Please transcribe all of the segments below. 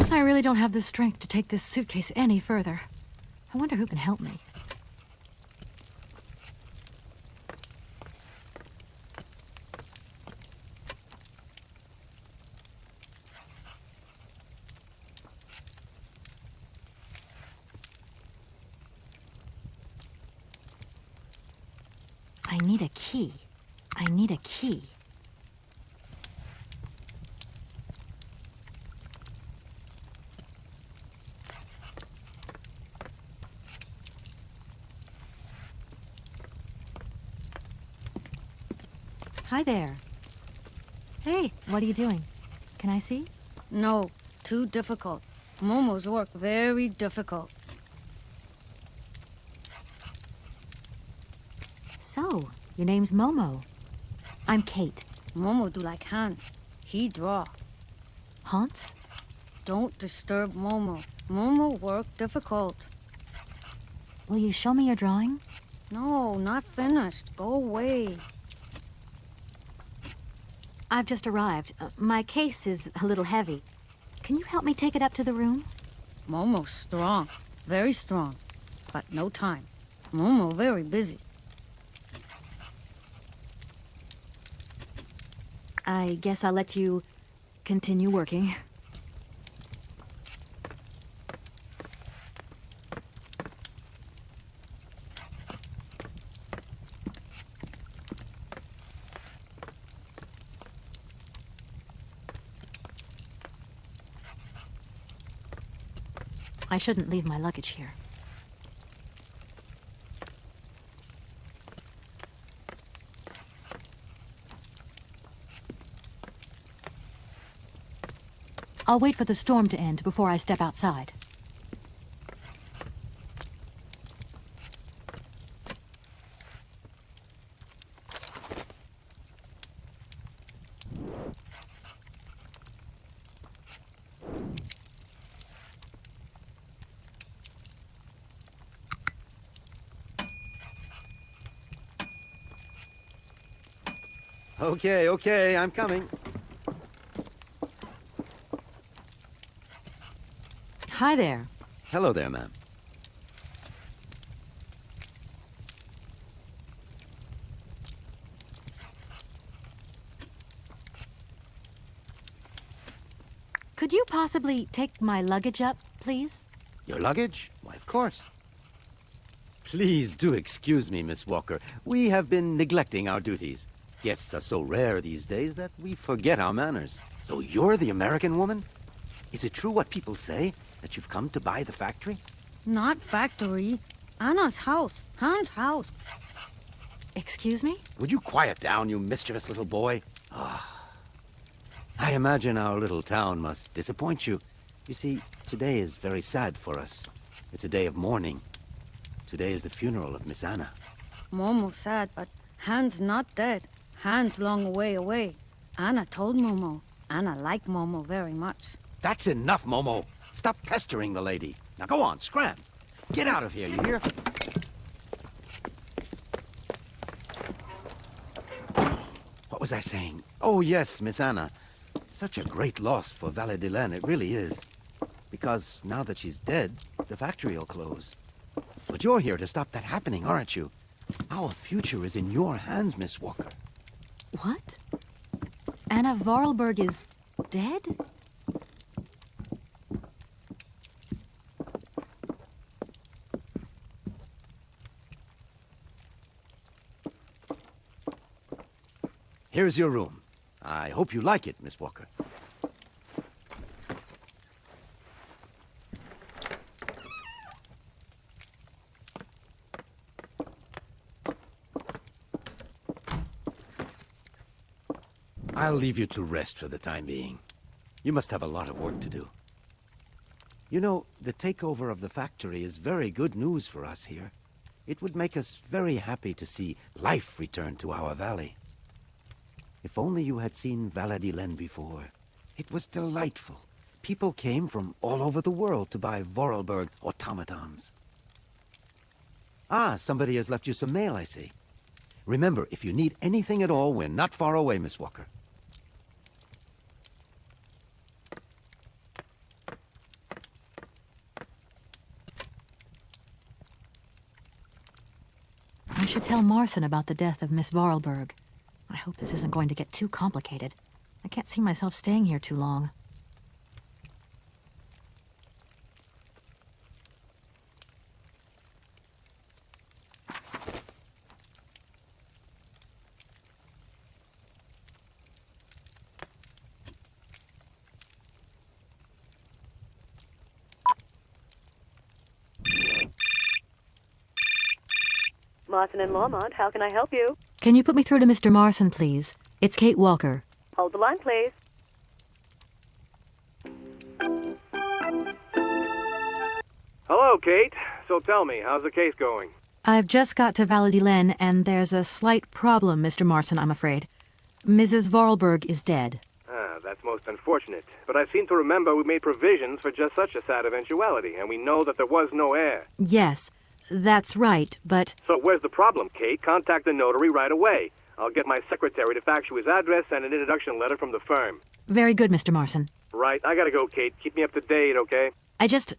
I really don't have the strength to take this suitcase any further. I wonder who can help me. I need a key. I need a key. Hi there. Hey, what are you doing? Can I see? No, too difficult. Momo's work very difficult. So, your name's Momo. I'm Kate. Momo do like Hans. He draw. Hans? Don't disturb Momo. Momo work difficult. Will you show me your drawing? No, not finished. Go away. I've just arrived. My case is a little heavy. Can you help me take it up to the room? Momo's strong. Very strong. But no time. Momo very busy. I guess I'll let you continue working. I shouldn't leave my luggage here. I'll wait for the storm to end before I step outside. Okay, I'm coming. Hi there. Hello there, ma'am. Could you possibly take my luggage up, please? Your luggage? Why, of course. Please do excuse me, Miss Walker. We have been neglecting our duties. Guests are so rare these days that we forget our manners. So you're the American woman? Is it true what people say, that you've come to buy the factory? Not factory. Anna's house. Hans' house. Excuse me? Would you quiet down, you mischievous little boy? I imagine our little town must disappoint you. You see, today is very sad for us. It's a day of mourning. Today is the funeral of Miss Anna. Momo sad, but Hans not dead. Hans long way away. Anna told Momo. Anna like Momo very much. That's enough, Momo. Stop pestering the lady. Now go on, scram. Get out of here, you hear? What was I saying? Oh, yes, Miss Anna. Such a great loss for Valle-de-Laine, it really is. Because now that she's dead, the factory will close. But you're here to stop that happening, aren't you? Our future is in your hands, Miss Walker. What? Anna Vorarlberg is dead? Here's your room. I hope you like it, Miss Walker. I'll leave you to rest for the time being. You must have a lot of work to do. You know, the takeover of the factory is very good news for us here. It would make us very happy to see life return to our valley. If only you had seen Valle-de-Laine before. It was delightful. People came from all over the world to buy Vorarlberg automatons. Ah, somebody has left you some mail, I see. Remember, if you need anything at all, we're not far away, Miss Walker. I should tell Marson about the death of Miss Vorarlberg. I hope this isn't going to get too complicated. I can't see myself staying here too long. Marson and Lormont, how can I help you? Can you put me through to Mr. Marson, please? It's Kate Walker. Hold the line, please. Hello, Kate. So tell me, how's the case going? I've just got to Valadilen, and there's a slight problem, Mr. Marson, I'm afraid. Mrs. Vorarlberg is dead. Ah, that's most unfortunate. But I seem to remember we made provisions for just such a sad eventuality, and we know that there was no heir. Yes, that's right, but... So where's the problem, Kate? Contact the notary right away. I'll get my secretary to fax you his address and an introduction letter from the firm. Very good, Mr. Marson. Right, I gotta go, Kate. Keep me up to date, okay? I just...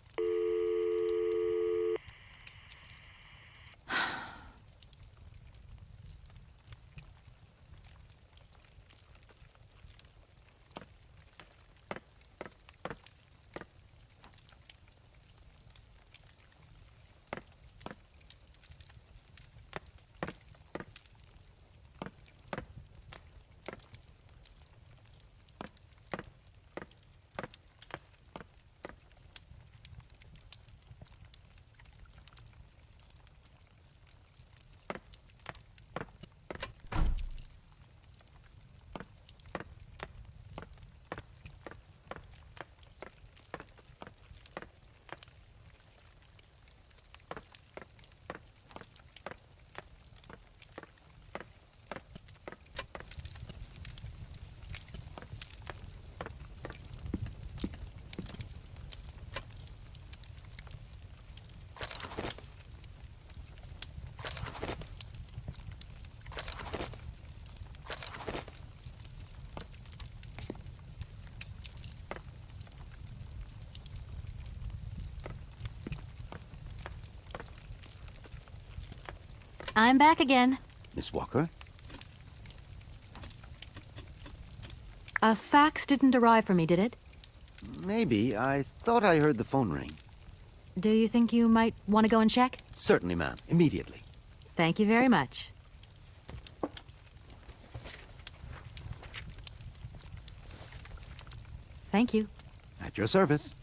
I'm back again. Miss Walker? A fax didn't arrive for me, did it? Maybe. I thought I heard the phone ring. Do you think you might want to go and check? Certainly, ma'am. Immediately. Thank you very much. Thank you. At your service.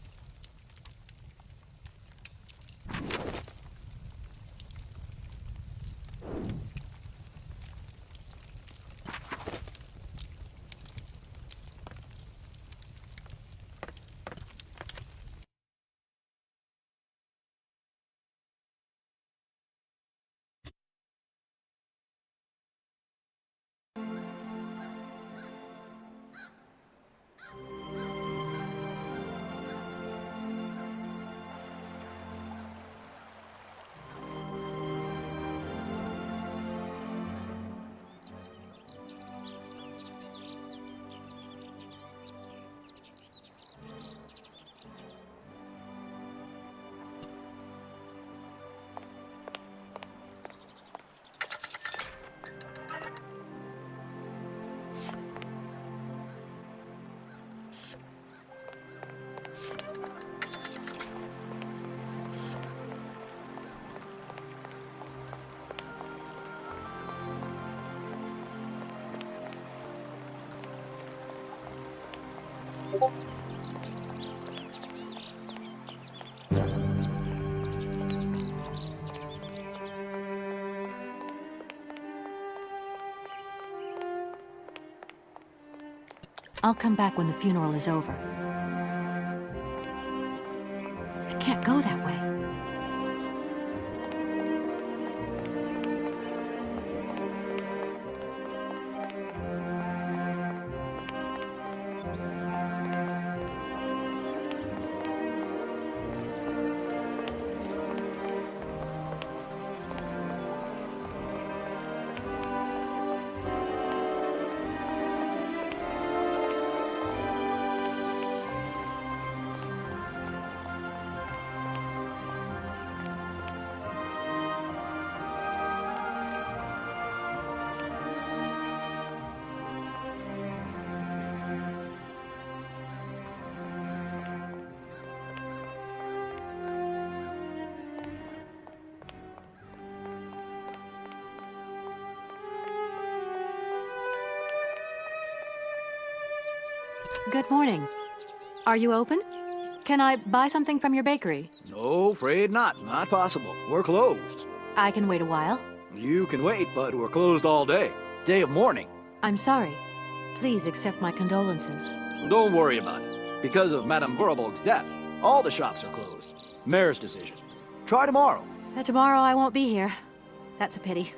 I'll come back when the funeral is over. I can't go that way. Good morning. Are you open? Can I buy something from your bakery? No, afraid not. Not possible. We're closed. I can wait a while. You can wait, but we're closed all day. Day of mourning. I'm sorry. Please accept my condolences. Don't worry about it. Because of Madame Vorarlberg's death, all the shops are closed. Mayor's decision. Try tomorrow. Tomorrow I won't be here. That's a pity.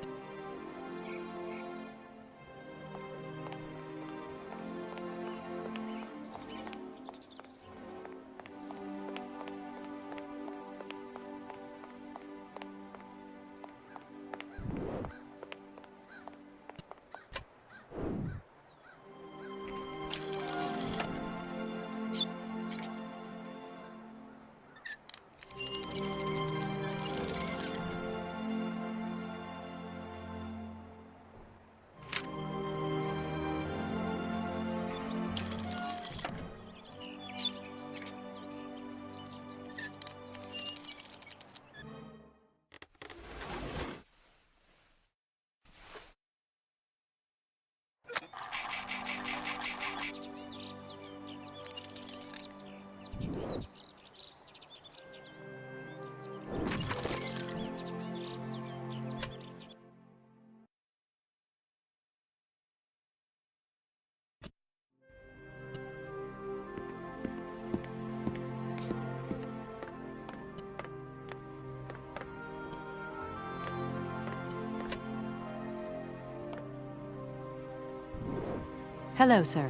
Hello, sir.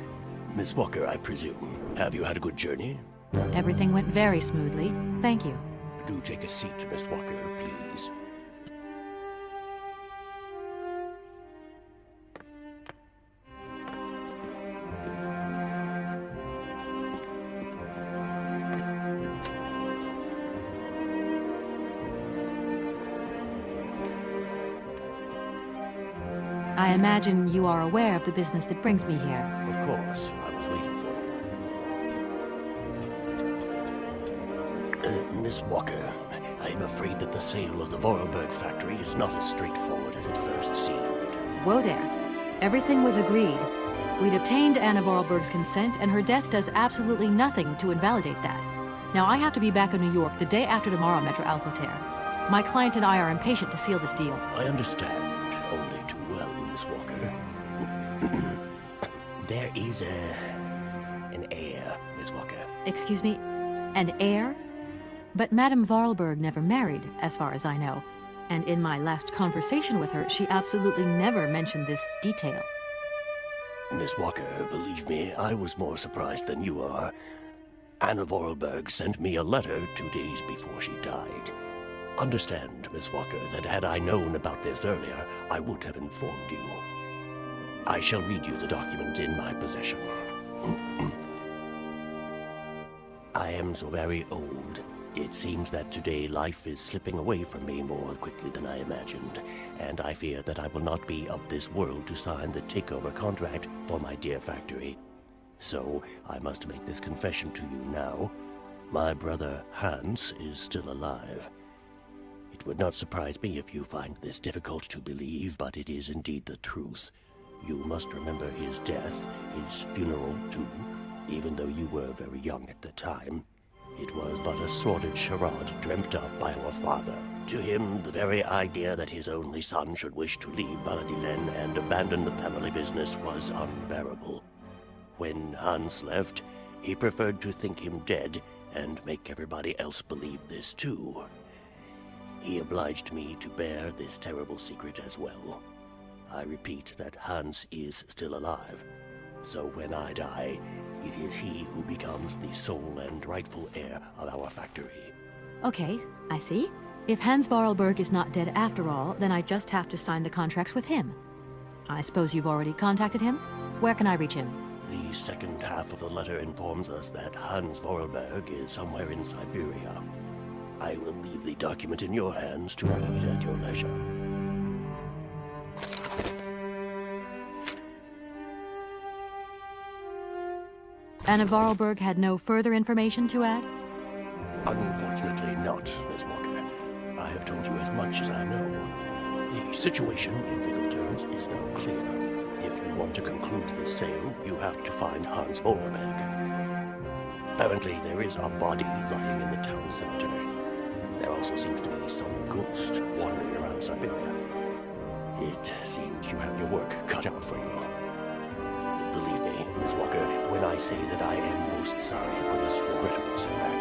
Miss Walker, I presume. Have you had a good journey? Everything went very smoothly. Thank you. Do take a seat, Miss Walker, please. I imagine you are aware of the business that brings me here. Of course, I was waiting for you. Miss Walker, I am afraid that the sale of the Vorarlberg factory is not as straightforward as it first seemed. Whoa there. Everything was agreed. We'd obtained Anna Vorarlberg's consent, and her death does absolutely nothing to invalidate that. Now, I have to be back in New York the day after tomorrow, Maître Alfotaire. My client and I are impatient to seal this deal. I understand. Only too well, Miss Walker. There is an heir, Miss Walker. Excuse me? An heir? But Madame Vorarlberg never married, as far as I know. And in my last conversation with her, she absolutely never mentioned this detail. Miss Walker, believe me, I was more surprised than you are. Anna Vorarlberg sent me a letter 2 days before she died. Understand, Miss Walker, that had I known about this earlier, I would have informed you. I shall read you the document in my possession. I am so very old. It seems that today life is slipping away from me more quickly than I imagined, and I fear that I will not be of this world to sign the takeover contract for my dear factory. So I must make this confession to you now. My brother Hans is still alive. It would not surprise me if you find this difficult to believe, but it is indeed the truth. You must remember his death, his funeral too, even though you were very young at the time. It was but a sordid charade dreamt up by our father. To him, the very idea that his only son should wish to leave Baladilen and abandon the family business was unbearable. When Hans left, he preferred to think him dead and make everybody else believe this too. He obliged me to bear this terrible secret as well. I repeat that Hans is still alive, so when I die, it is he who becomes the sole and rightful heir of our factory. Okay, I see. If Hans Vorarlberg is not dead after all, then I just have to sign the contracts with him. I suppose you've already contacted him? Where can I reach him? The second half of the letter informs us that Hans Vorarlberg is somewhere in Syberia. I will leave the document in your hands to read at your leisure. Anna Vorarlberg had no further information to add? Unfortunately not, Miss Walker. I have told you as much as I know. The situation, in legal terms, is now clear. If you want want to conclude this sale, you have to find Hans Vollberg. Apparently, there is a body lying in the town cemetery. There also seems to be some ghost wandering around Syberia. It seems you have your work cut out for you. Believe me, Miss Walker, when I say that I am most sorry for this regrettable setback.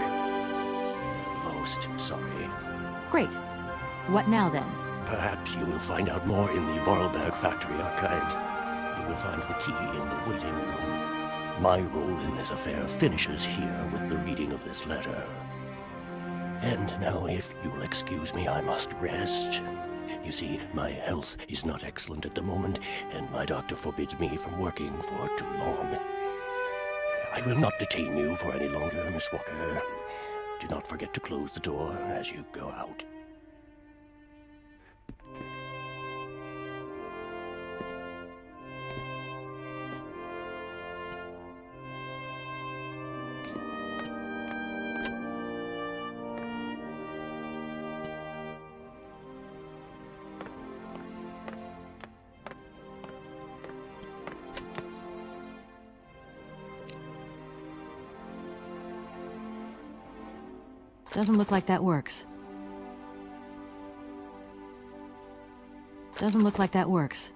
Most sorry. Great. What now, then? Perhaps you will find out more in the Vorarlberg factory archives. You will find the key in the waiting room. My role in this affair finishes here with the reading of this letter. And now, if you'll excuse me, I must rest. You see, my health is not excellent at the moment, and my doctor forbids me from working for too long. I will not detain you for any longer, Miss Walker. Do not forget to close the door as you go out. Doesn't look like that works. Doesn't look like that works.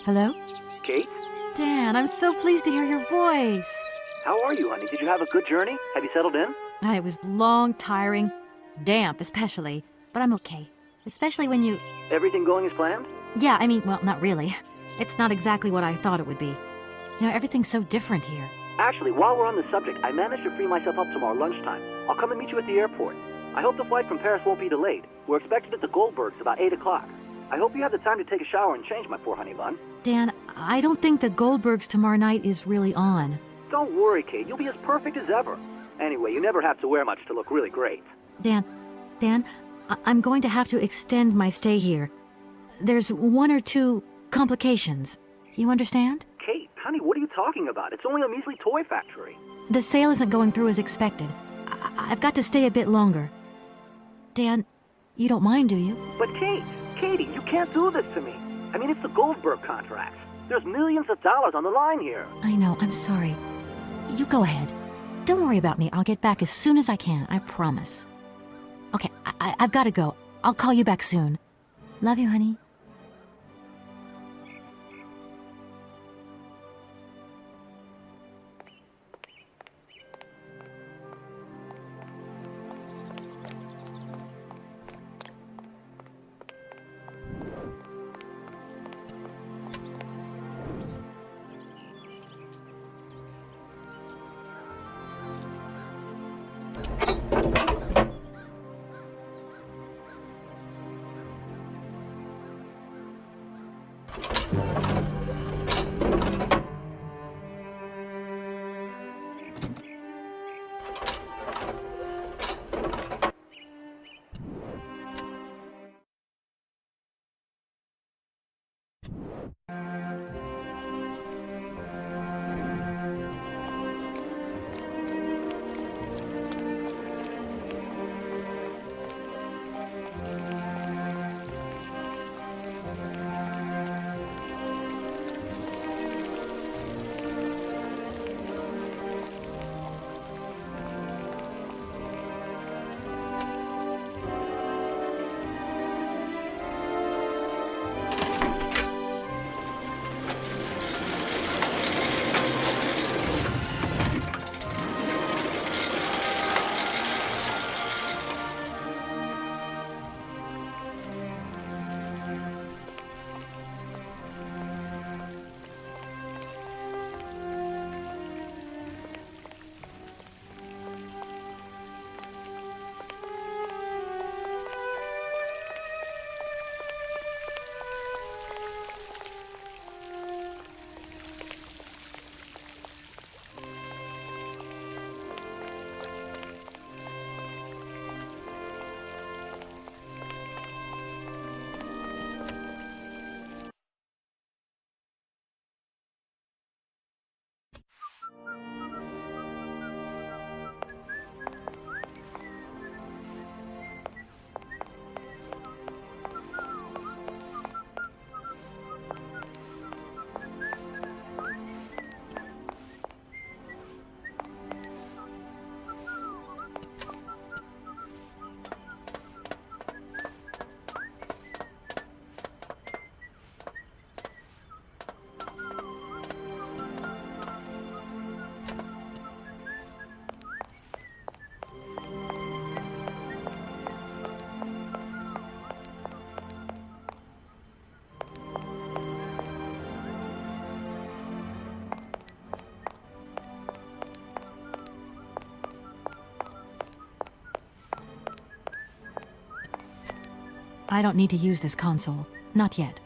Hello? Kate? Dan, I'm so pleased to hear your voice. How are you, honey? Did you have a good journey? Have you settled in? It was long, tiring, damp especially, but I'm okay. Especially when you... Everything going as planned? Yeah, I mean, well, not really. It's not exactly what I thought it would be. You know, everything's so different here. Actually, while we're on the subject, I managed to free myself up tomorrow lunchtime. I'll come and meet you at the airport. I hope the flight from Paris won't be delayed. We're expected at the Goldbergs about 8 o'clock. I hope you have the time to take a shower and change, my poor honey bun. Dan, I don't think the Goldbergs tomorrow night is really on. Don't worry, Kate. You'll be as perfect as ever. Anyway, you never have to wear much to look really great. Dan, I'm going to have to extend my stay here. There's 1 or 2 complications. You understand? Kate, honey, what are you talking about? It's only a measly toy factory. The sale isn't going through as expected. I've got to stay a bit longer. Dan, you don't mind, do you? But Katie, you can't do this to me. I mean, it's the Goldberg contracts. There's millions of dollars on the line here. I know, I'm sorry. You go ahead. Don't worry about me. I'll get back as soon as I can, I promise. Okay, I've got to go. I'll call you back soon. Love you, honey. I don't need to use this console. Not yet.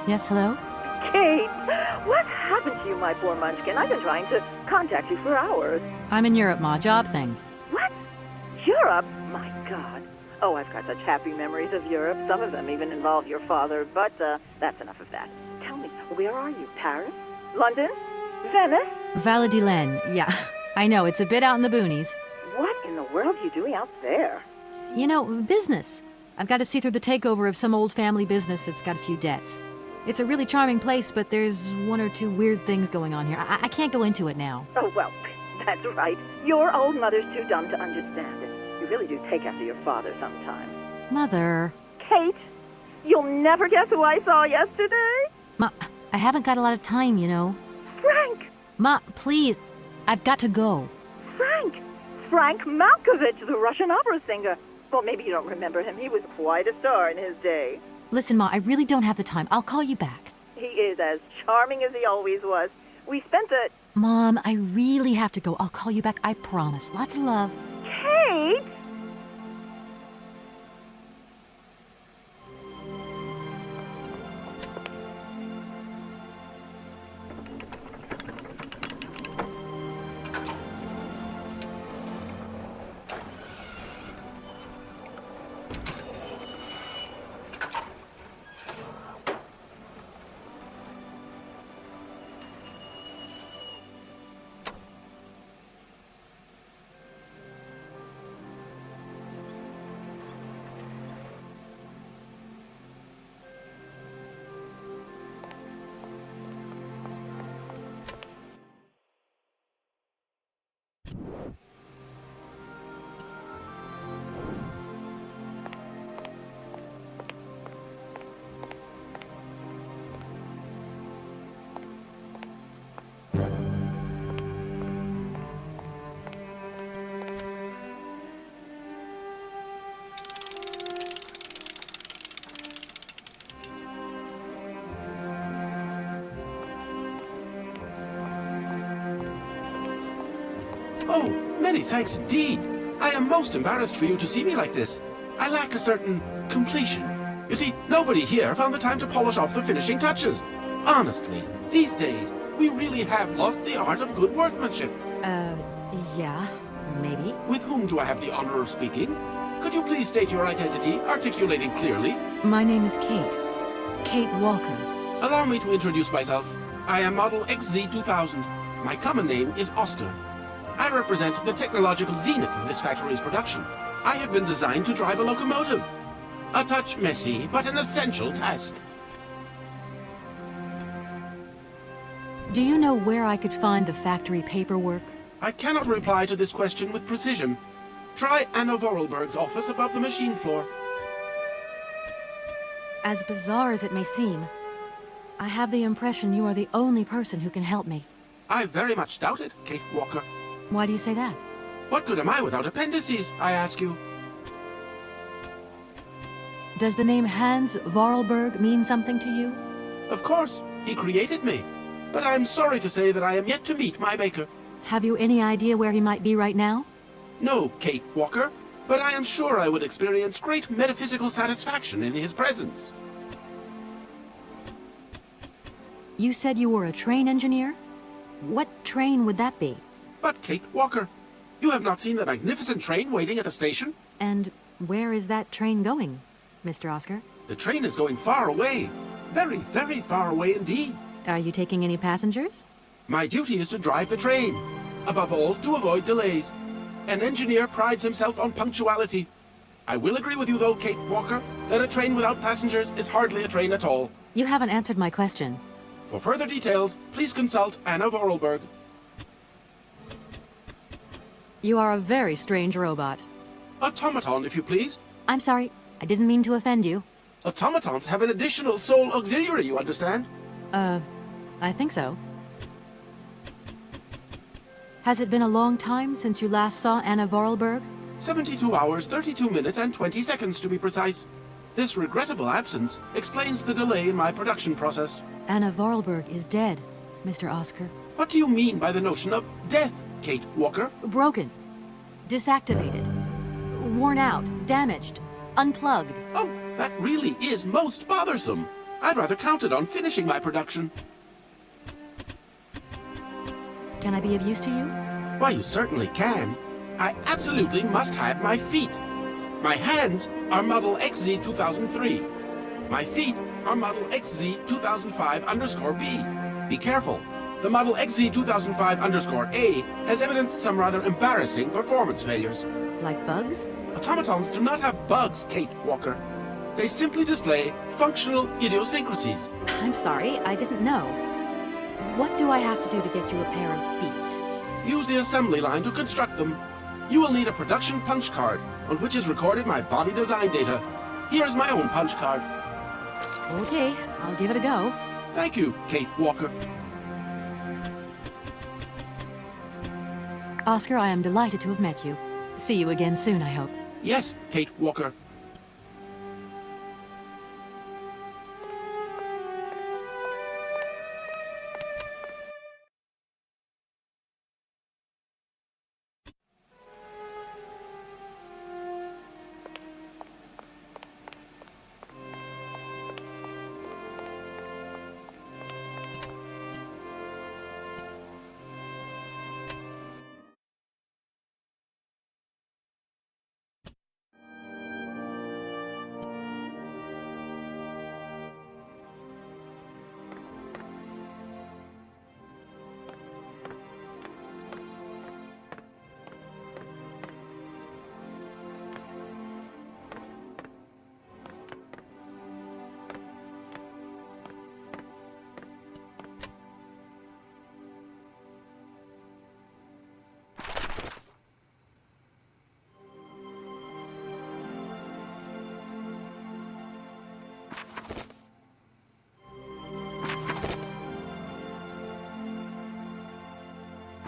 Yes, hello? Kate, what happened to you, my poor munchkin. I've been trying to contact you for hours. I'm in Europe, Ma. Job thing. What? Europe? My God. Oh, I've got such happy memories of Europe. Some of them even involve your father, but that's enough of that. Tell me, where are you? Paris? London? Venice? Valladolid. Yeah, I know. It's a bit out in the boonies. What in the world are you doing out there? You know, business. I've got to see through the takeover of some old family business that's got a few debts. It's a really charming place, but there's one or two weird things going on here. I can't go into it now. Oh, well, that's right. Your old mother's too dumb to understand it. You really do take after your father sometimes. Mother. Kate, you'll never guess who I saw yesterday? Ma, I haven't got a lot of time, you know. Frank! Ma, please. I've got to go. Frank Malkovich, the Russian opera singer. Well, maybe you don't remember him. He was quite a star in his day. Listen, Ma, I really don't have the time. I'll call you back. He is as charming as he always was. We spent the... Mom, I really have to go. I'll call you back, I promise. Lots of love. Kate! Oh, many thanks indeed. I am most embarrassed for you to see me like this. I lack a certain completion. You see, nobody here found the time to polish off the finishing touches. Honestly, these days, we really have lost the art of good workmanship. Yeah, maybe. With whom do I have the honor of speaking? Could you please state your identity, articulating clearly? My name is Kate. Kate Walker. Allow me to introduce myself. I am model XZ2000. My common name is Oscar. I represent the technological zenith of this factory's production. I have been designed to drive a locomotive. A touch messy, but an essential task. Do you know where I could find the factory paperwork? I cannot reply to this question with precision. Try Anna Vorarlberg's office above the machine floor. As bizarre as it may seem, I have the impression you are the only person who can help me. I very much doubt it, Kate Walker. Why do you say that? What good am I without appendices, I ask you? Does the name Hans Vorarlberg mean something to you? Of course, he created me. But I'm sorry to say that I am yet to meet my maker. Have you any idea where he might be right now? No, Kate Walker, but I am sure I would experience great metaphysical satisfaction in his presence. You said you were a train engineer? What train would that be? But Kate Walker, you have not seen the magnificent train waiting at the station? And where is that train going, Mr. Oscar? The train is going far away. Very, very far away indeed. Are you taking any passengers? My duty is to drive the train. Above all, to avoid delays. An engineer prides himself on punctuality. I will agree with you, though, Kate Walker, that a train without passengers is hardly a train at all. You haven't answered my question. For further details, please consult Anna Vorarlberg. You are a very strange robot. Automaton, if you please. I'm sorry, I didn't mean to offend you. Automatons have an additional soul auxiliary, you understand? I think so. Has it been a long time since you last saw Anna Vorarlberg? 72 hours, 32 minutes, and 20 seconds to be precise. This regrettable absence explains the delay in my production process. Anna Vorarlberg is dead, Mr. Oscar. What do you mean by the notion of death, Kate Walker? Broken. Disactivated. Worn out. Damaged. Unplugged. Oh, that really is most bothersome. I'd rather counted on finishing my production. Can I be of use to you? Why, you certainly can. I absolutely must have my feet. My hands are model XZ 2003. My feet are model XZ 2005_B. Be careful. The model XZ 2005_A has evidenced some rather embarrassing performance failures. Like bugs? Automatons do not have bugs, Kate Walker. They simply display functional idiosyncrasies. I'm sorry, I didn't know. What do I have to do to get you a pair of feet? Use the assembly line to construct them. You will need a production punch card on which is recorded my body design data. Here is my own punch card. Okay, I'll give it a go. Thank you, Kate Walker. Oscar, I am delighted to have met you. See you again soon, I hope. Yes, Kate Walker.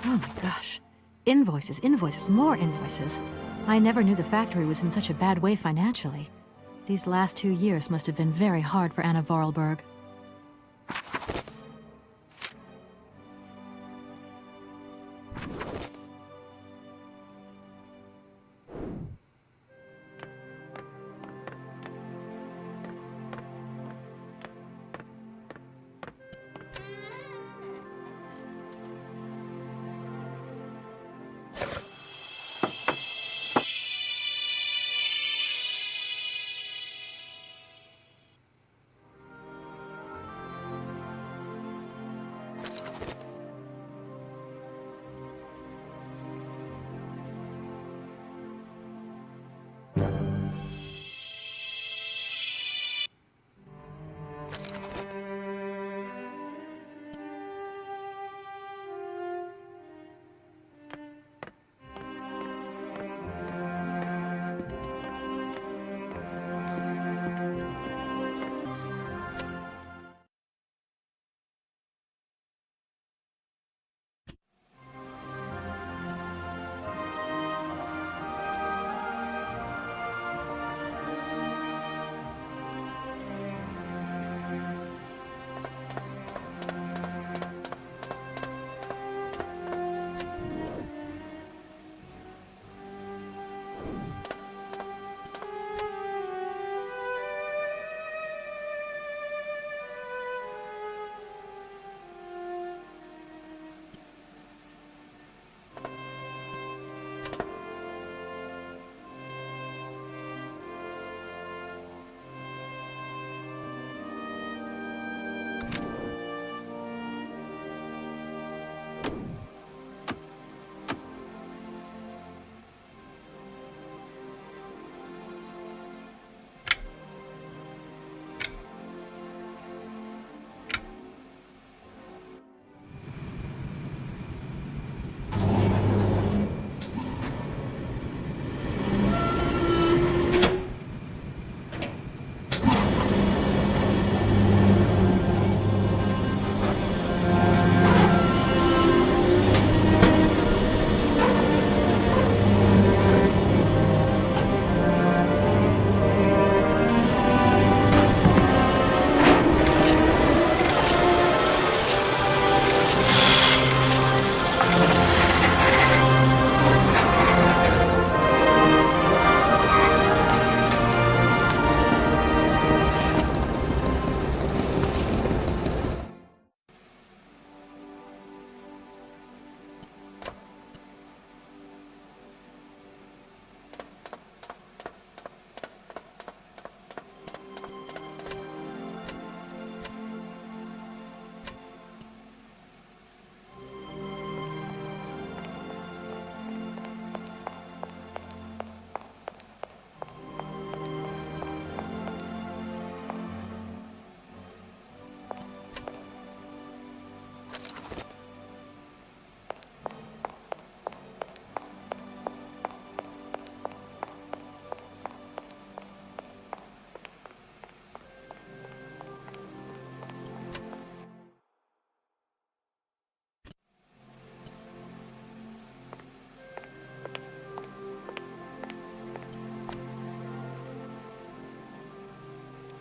Oh my gosh. Invoices, invoices, more invoices. I never knew the factory was in such a bad way financially. These last 2 years must have been very hard for Anna Vorarlberg.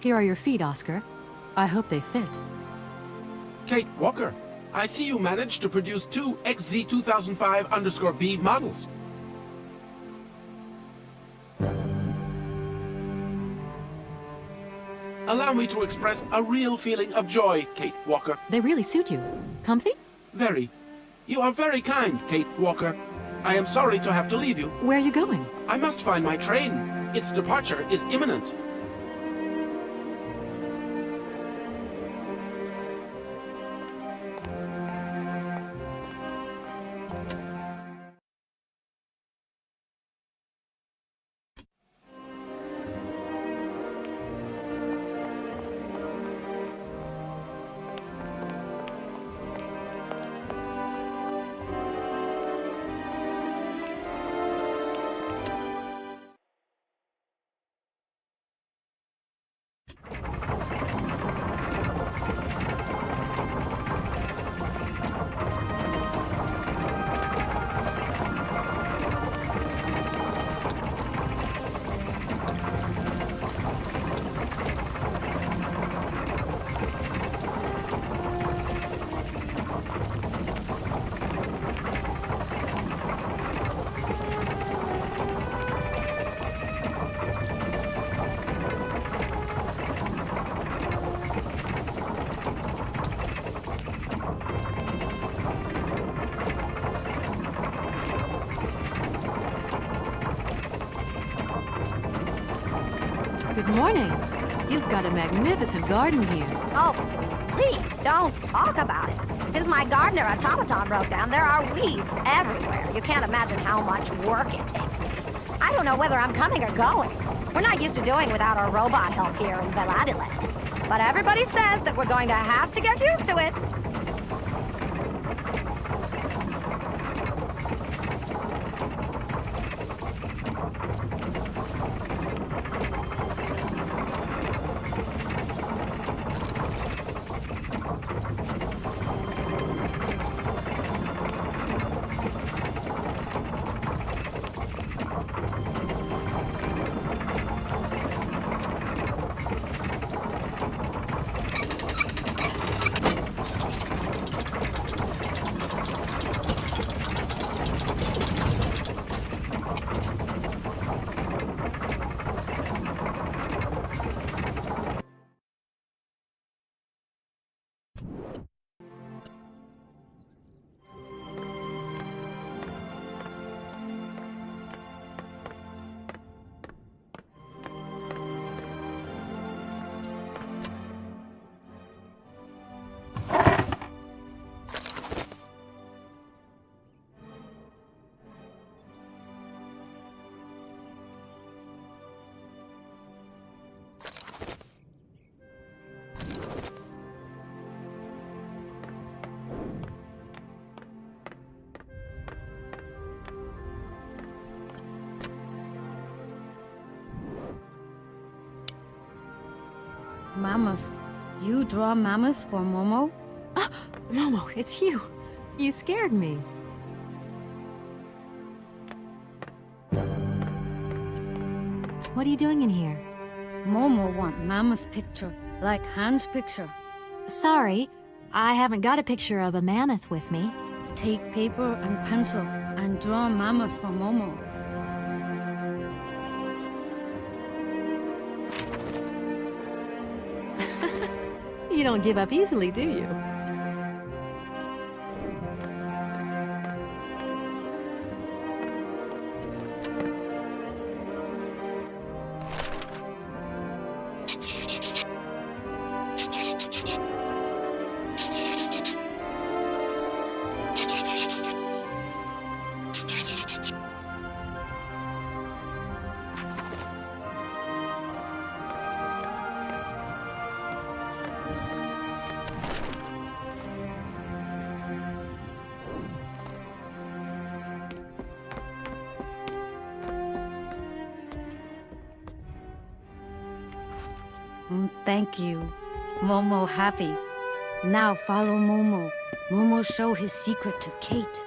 Here are your feet, Oscar. I hope they fit. Kate Walker, I see you managed to produce 2 XZ2005_B models. Allow me to express a real feeling of joy, Kate Walker. They really suit you. Comfy? Very. You are very kind, Kate Walker. I am sorry to have to leave you. Where are you going? I must find my train. Its departure is imminent. Good morning. You've got a magnificent garden here. Oh, please don't talk about it. Since my gardener automaton broke down, there are weeds everywhere. You can't imagine how much work it takes me. I don't know whether I'm coming or going. We're not used to doing without our robot help here in Veladiland. But everybody says that we're going to have to get used to it. Mammoth. You draw mammoths for Momo? Ah, Momo, it's you. You scared me. What are you doing in here? Momo want mammoth picture, like Hans picture. Sorry, I haven't got a picture of a mammoth with me. Take paper and pencil and draw mammoth for Momo. You don't give up easily, do you? Thank you. Momo happy. Now follow Momo. Momo show his secret to Kate.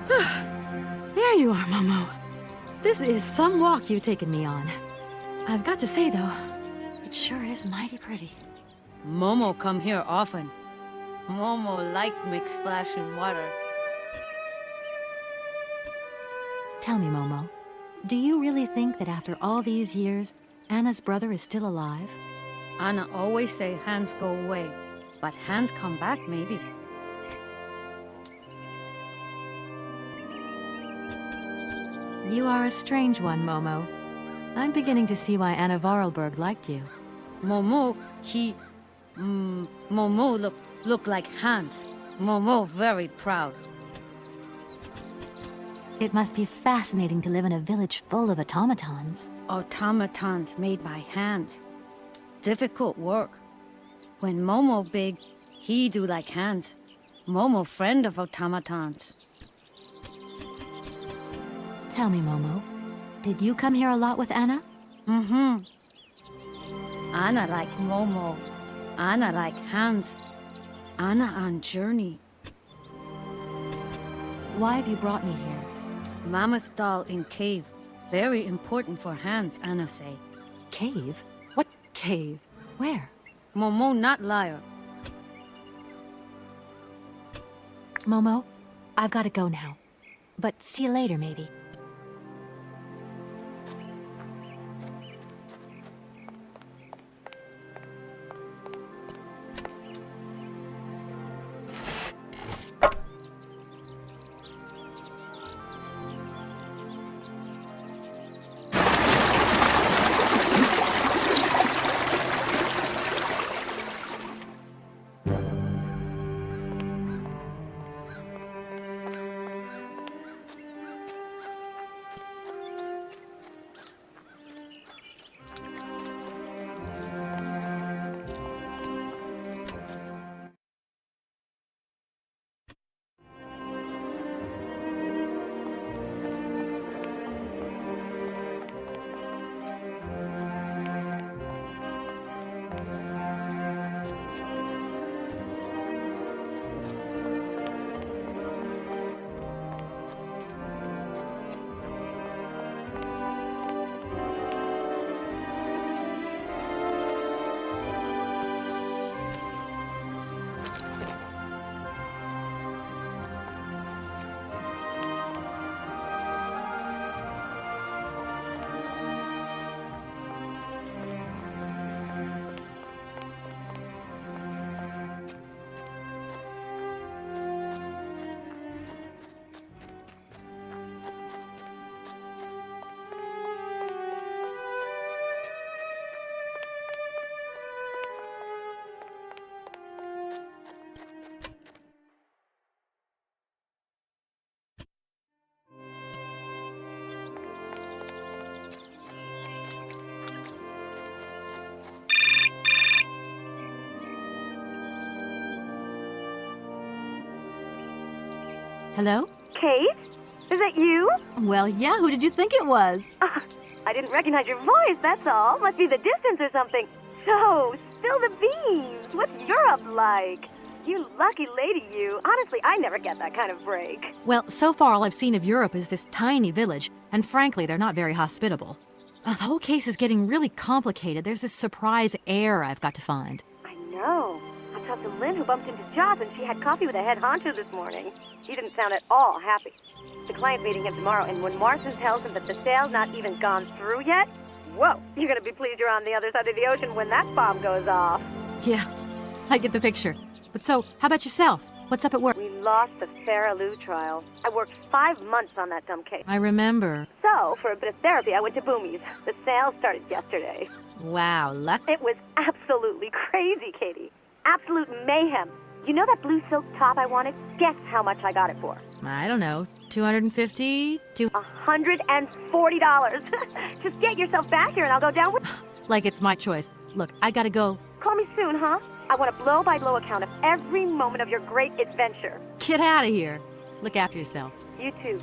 There you are, Momo. This is some walk you've taken me on. I've got to say, though, it sure is mighty pretty. Momo come here often. Momo like make splashing water. Tell me, Momo, do you really think that after all these years, Anna's brother is still alive? Anna always say Hans go away, but Hans come back maybe. You are a strange one, Momo. I'm beginning to see why Anna Vorarlberg liked you. Momo, Momo look like Hans. Momo very proud. It must be fascinating to live in a village full of automatons. Automatons made by hands. Difficult work. When Momo big, he do like Hans. Momo friend of automatons. Tell me, Momo, did you come here a lot with Anna? Mm-hmm. Anna like Momo. Anna like Hans. Anna on journey. Why have you brought me here? Mammoth doll in cave. Very important for Hans, Anna say. Cave? What cave? Where? Momo not liar. Momo, I've got to go now. But see you later, maybe. Hello? Kate? Is that you? Well, yeah, who did you think it was? I didn't recognize your voice, that's all. Must be the distance or something. So, spill the beans. What's Europe like? You lucky lady, you. Honestly, I never get that kind of break. Well, so far all I've seen of Europe is this tiny village, and frankly, they're not very hospitable. The whole case is getting really complicated. There's this surprise heir I've got to find. I know. I talked to Lynn, who bumped into Joss, and she had coffee with the head honcho this morning. He didn't sound at all happy. The client's meeting him tomorrow, and when Marston tells him that the sale's not even gone through yet, whoa, you're gonna be pleased you're on the other side of the ocean when that bomb goes off. Yeah, I get the picture. But so, how about yourself? What's up at work? We lost the Farah Lou trial. I worked 5 months on that dumb case. I remember. So, for a bit of therapy, I went to Boomy's. The sale started yesterday. Wow, luck. It was absolutely crazy, Katie. Absolute mayhem. You know that blue silk top I wanted? Guess how much I got it for? I don't know, $250? $140. Just get yourself back here and I'll go down with... Like it's my choice. Look, I gotta go. Call me soon, huh? I want a blow-by-blow account of every moment of your great adventure. Get out of here. Look after yourself. You too.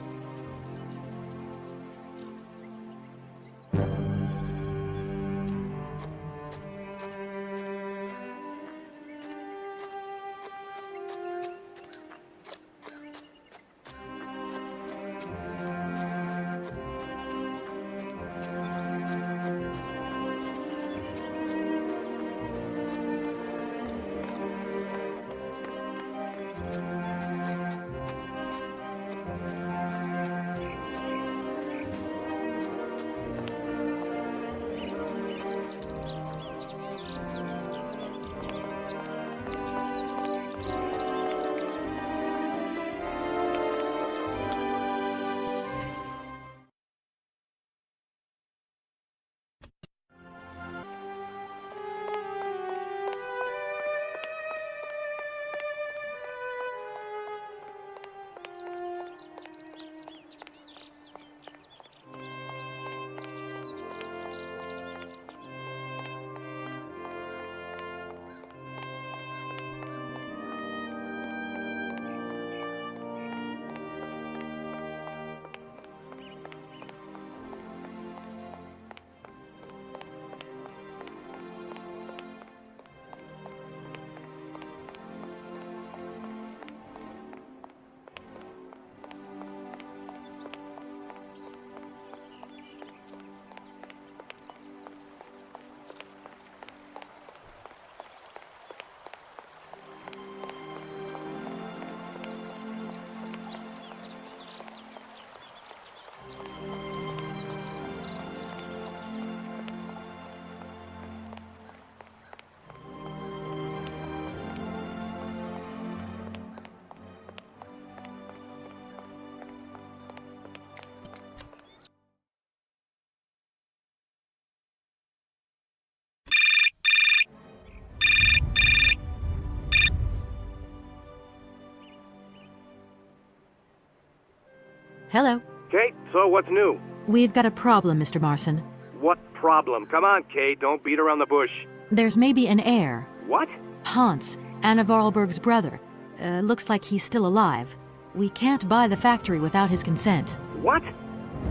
Hello. Kate, so what's new? We've got a problem, Mr. Marson. What problem? Come on, Kate, don't beat around the bush. There's maybe an heir. What? Hans, Anna Vorarlberg's brother. Looks like he's still alive. We can't buy the factory without his consent. What?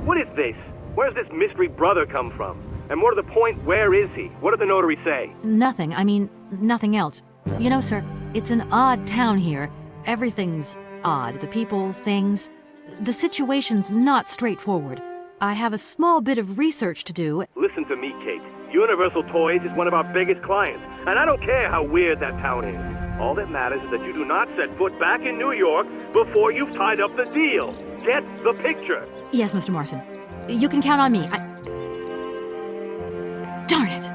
What is this? Where's this mystery brother come from? And more to the point, where is he? What did the notary say? Nothing. I mean, nothing else. You know, sir, it's an odd town here. Everything's odd. The people, things. The situation's not straightforward. I have a small bit of research to do. Listen to me, Kate. Universal Toys is one of our biggest clients, and I don't care how weird that town is. All that matters is that you do not set foot back in New York before you've tied up the deal. Get the picture. Yes, Mr. Marson. You can count on me. Darn it!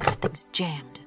This thing's jammed.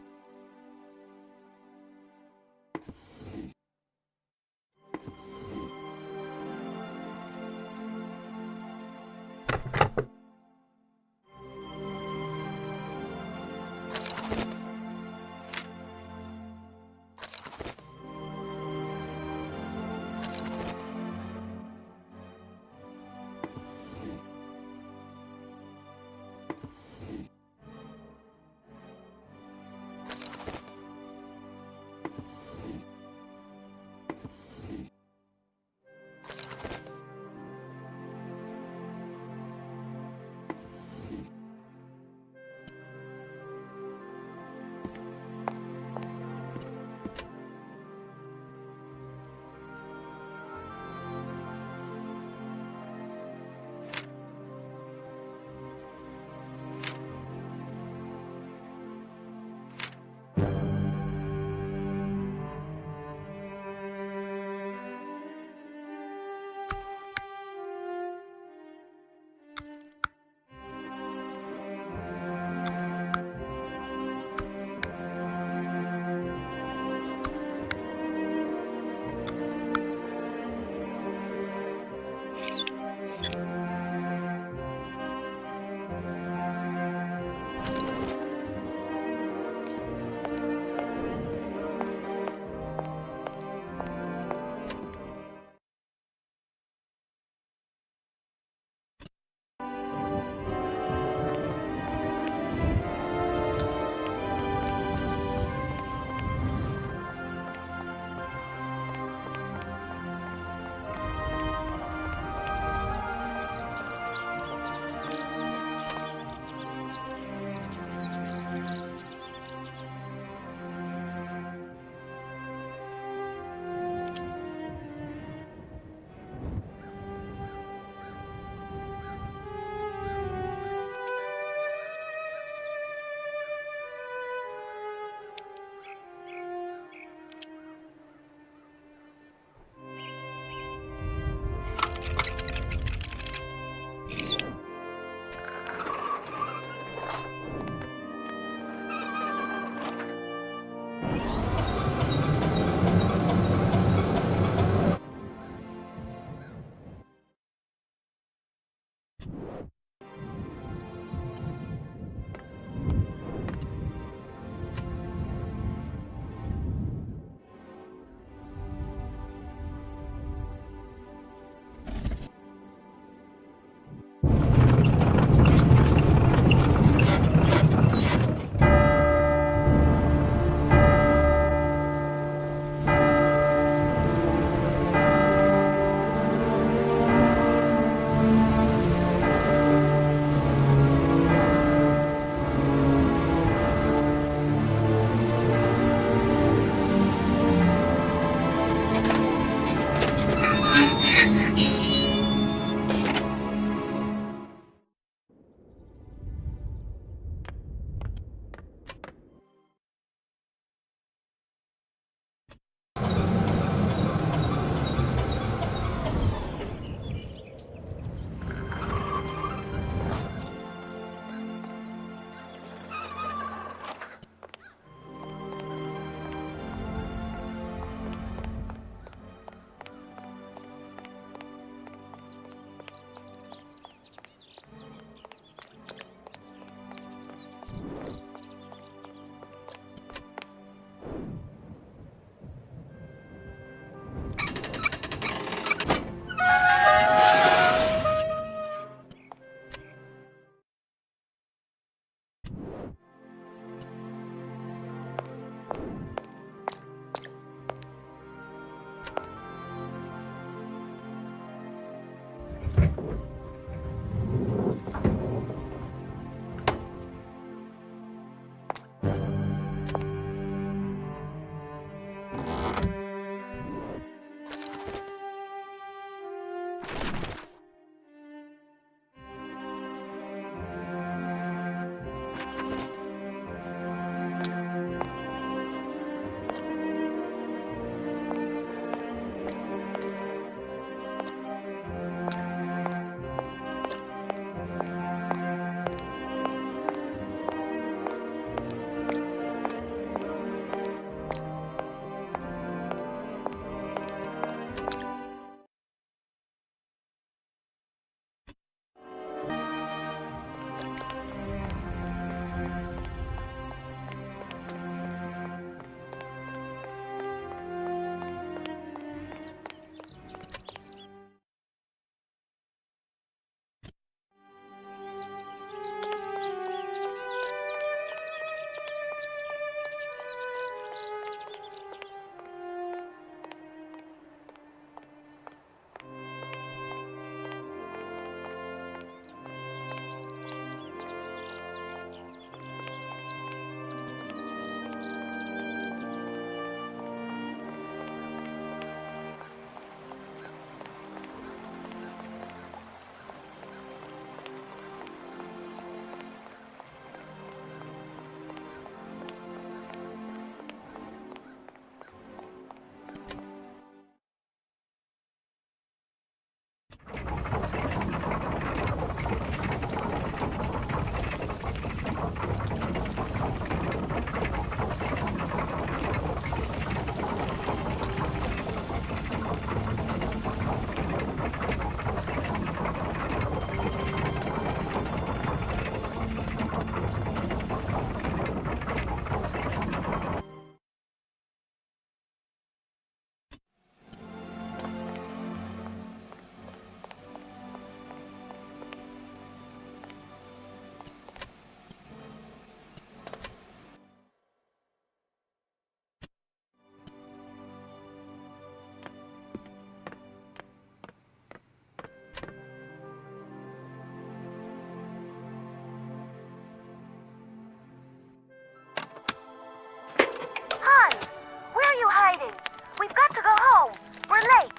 we've got to go home. We're late.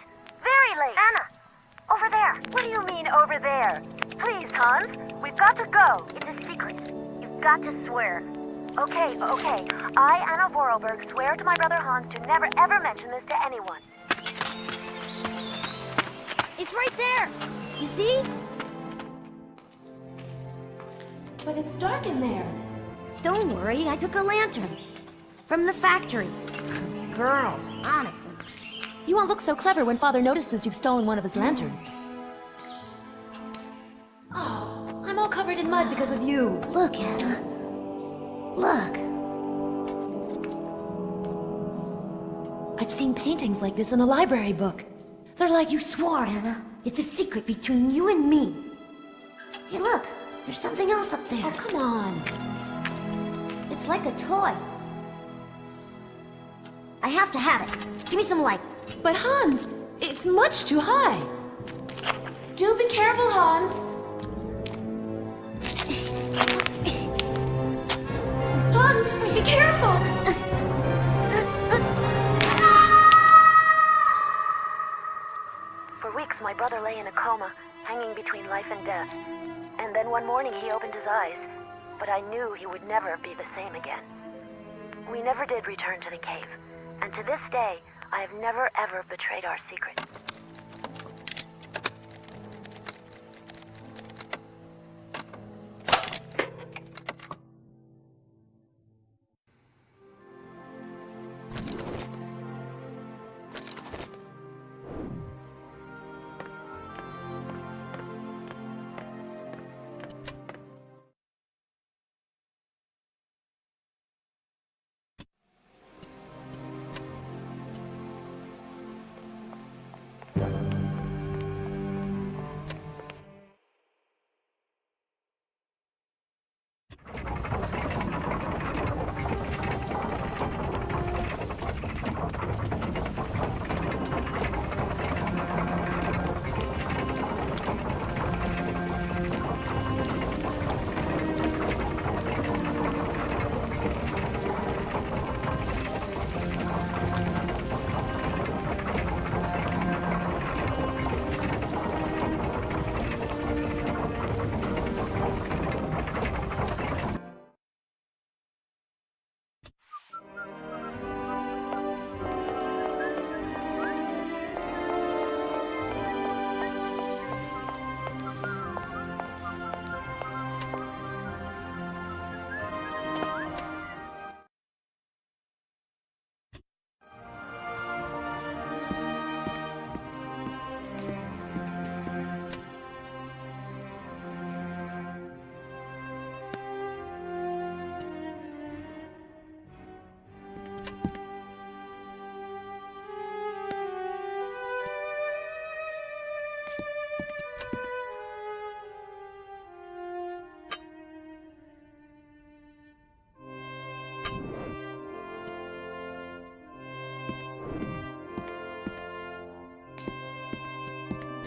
Very late. Anna, over there. What do you mean, over there? Please, Hans, we've got to go. It's a secret. You've got to swear. Okay. I, Anna Vorarlberg, swear to my brother Hans to never ever mention this to anyone. It's right there. You see? But it's dark in there. Don't worry, I took a lantern. From the factory. Girls, honestly. You won't look so clever when Father notices you've stolen one of his lanterns. Oh, I'm all covered in mud because of you. Look, Anna. Look. I've seen paintings like this in a library book. They're like you swore, Anna. It's a secret between you and me. Hey, look. There's something else up there. Oh, come on. It's like a toy. I have to have it. Give me some light. But Hans, it's much too high. Do be careful, Hans. Hans, be careful. For weeks, my brother lay in a coma, hanging between life and death. And then one morning he opened his eyes, but I knew he would never be the same again. We never did return to the cave, and to this day, I have never ever betrayed our secret.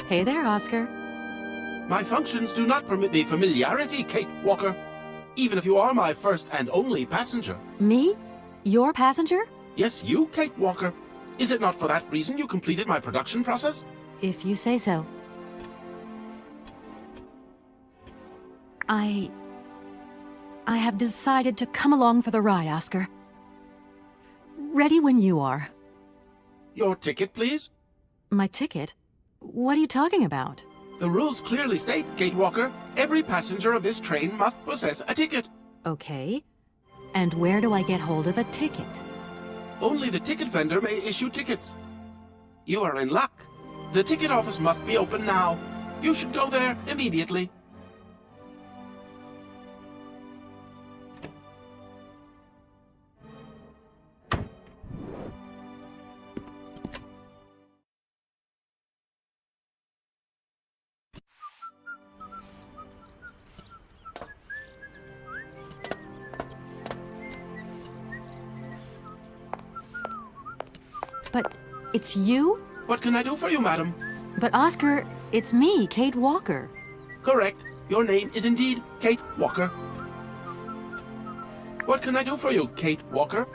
Hey there, Oscar. My functions do not permit me familiarity, Kate Walker. Even if you are my first and only passenger. Me? Your passenger? Yes, you, Kate Walker. Is it not for that reason you completed my production process? If you say so. I have decided to come along for the ride, Oscar. Ready when you are. Your ticket, please? My ticket? What are you talking about? The rules clearly state, Kate Walker, every passenger of this train must possess a ticket. Okay. And where do I get hold of a ticket? Only the ticket vendor may issue tickets. You are in luck. The ticket office must be open now. You should go there immediately. But it's you? What can I do for you, madam? But Oscar, it's me, Kate Walker. Correct. Your name is indeed Kate Walker. What can I do for you, Kate Walker?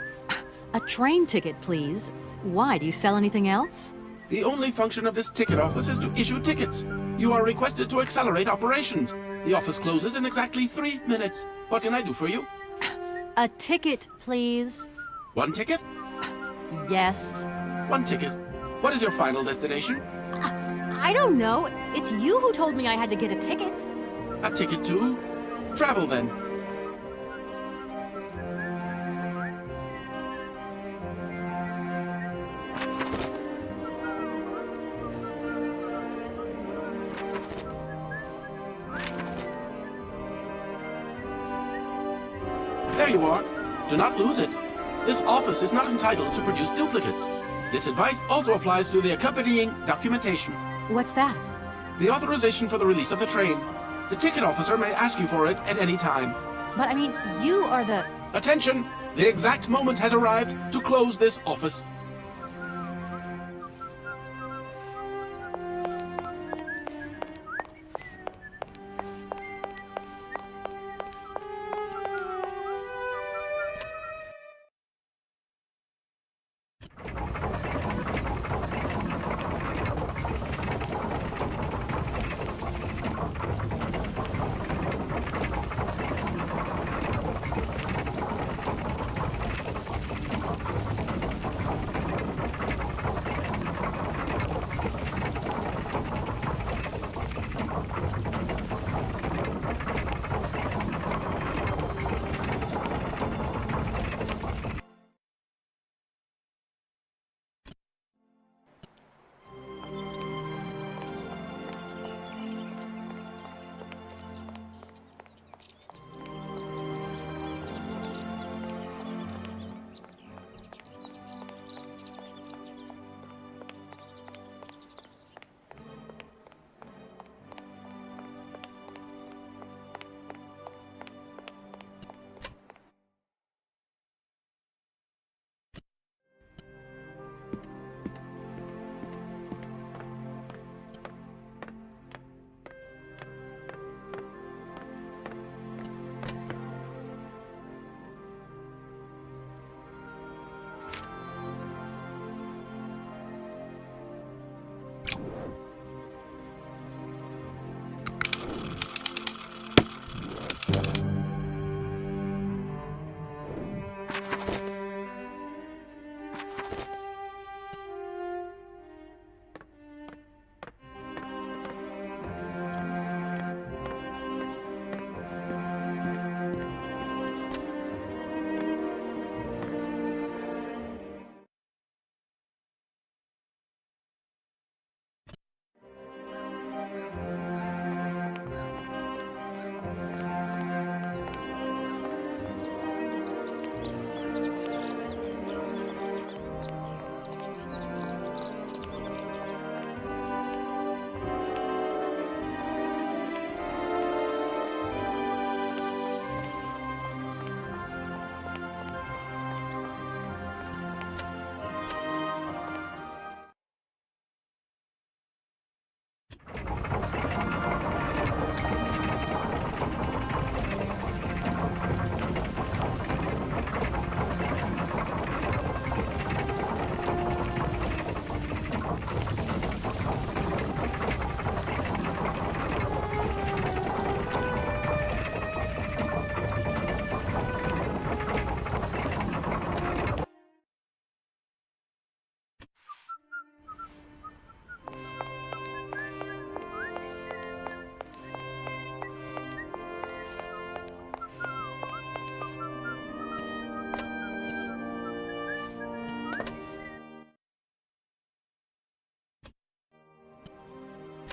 A train ticket, please. Why, do you sell anything else? The only function of this ticket office is to issue tickets. You are requested to accelerate operations. The office closes in exactly 3 minutes. What can I do for you? A ticket, please. One ticket? Yes. One ticket. What is your final destination? I don't know. It's you who told me I had to get a ticket. A ticket to travel, then. There you are. Do not lose it. This office is not entitled to produce duplicates. This advice also applies to the accompanying documentation. What's that? The authorization for the release of the train. The ticket officer may ask you for it at any time. But I mean, you are the... Attention! The exact moment has arrived to close this office.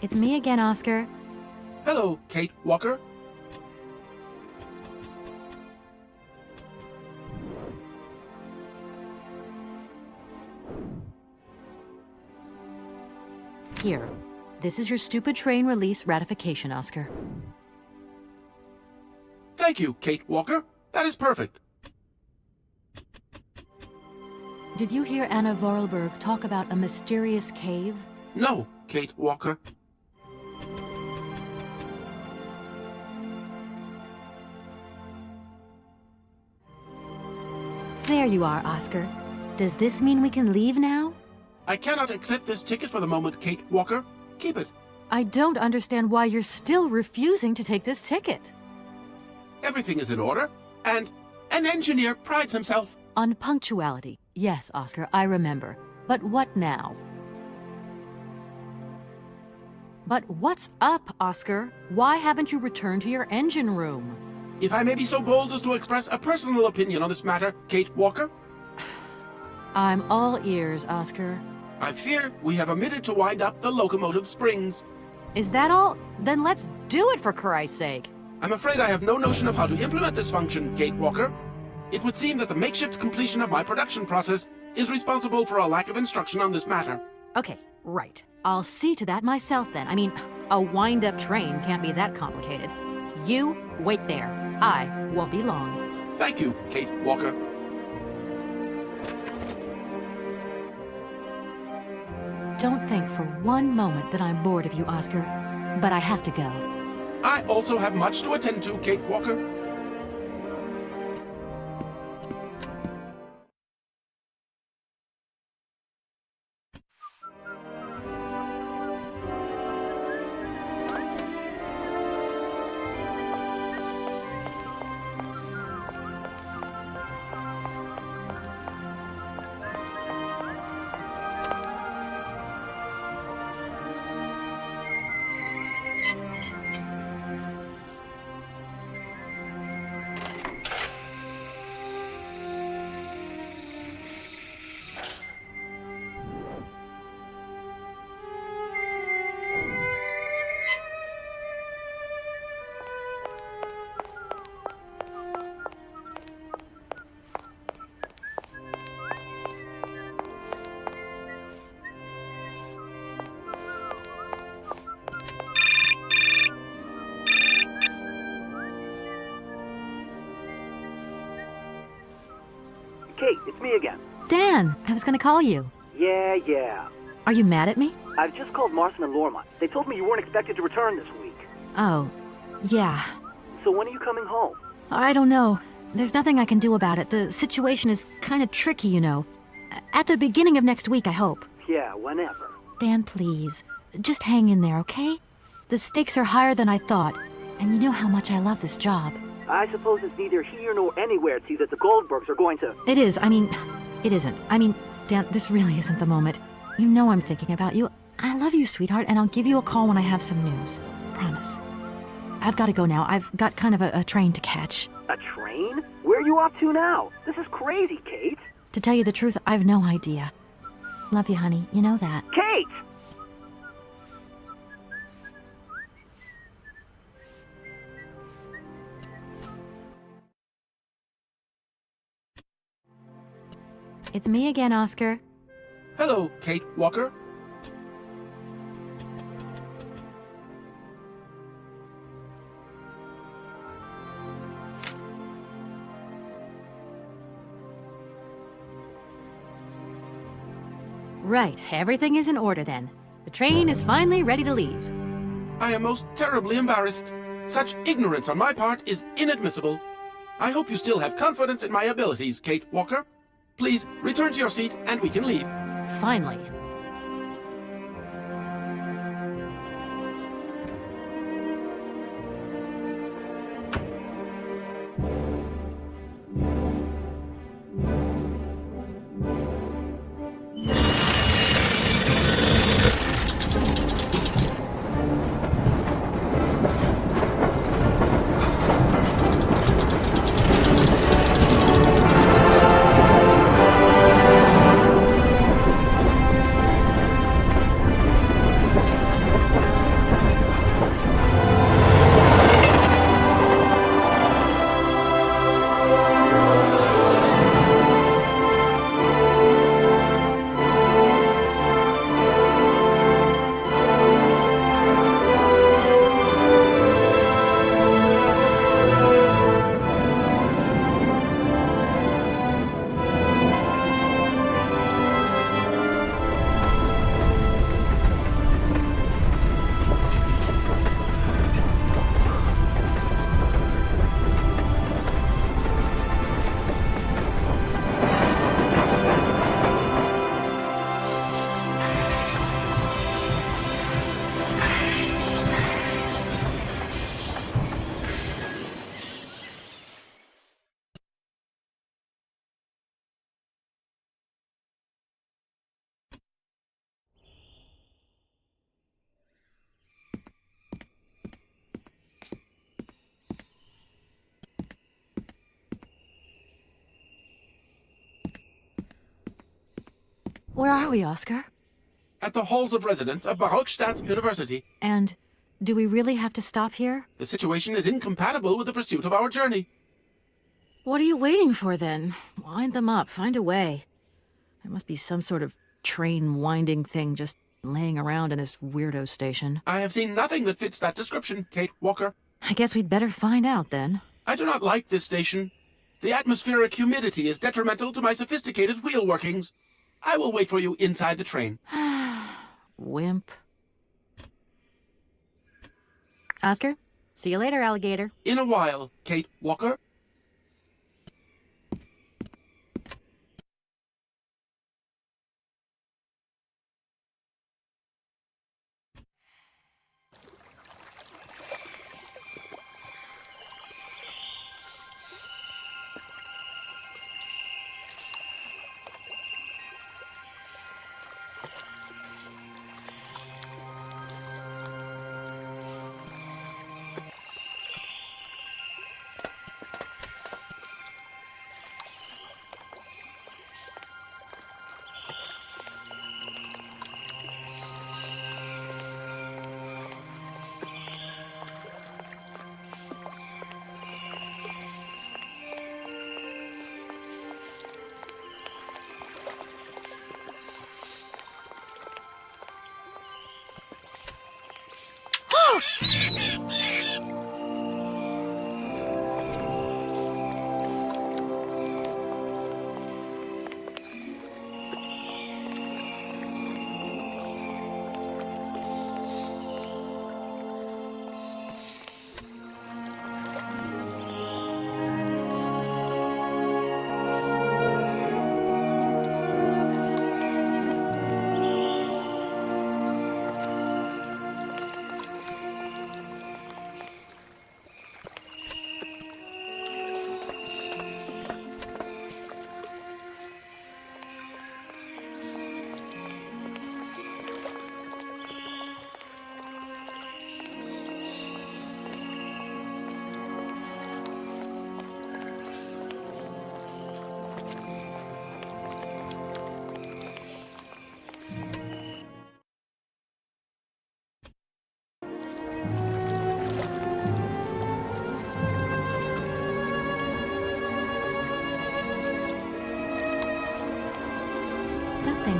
It's me again, Oscar. Hello, Kate Walker. Here. This is your stupid train release ratification, Oscar. Thank you, Kate Walker. That is perfect. Did you hear Anna Vorarlberg talk about a mysterious cave? No, Kate Walker. There you are, Oscar. Does this mean we can leave now? I cannot accept this ticket for the moment, Kate Walker. Keep it. I don't understand why you're still refusing to take this ticket. Everything is in order, and an engineer prides himself on punctuality. Yes, Oscar, I remember. But what now? But what's up, Oscar? Why haven't you returned to your engine room? If I may be so bold as to express a personal opinion on this matter, Kate Walker. I'm all ears, Oscar. I fear we have omitted to wind up the locomotive springs. Is that all? Then let's do it, for Christ's sake. I'm afraid I have no notion of how to implement this function, Kate Walker. It would seem that the makeshift completion of my production process is responsible for a lack of instruction on this matter. Okay, right. I'll see to that myself then. I mean, a wind-up train can't be that complicated. You wait there. I won't be long. Thank you, Kate Walker. Don't think for one moment that I'm bored of you, Oscar. But I have to go. I also have much to attend to, Kate Walker. Kate, it's me again. Dan, I was gonna call you. Yeah. Are you mad at me? I've just called Marston and Lormont. They told me you weren't expected to return this week. Oh, yeah. So when are you coming home? I don't know. There's nothing I can do about it. The situation is kind of tricky, you know. At the beginning of next week, I hope. Yeah, whenever. Dan, please. Just hang in there, okay? The stakes are higher than I thought. And you know how much I love this job. I suppose it's neither here nor anywhere to you that the Goldbergs are going to... It is. It isn't. Dan, this really isn't the moment. You know I'm thinking about you. I love you, sweetheart, and I'll give you a call when I have some news. Promise. I've got to go now. I've got kind of a train to catch. A train? Where are you off to now? This is crazy, Kate. To tell you the truth, I've no idea. Love you, honey. You know that. Kate! It's me again, Oscar. Hello, Kate Walker. Right, everything is in order then. The train is finally ready to leave. I am most terribly embarrassed. Such ignorance on my part is inadmissible. I hope you still have confidence in my abilities, Kate Walker. Please, return to your seat and we can leave. Finally. Where are we, Oscar? At the halls of residence of Barokstadt University. And do we really have to stop here? The situation is incompatible with the pursuit of our journey. What are you waiting for, then? Wind them up. Find a way. There must be some sort of train winding thing just laying around in this weirdo station. I have seen nothing that fits that description, Kate Walker. I guess we'd better find out, then. I do not like this station. The atmospheric humidity is detrimental to my sophisticated wheel workings. I will wait for you inside the train. Wimp. Oscar, see you later, alligator. In a while, Kate Walker.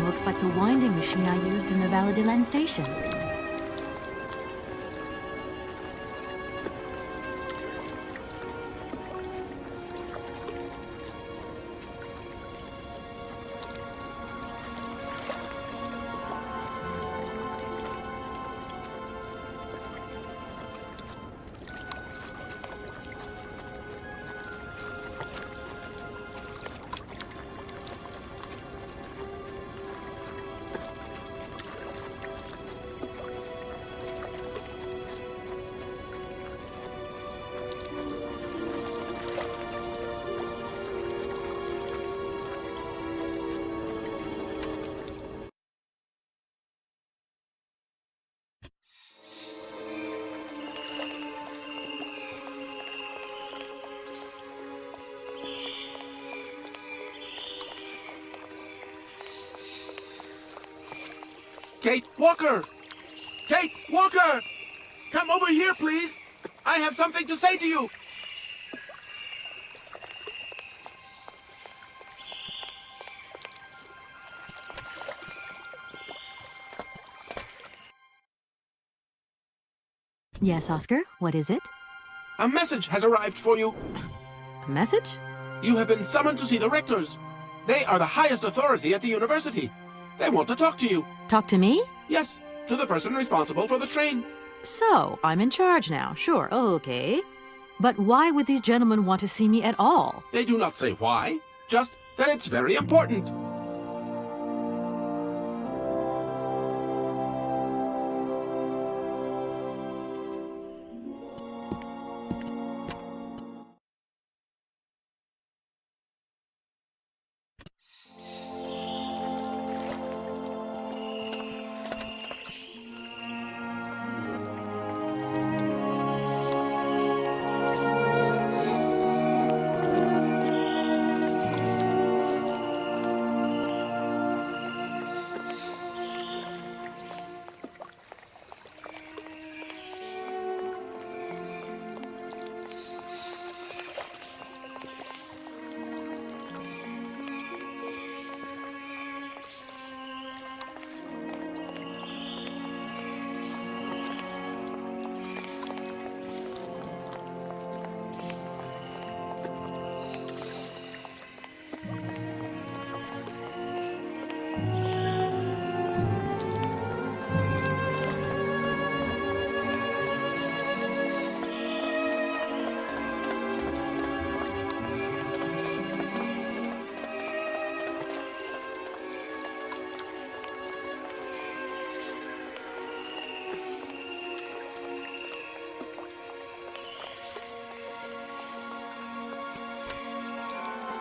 Looks like the winding machine I used in the Valladolid station. Kate Walker! Kate Walker! Come over here, please! I have something to say to you! Yes, Oscar, what is it? A message has arrived for you. A message? You have been summoned to see the rectors. They are the highest authority at the university. They want to talk to you. Talk to me? Yes, to the person responsible for the train. So, I'm in charge now. Sure, okay. But why would these gentlemen want to see me at all? They do not say why, just that it's very important.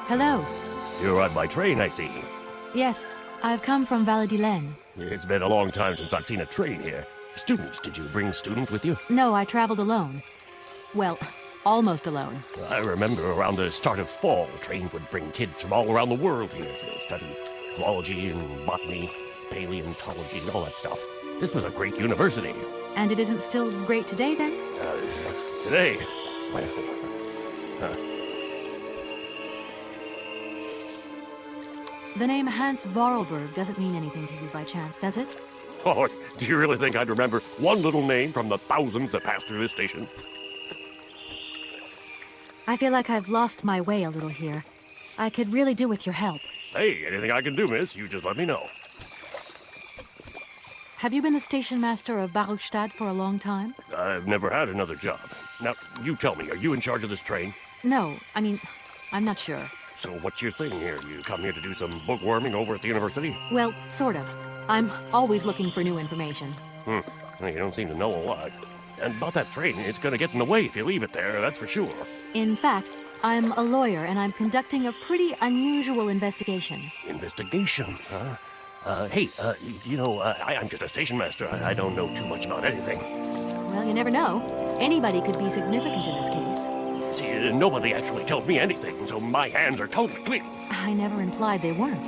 Hello. You're on my train, I see. Yes, I've come from Valladolid. It's been a long time since I've seen a train here. Students, did you bring students with you? No, I traveled alone. Well, almost alone. I remember around the start of fall, the train would bring kids from all around the world here to study zoology and botany, paleontology, and all that stuff. This was a great university. And it isn't still great today, then? Today? Well, The name Hans Vorarlberg doesn't mean anything to you by chance, does it? oh, do you really think I'd remember one little name from the thousands that pass through this station? I feel like I've lost my way a little here. I could really do with your help. Hey, anything I can do, miss, you just let me know. Have you been the station master of Barukstadt for a long time? I've never had another job. Now, you tell me, are you in charge of this train? No, I mean, I'm not sure. So what's your thing here? You come here to do some bookworming over at the university? Well, sort of. I'm always looking for new information. Well, you don't seem to know a lot. And about that train, it's gonna get in the way if you leave it there, that's for sure. In fact, I'm a lawyer and I'm conducting a pretty unusual investigation. Investigation, huh? I'm just a station master. I don't know too much about anything. Well, you never know. Anybody could be significant in this case. See, nobody actually tells me anything, so my hands are totally clean. I never implied they weren't.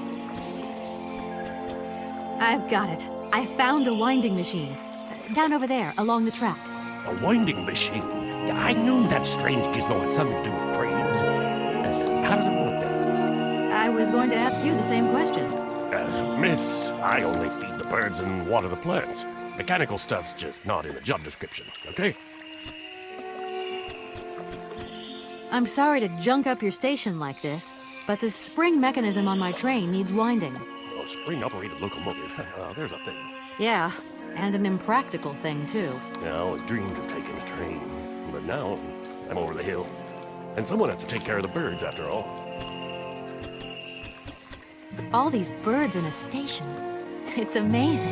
I've got it. I found a winding machine. Down over there, along the track. A winding machine? Yeah, I knew that strange gizmo had something to do with trains. How does it work then? I was going to ask you the same question. Miss, I only feed the birds and water the plants. Mechanical stuff's just not in the job description, okay? I'm sorry to junk up your station like this, but the spring mechanism on my train needs winding. A spring-operated locomotive. There's a thing. Yeah, and an impractical thing, too. Yeah, I always dreamed of taking a train, but now I'm over the hill. And someone has to take care of the birds, after all. All these birds in a station. It's amazing.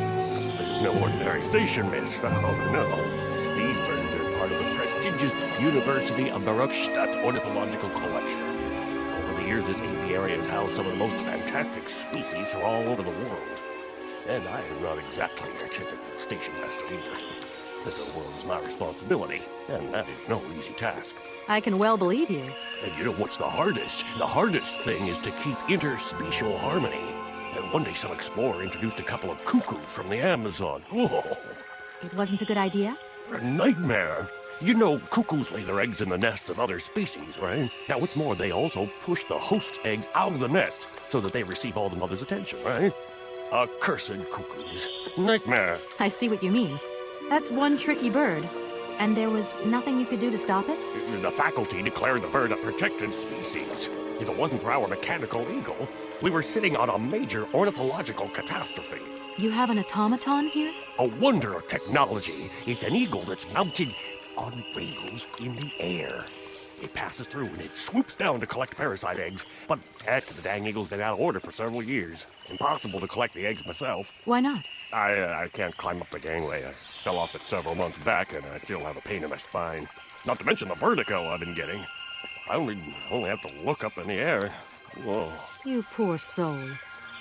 This is no ordinary station, miss. Oh, no. These birds are part of the prestigious University of Barukstadt Ornithological Collection. Over the years, this aviary has housed some of the most fantastic species from all over the world. And I am not exactly a typical station master either. This world is my responsibility, and that is no easy task. I can well believe you. And you know what's the hardest? The hardest thing is to keep interspecial harmony. And one day some explorer introduced a couple of cuckoos from the Amazon. Oh, It wasn't a good idea? a nightmare. You know, cuckoos lay their eggs in the nests of other species, right? Now, what's more, they also push the host's eggs out of the nest so that they receive all the mother's attention, right? Accursed cuckoos. Nightmare. I see what you mean. That's one tricky bird. And there was nothing you could do to stop it? The faculty declared the bird a protected species. If it wasn't for our mechanical eagle, we were sitting on a major ornithological catastrophe. You have an automaton here? A wonder of technology. It's an eagle that's mounted on rails in the air. It passes through and it swoops down to collect parasite eggs. But heck, the dang eagle's been out of order for several years. Impossible to collect the eggs myself. Why not? I can't climb up the gangway. I fell off it several months back and I still have a pain in my spine. Not to mention the vertigo I've been getting. I only have to look up in the air. Whoa. You poor soul.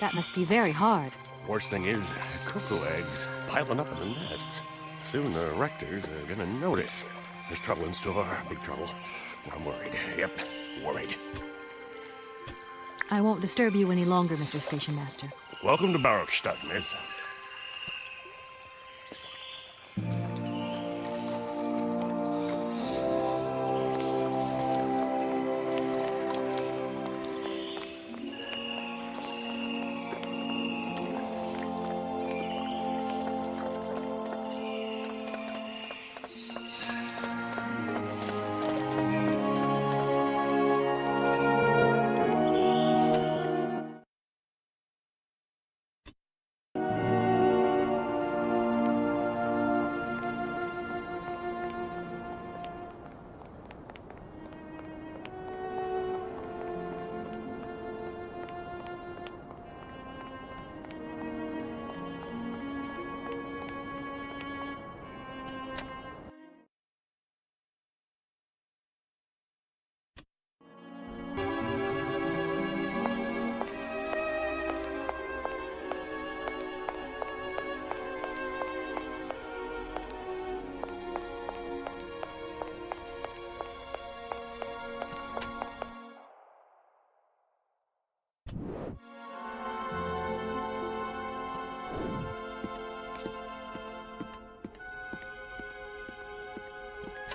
That must be very hard. Worst thing is, cuckoo eggs piling up in the nests. Soon the rectors are gonna notice. There's trouble in store, big trouble. I'm worried. Yep, worried. I won't disturb you any longer, Mr. Station Master. Welcome to Barukstadt, miss.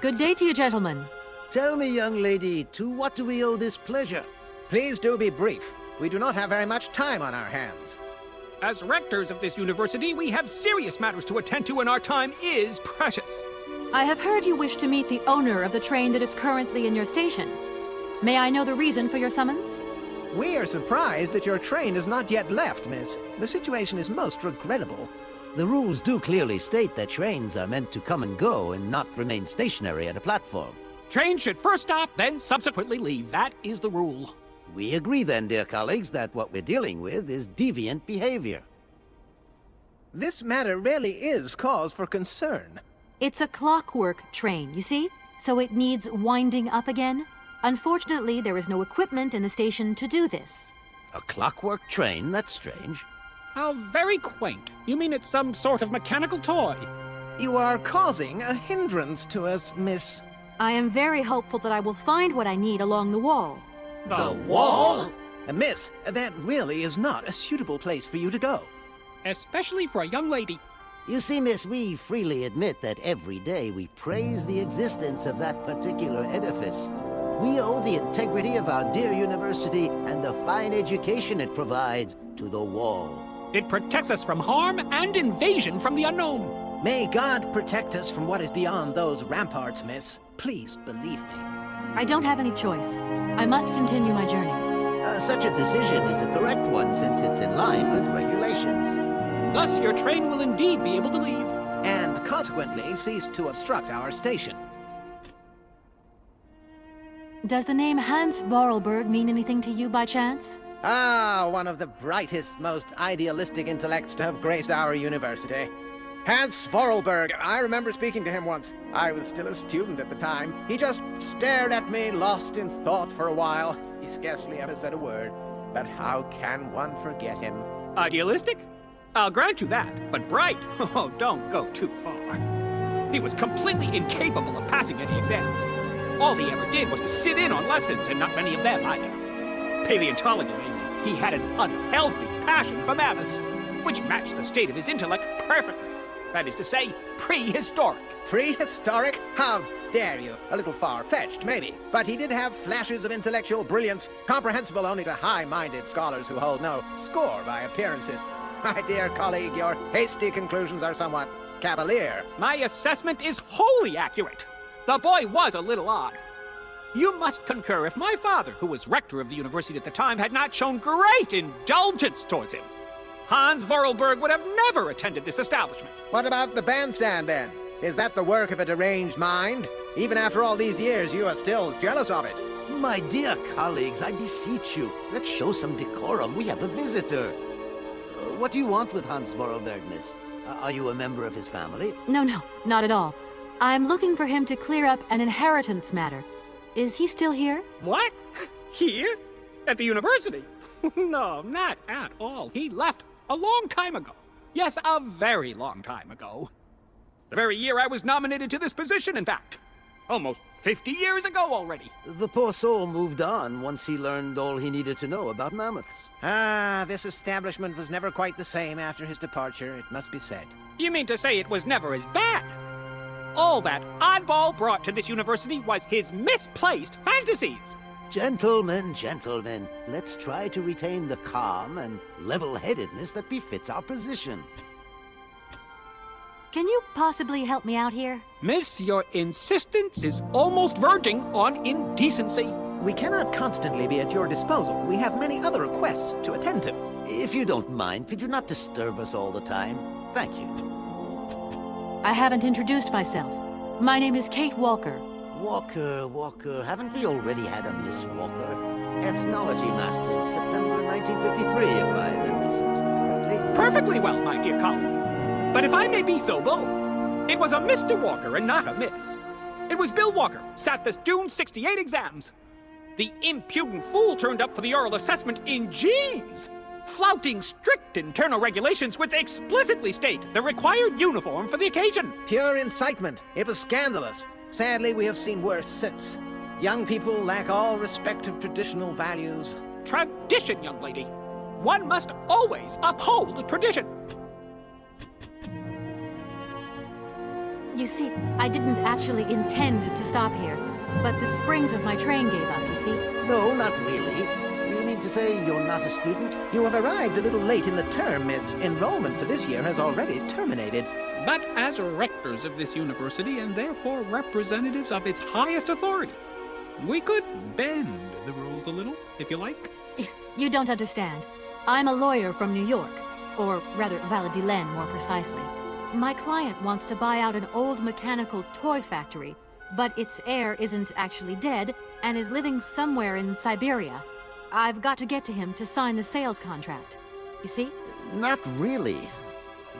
Good day to you, gentlemen. Tell me, young lady, to what do we owe this pleasure? Please do be brief. We do not have very much time on our hands. As rectors of this university, we have serious matters to attend to, and our time is precious. I have heard you wish to meet the owner of the train that is currently in your station. May I know the reason for your summons? We are surprised that your train has not yet left, miss. The situation is most regrettable. The rules do clearly state that trains are meant to come and go and not remain stationary at a platform. Trains should first stop, then subsequently leave. That is the rule. We agree then, dear colleagues, that what we're dealing with is deviant behavior. This matter really is cause for concern. It's a clockwork train, you see? So it needs winding up again. Unfortunately, there is no equipment in the station to do this. A clockwork train? That's strange. How very quaint. You mean it's some sort of mechanical toy? You are causing a hindrance to us, miss. I am very hopeful that I will find what I need along the wall. The wall? Miss, that really is not a suitable place for you to go. Especially for a young lady. You see, miss, we freely admit that every day we praise the existence of that particular edifice. We owe the integrity of our dear university and the fine education it provides to the wall. It protects us from harm and invasion from the unknown. May God protect us from what is beyond those ramparts, miss. Please believe me. I don't have any choice. I must continue my journey. Such a decision is a correct one since it's in line with regulations. Thus, your train will indeed be able to leave. And consequently cease to obstruct our station. Does the name Hans Vorarlberg mean anything to you by chance? Ah, one of the brightest, most idealistic intellects to have graced our university. Hans Vorarlberg. I remember speaking to him once. I was still a student at the time. He just stared at me, lost in thought for a while. He scarcely ever said a word. But how can one forget him? Idealistic? I'll grant you that, but bright? Oh, don't go too far. He was completely incapable of passing any exams. All he ever did was to sit in on lessons, and not many of them either. Paleontology, he had an unhealthy passion for mammoths, which matched the state of his intellect perfectly. That is to say, prehistoric. Prehistoric? How dare you? A little far-fetched, maybe. But he did have flashes of intellectual brilliance, comprehensible only to high-minded scholars who hold no score by appearances. My dear colleague, your hasty conclusions are somewhat cavalier. My assessment is wholly accurate. The boy was a little odd. You must concur if my father, who was rector of the university at the time, had not shown great indulgence towards him. Hans Vorarlberg would have never attended this establishment. What about the bandstand, then? Is that the work of a deranged mind? Even after all these years, you are still jealous of it. My dear colleagues, I beseech you, let's show some decorum. We have a visitor. What do you want with Hans Vorarlberg, miss? Are you a member of his family? No, not at all. I'm looking for him to clear up an inheritance matter. Is he still here? What? Here? At the university? No, not at all. He left a long time ago. Yes, a very long time ago. The very year I was nominated to this position, in fact. Almost 50 years ago already. The poor soul moved on once he learned all he needed to know about mammoths. Ah, this establishment was never quite the same after his departure, it must be said. You mean to say it was never as bad? All that oddball brought to this university was his misplaced fantasies. Gentlemen, let's try to retain the calm and level-headedness that befits our position. Can you possibly help me out here? Miss, your insistence is almost verging on indecency. We cannot constantly be at your disposal. We have many other requests to attend to. If you don't mind, could you not disturb us all the time? Thank you. I haven't introduced myself. My name is Kate Walker. Walker. Haven't we already had a Miss Walker? Ethnology Masters, September 1953, if my memory serves me correctly. Perfectly well, my dear colleague. But if I may be so bold, it was a Mr. Walker and not a Miss. It was Bill Walker, sat the June 68 exams. The impudent fool turned up for the oral assessment in jeans, flouting strict internal regulations which explicitly state the required uniform for the occasion. Pure incitement. It was scandalous. Sadly, we have seen worse since. Young people lack all respect of traditional values. Tradition, young lady. One must always uphold tradition. You see, I didn't actually intend to stop here, but the springs of my train gave up, you see? No, not really. You mean to say you're not a student? You have arrived a little late in the term, miss. Enrollment for this year has already terminated. But as rectors of this university and therefore representatives of its highest authority, we could bend the rules a little, if you like. You don't understand. I'm a lawyer from New York, or rather Valladolid more precisely. My client wants to buy out an old mechanical toy factory, but its heir isn't actually dead and is living somewhere in Syberia. I've got to get to him to sign the sales contract. You see? Not really.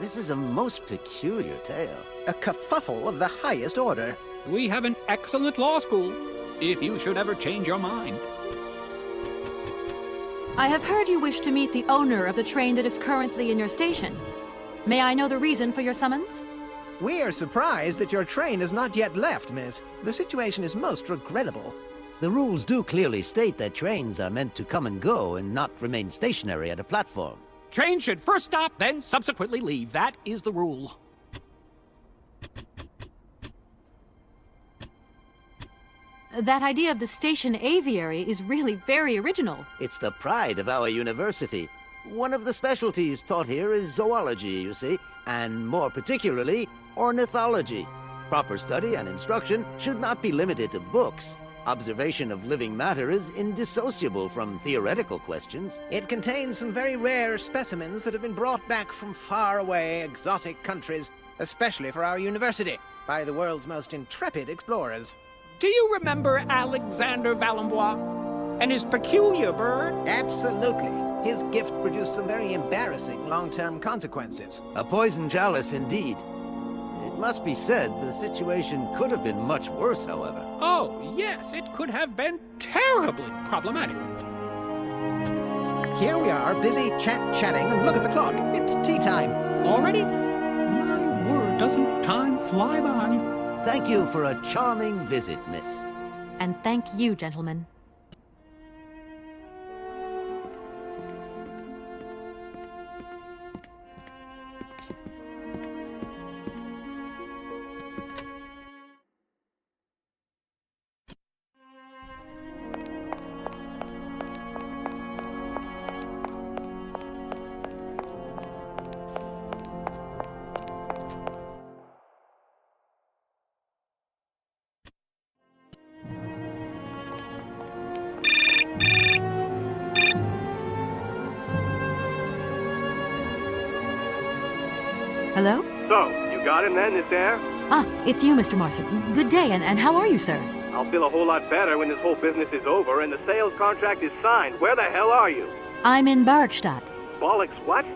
This is a most peculiar tale. A kerfuffle of the highest order. We have an excellent law school, if you should ever change your mind. I have heard you wish to meet the owner of the train that is currently in your station. May I know the reason for your summons? We are surprised that your train has not yet left, miss. The situation is most regrettable. The rules do clearly state that trains are meant to come and go and not remain stationary at a platform. Trains should first stop, then subsequently leave. That is the rule. That idea of the station aviary is really very original. It's the pride of our university. One of the specialties taught here is zoology, you see, and more particularly, ornithology. Proper study and instruction should not be limited to books. Observation of living matter is indissociable from theoretical questions. It contains some very rare specimens that have been brought back from far away exotic countries, especially for our university, by the world's most intrepid explorers. Do you remember Alexander Valenbois and his peculiar bird? Absolutely. His gift produced some very embarrassing long-term consequences. A poison chalice indeed. It must be said the situation could have been much worse, however. Oh, yes, it could have been terribly problematic. Here we are, busy chatting, and look at the clock. It's tea time. Already? My word, doesn't time fly by? Thank you for a charming visit, miss. And thank you, gentlemen. Hello? So, you got him then, this air? Ah, it's you, Mr. Marson. Good day, and how are you, sir? I'll feel a whole lot better when this whole business is over and the sales contract is signed. Where the hell are you? I'm in Barrackstadt. Bollocks, what?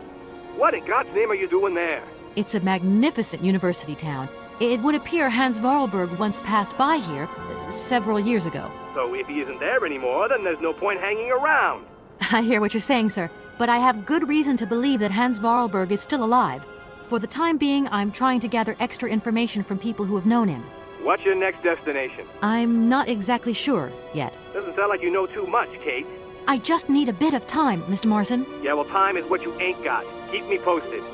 What in God's name are you doing there? It's a magnificent university town. It would appear Hans Vorarlberg once passed by here several years ago. So if he isn't there anymore, then there's no point hanging around. I hear what you're saying, sir, but I have good reason to believe that Hans Vorarlberg is still alive. For the time being, I'm trying to gather extra information from people who have known him. What's your next destination? I'm not exactly sure yet. Doesn't sound like you know too much, Kate. I just need a bit of time, Mr. Morrison. Yeah, well, time is what you ain't got. Keep me posted.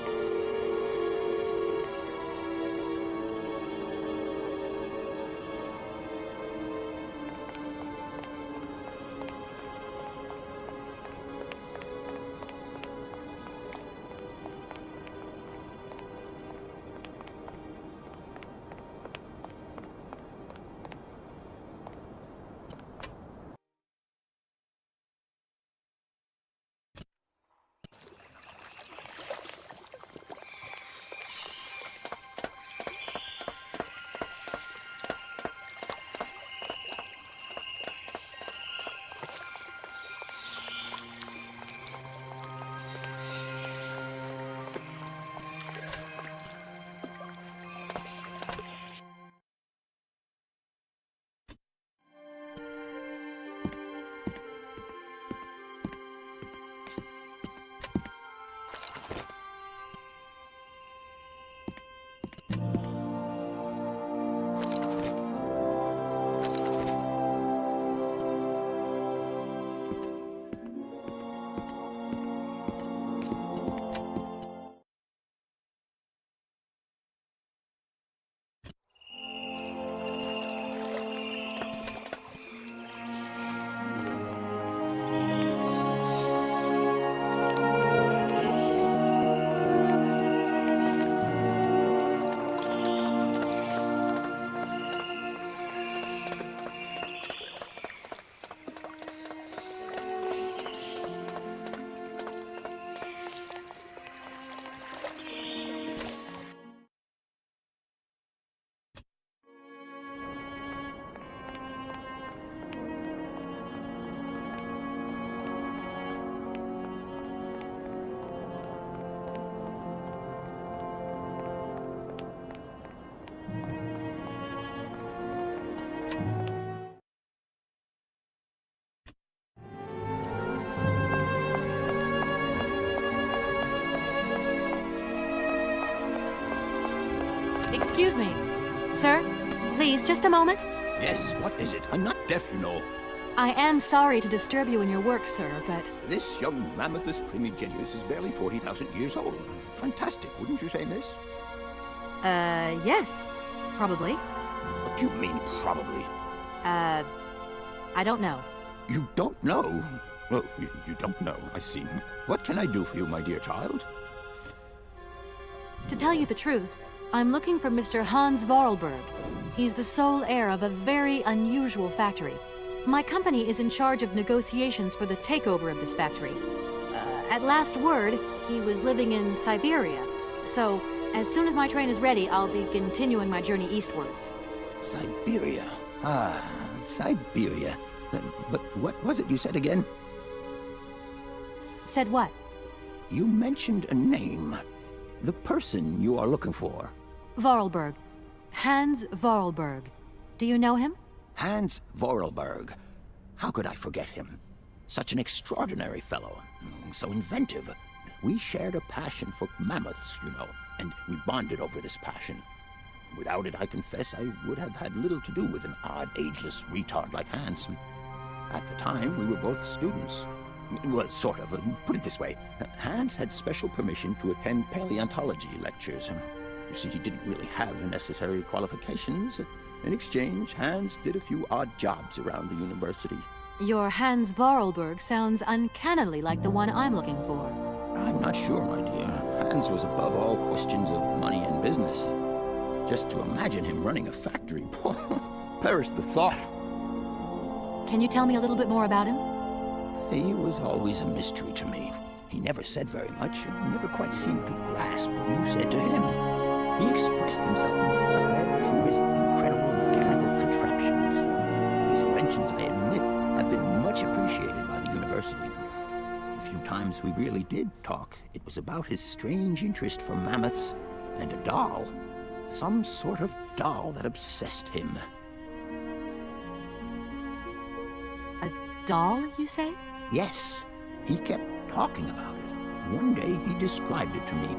Excuse me. Sir, please, just a moment. Yes, what is it? I'm not deaf, you know. I am sorry to disturb you in your work, sir, but... This young Mammothus primigenius is barely 40,000 years old. Fantastic, wouldn't you say, miss? Yes. Probably. What do you mean, probably? I don't know. You don't know? Well, you don't know, I see. What can I do for you, my dear child? To tell you the truth, I'm looking for Mr. Hans Vorarlberg. He's the sole heir of a very unusual factory. My company is in charge of negotiations for the takeover of this factory. At last word, he was living in Syberia. So, as soon as my train is ready, I'll be continuing my journey eastwards. Syberia. Ah, Syberia. But what was it you said again? Said what? You mentioned a name. The person you are looking for. Vorarlberg. Hans Vorarlberg. Do you know him? Hans Vorarlberg. How could I forget him? Such an extraordinary fellow. So inventive. We shared a passion for mammoths, you know, and we bonded over this passion. Without it, I confess, I would have had little to do with an odd, ageless retard like Hans. At the time, we were both students. Well, sort of. Put it this way. Hans had special permission to attend paleontology lectures. You see, he didn't really have the necessary qualifications. In exchange, Hans did a few odd jobs around the university. Your Hans Vorarlberg sounds uncannily like the one I'm looking for. I'm not sure, my dear. Hans was above all questions of money and business. Just to imagine him running a factory, perish the thought. Can you tell me a little bit more about him? He was always a mystery to me. He never said very much, and never quite seemed to grasp what you said to him. He expressed himself instead through his incredible mechanical contraptions. His inventions, I admit, have been much appreciated by the university. The few times we really did talk, it was about his strange interest for mammoths and a doll. Some sort of doll that obsessed him. A doll, you say? Yes. He kept talking about it. One day he described it to me.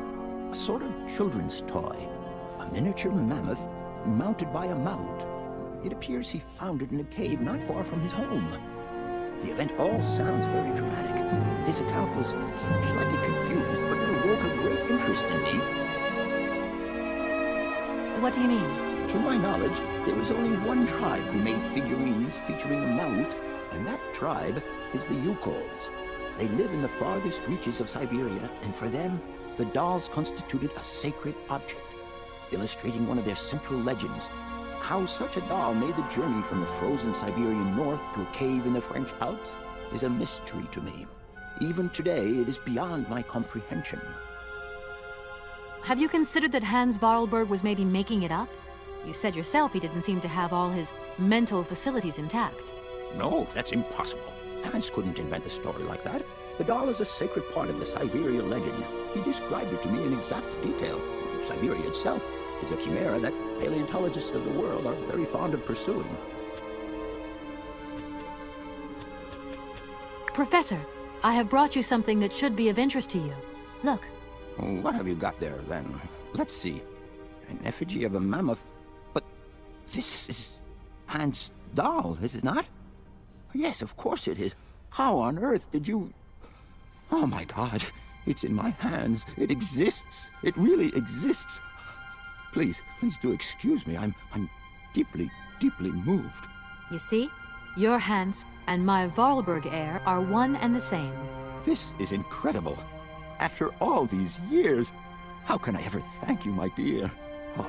A sort of children's toy. A miniature mammoth mounted by a mount. It appears he found it in a cave not far from his home. The event all sounds very dramatic. His account was slightly confused, but it awoke a great interest in me. What do you mean? To my knowledge, there is only one tribe who made figurines featuring a mount, and that tribe is the Yukols. They live in the farthest reaches of Syberia, and for them, the dolls constituted a sacred object, illustrating one of their central legends. How such a doll made the journey from the frozen Siberian north to a cave in the French Alps is a mystery to me. Even today, it is beyond my comprehension. Have you considered that Hans Vorarlberg was maybe making it up? You said yourself he didn't seem to have all his mental facilities intact. No, that's impossible. Hans couldn't invent a story like that. The doll is a sacred part of the Syberia legend. He described it to me in exact detail. Syberia itself is a chimera that paleontologists of the world are very fond of pursuing. Professor, I have brought you something that should be of interest to you. Look. What have you got there, then? Let's see. An effigy of a mammoth. But this is Hans' doll, is it not? Yes, of course it is. How on earth did you... Oh, my God. It's in my hands. It exists. It really exists. Please do excuse me. I'm deeply, deeply moved. You see? Your Hans and my Vorarlberg heir are one and the same. This is incredible. After all these years, how can I ever thank you, my dear? Oh,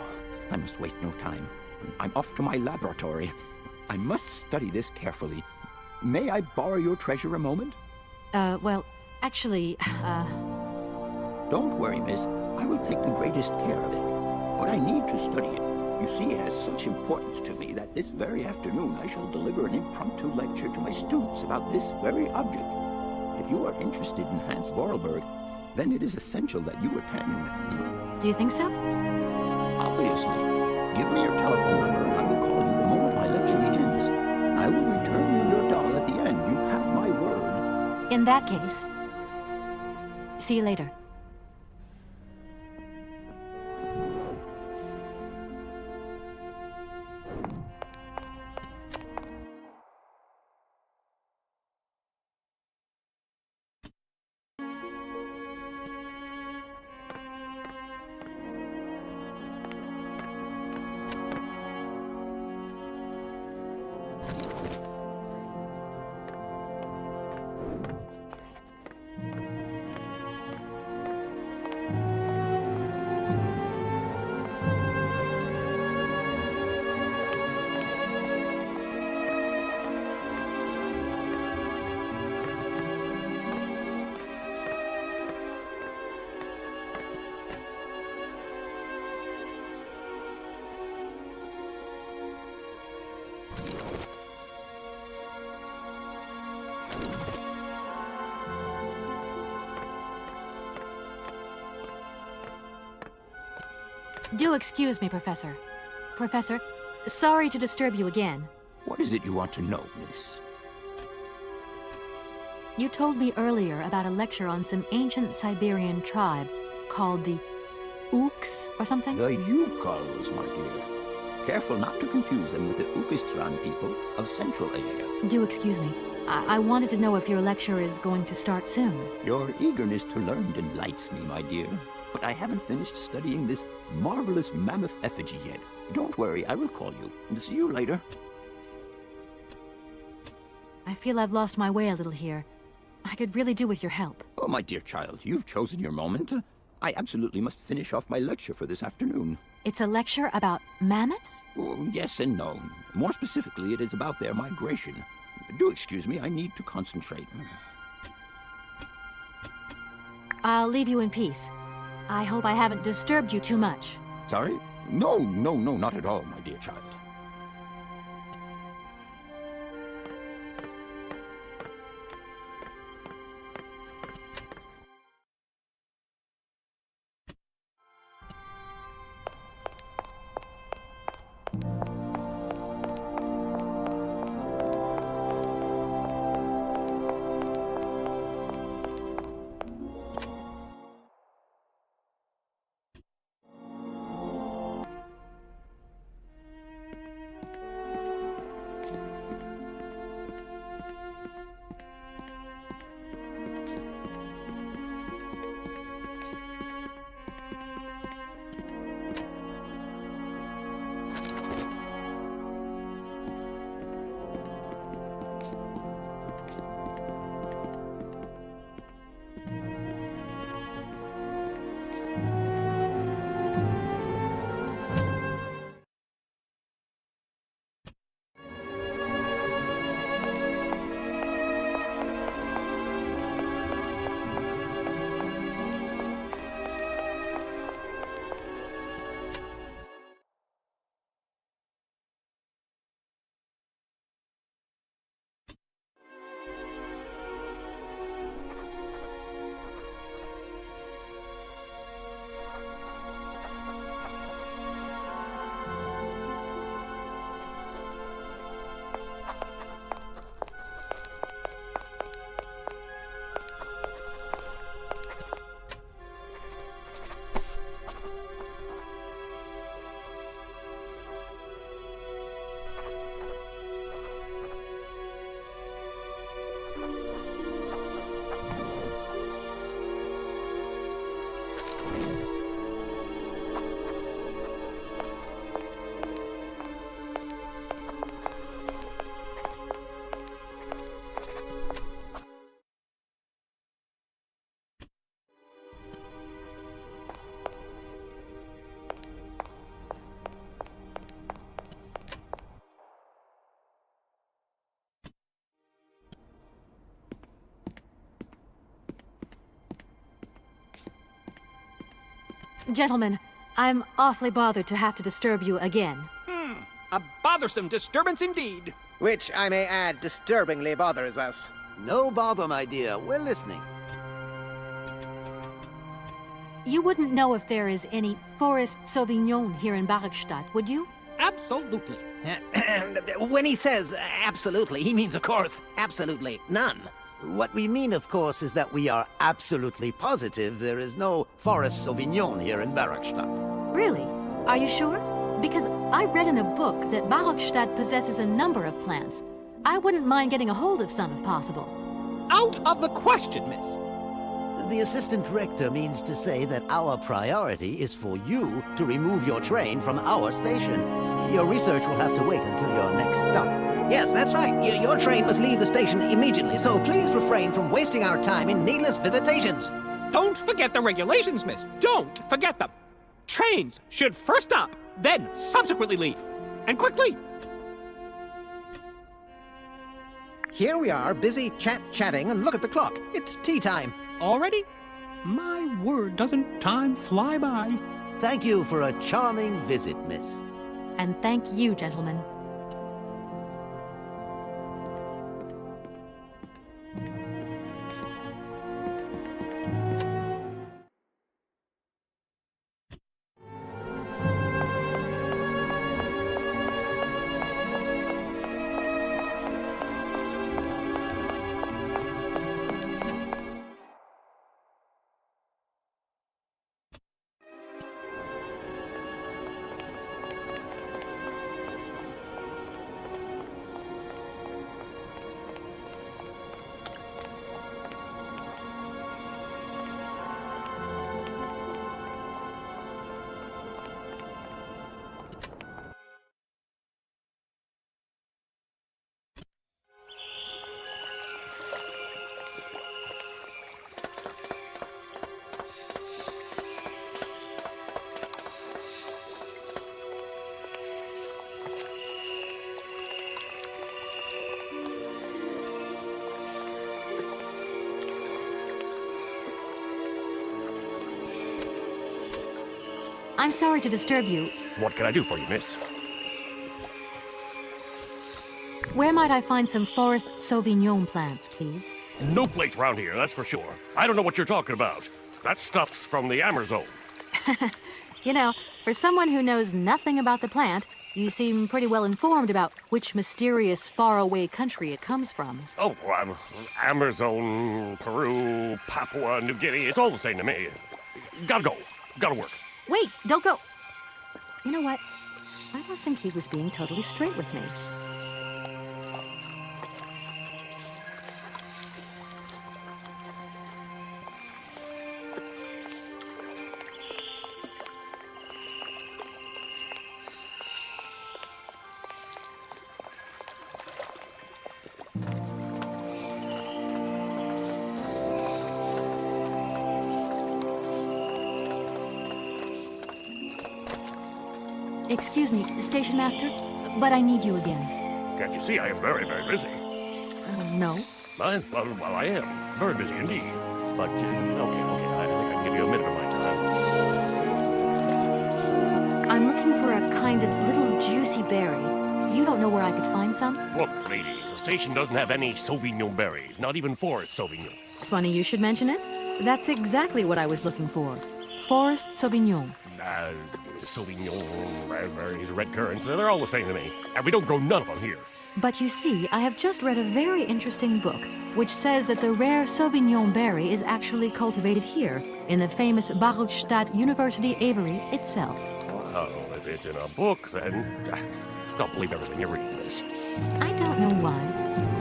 I must waste no time. I'm off to my laboratory. I must study this carefully. May I borrow your treasure a moment? Well, actually, Don't worry, miss. I will take the greatest care of it. But I need to study it. You see, it has such importance to me that this very afternoon I shall deliver an impromptu lecture to my students about this very object. If you are interested in Hans Vorarlberg, then it is essential that you attend. Do you think so? Obviously. Give me your telephone number and I will call you the moment my lecture begins. I will return you your doll at the end. You have my word. In that case, see you later. Do excuse me, Professor. Professor, sorry to disturb you again. What is it you want to know, miss? You told me earlier about a lecture on some ancient Siberian tribe called the Ooks or something? The Yukos, my dear. Careful not to confuse them with the Ukistran people of Central Asia. Do excuse me. I wanted to know if your lecture is going to start soon. Your eagerness to learn delights me, my dear. But I haven't finished studying this marvelous mammoth effigy yet. Don't worry, I will call you. And see you later. I feel I've lost my way a little here. I could really do with your help. Oh, my dear child, you've chosen your moment. I absolutely must finish off my lecture for this afternoon. It's a lecture about mammoths? Oh, yes and no. More specifically, it is about their migration. Do excuse me, I need to concentrate. I'll leave you in peace. I hope I haven't disturbed you too much. Sorry? No, not at all, my dear child. Gentlemen, I'm awfully bothered to have to disturb you again. A bothersome disturbance indeed. Which, I may add, disturbingly bothers us. No bother, my dear. We're listening. You wouldn't know if there is any Forest Sauvignon here in Bachstadt, would you? Absolutely. When he says absolutely, he means, of course, absolutely none. What we mean, of course, is that we are absolutely positive there is no Forest Sauvignon here in Bachstadt. Really? Are you sure? Because I read in a book that Bachstadt possesses a number of plants. I wouldn't mind getting a hold of some if possible. Out of the question, miss. The assistant rector means to say that our priority is for you to remove your train from our station. Your research will have to wait until your next stop. Yes, that's right. Your train must leave the station immediately, so please refrain from wasting our time in needless visitations. Don't forget the regulations, miss. Don't forget them. Trains should first stop, then subsequently leave. And quickly. Here we are, busy chatting, and look at the clock. It's tea time. Already? My word, doesn't time fly by? Thank you for a charming visit, miss. And thank you, gentlemen. I'm sorry to disturb you. What can I do for you, miss? Where might I find some forest Sauvignon plants, please? No place round here, that's for sure. I don't know what you're talking about. That stuff's from the Amazon. You know, for someone who knows nothing about the plant, you seem pretty well informed about which mysterious faraway country it comes from. Oh, Amazon, Peru, Papua New Guinea, it's all the same to me. Gotta go. Gotta work. Wait, don't go. You know what? I don't think he was being totally straight with me. Excuse me, Station Master, but I need you again. Can't you see I am very, very busy? No. Well, I am. Very busy indeed. But, okay, I think I can give you a minute of my time. I'm looking for a kind of little juicy berry. You don't know where I could find some? Look, lady, the station doesn't have any Sauvignon berries, not even forest Sauvignon. Funny you should mention it. That's exactly what I was looking for. Forest Sauvignon. Sauvignon, raspberries, red currants, they're all the same to me. And we don't grow none of them here. But you see, I have just read a very interesting book, which says that the rare Sauvignon berry is actually cultivated here, in the famous Barokstadt University aviary itself. Oh, if it's in a book, then don't believe everything you read, miss. I don't know why,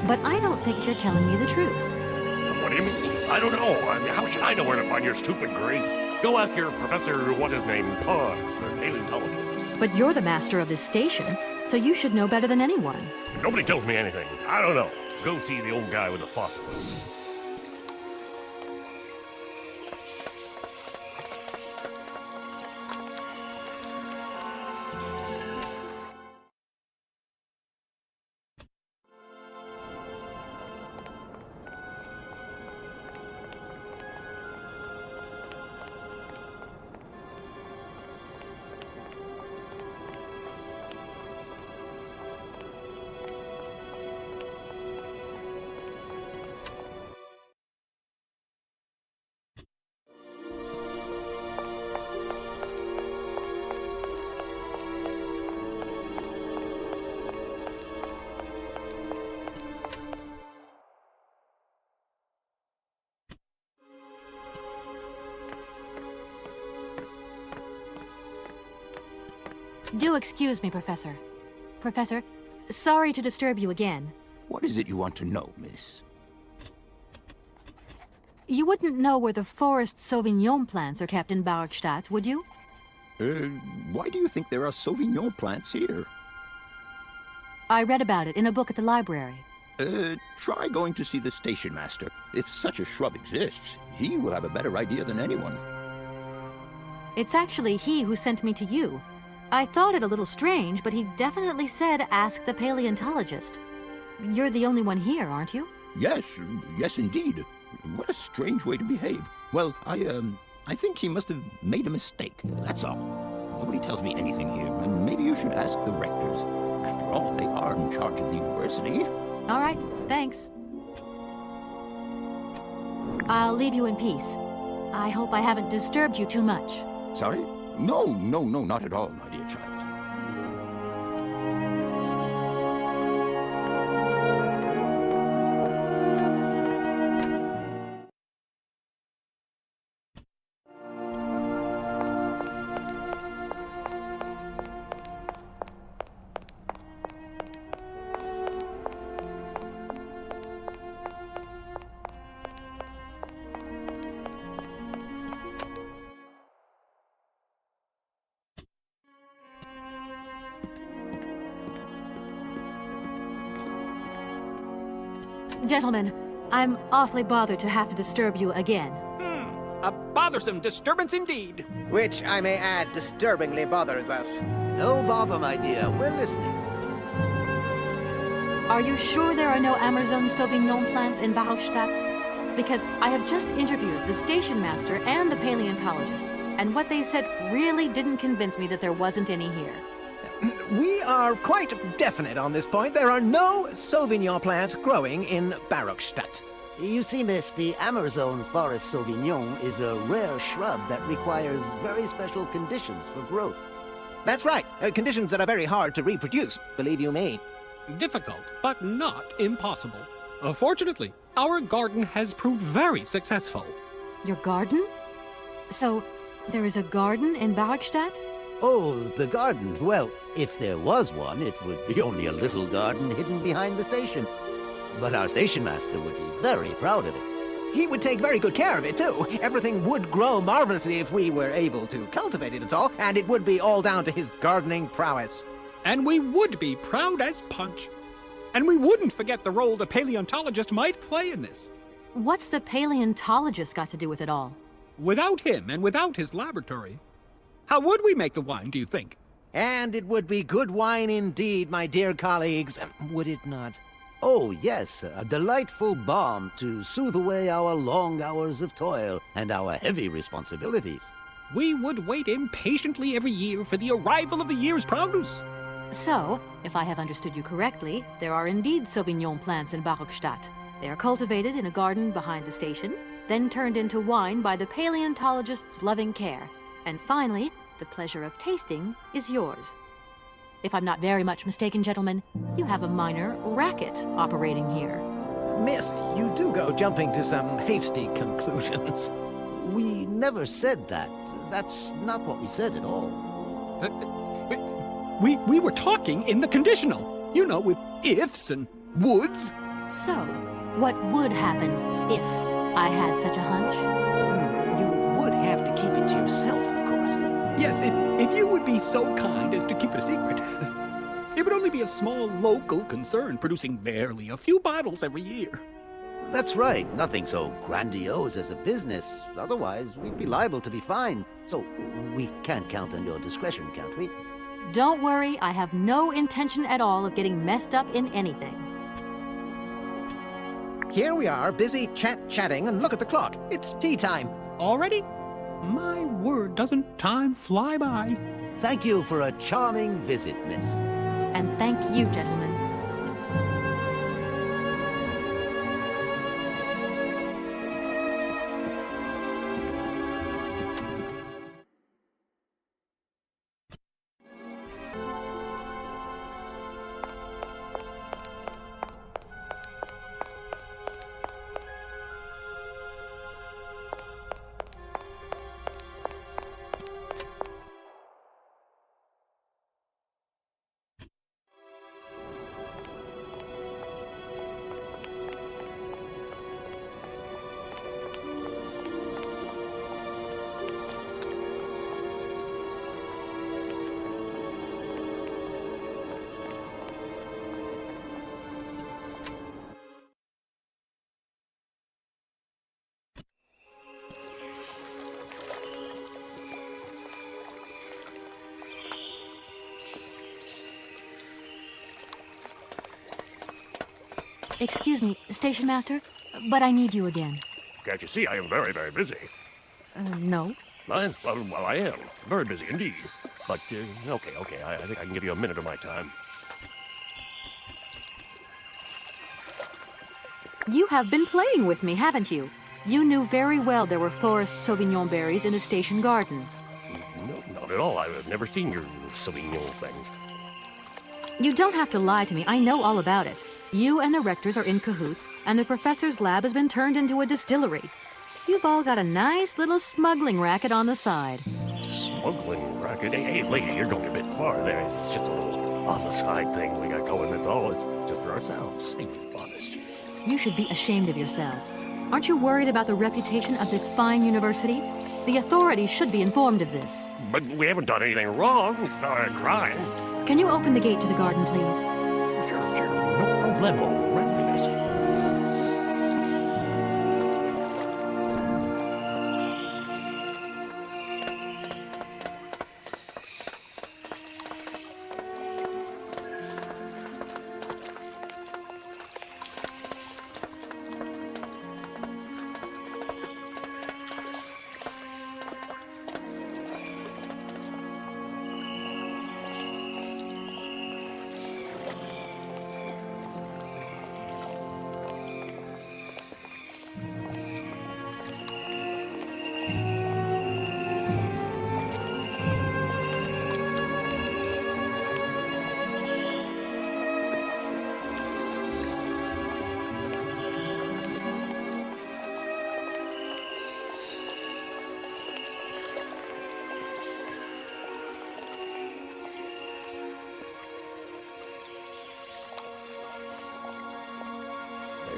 but I don't think you're telling me the truth. What do you mean? I don't know. How should I know where to find your stupid grade? Go ask your professor, what's his name, Pons, the paleontologist. But you're the master of this station, so you should know better than anyone. Nobody tells me anything. I don't know. Go see the old guy with the fossil. Do excuse me, Professor. Professor, sorry to disturb you again. What is it you want to know, miss? You wouldn't know where the forest Sauvignon plants are kept in Barokstadt, would you? Why do you think there are Sauvignon plants here? I read about it in a book at the library. Try going to see the station master. If such a shrub exists, he will have a better idea than anyone. It's actually he who sent me to you. I thought it a little strange, but he definitely said ask the paleontologist. You're the only one here, aren't you? Yes indeed. What a strange way to behave. Well, I think he must have made a mistake, that's all. Nobody tells me anything here, and maybe you should ask the rectors. After all, they are in charge of the university. All right, thanks. I'll leave you in peace. I hope I haven't disturbed you too much. Sorry? No, not at all, my dear child. Gentlemen, I'm awfully bothered to have to disturb you again. A bothersome disturbance indeed. Which, I may add, disturbingly bothers us. No bother, my dear. We're listening. Are you sure there are no Amazon Sauvignon plants in Barokstadt? Because I have just interviewed the station master and the paleontologist, and what they said really didn't convince me that there wasn't any here. We are quite definite on this point. There are no Sauvignon plants growing in Barokstadt. You see, miss, the Amazon Forest Sauvignon is a rare shrub that requires very special conditions for growth. That's right. Conditions that are very hard to reproduce, believe you me. Difficult, but not impossible. Fortunately, our garden has proved very successful. Your garden? So, there is a garden in Barokstadt? Oh, the garden. Well, if there was one, it would be only a little garden hidden behind the station. But our station master would be very proud of it. He would take very good care of it, too. Everything would grow marvelously if we were able to cultivate it at all, and it would be all down to his gardening prowess. And we would be proud as punch. And we wouldn't forget the role the paleontologist might play in this. What's the paleontologist got to do with it all? Without him and without his laboratory, how would we make the wine, do you think? And it would be good wine indeed, my dear colleagues, would it not? Oh, yes, a delightful balm to soothe away our long hours of toil and our heavy responsibilities. We would wait impatiently every year for the arrival of the year's produce. So, if I have understood you correctly, there are indeed Sauvignon plants in Barokstadt. They are cultivated in a garden behind the station, then turned into wine by the paleontologist's loving care. And finally, the pleasure of tasting is yours. If I'm not very much mistaken, gentlemen, you have a minor racket operating here. Miss, you do go jumping to some hasty conclusions. We never said that. That's not what we said at all. We were talking in the conditional. You know, with ifs and woulds. So, what would happen if I had such a hunch? You would have to keep it to yourself, of course. Yes, if you would be so kind as to keep it a secret. It would only be a small local concern, producing barely a few bottles every year. That's right. Nothing so grandiose as a business. Otherwise, we'd be liable to be fined. So, we can't count on your discretion, can't we? Don't worry, I have no intention at all of getting messed up in anything. Here we are, busy chatting, and look at the clock. It's tea time. Already? My word, doesn't time fly by? Thank you for a charming visit, miss. And thank you, gentlemen. Excuse me, Station Master, but I need you again. Can't you see I am very, very busy? No. Well, I am. Very busy indeed. But, okay, I think I can give you a minute of my time. You have been playing with me, haven't you? You knew very well there were forest Sauvignon berries in a station garden. No, not at all. I've never seen your Sauvignon thing. You don't have to lie to me. I know all about it. You and the rectors are in cahoots, and the professor's lab has been turned into a distillery. You've all got a nice little smuggling racket on the side. Smuggling racket? Hey, lady, you're going a bit far there. It's just a little on-the-side thing we got going, that's all. It's just for ourselves. Hey, be honest. You should be ashamed of yourselves. Aren't you worried about the reputation of this fine university? The authorities should be informed of this. But we haven't done anything wrong. It's not a crime. Can you open the gate to the garden, please? Sure. No problemo.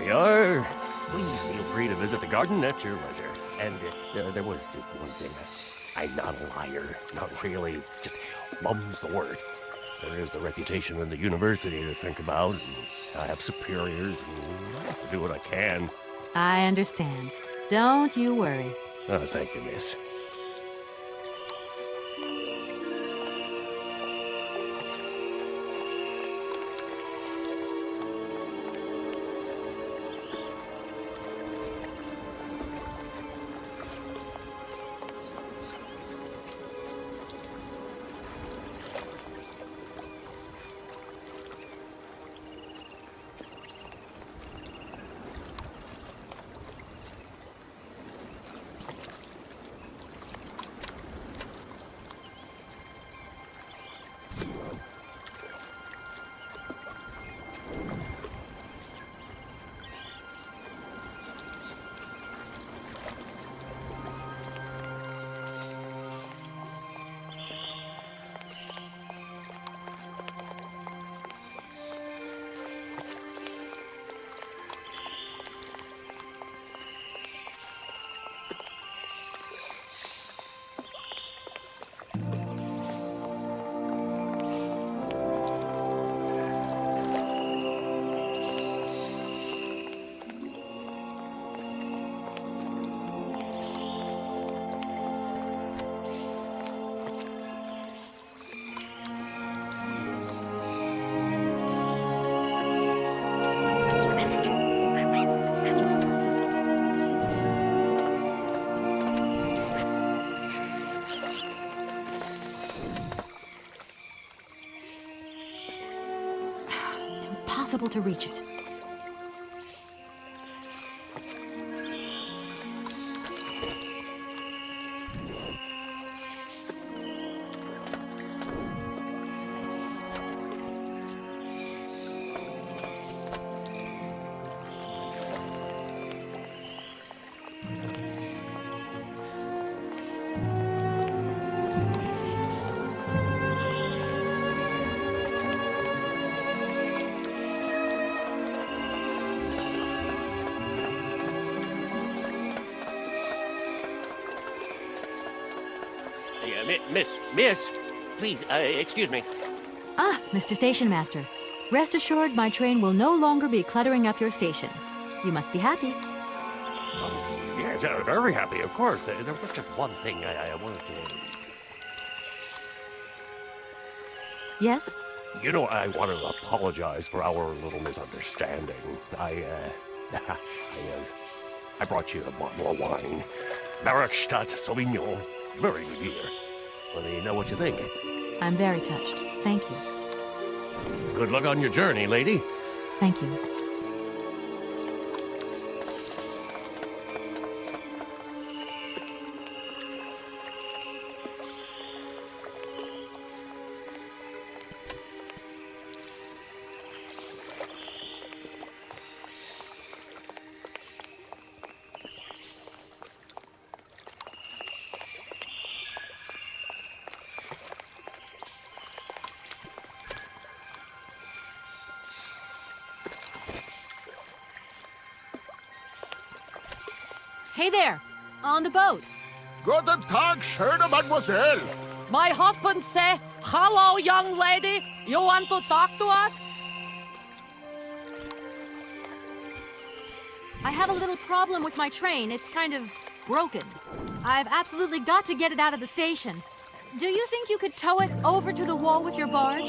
we are. Please feel free to visit the garden at your leisure. And there was just one thing. I'm not a liar. Not really. Just mum's the word. There is the reputation in the university to think about. And I have superiors, and I have to do what I can. I understand. Don't you worry. Oh, thank you, miss. Impossible to reach it. Miss, please, excuse me. Ah, Mr. Station Master. Rest assured my train will no longer be cluttering up your station. You must be happy. Yes, very happy, of course. There was just one thing I wanted to... Yes? You know, I want to apologize for our little misunderstanding. I brought you a bottle of wine. Barackstadt Sauvignon. Very good year. Let me know what you think. I'm very touched. Thank you. Good luck on your journey, lady. Thank you. Hey there, on the boat. Guten Tag, schöne Mademoiselle. My husband say, hello, young lady. You want to talk to us? I have a little problem with my train. It's kind of broken. I've absolutely got to get it out of the station. Do you think you could tow it over to the wall with your barge?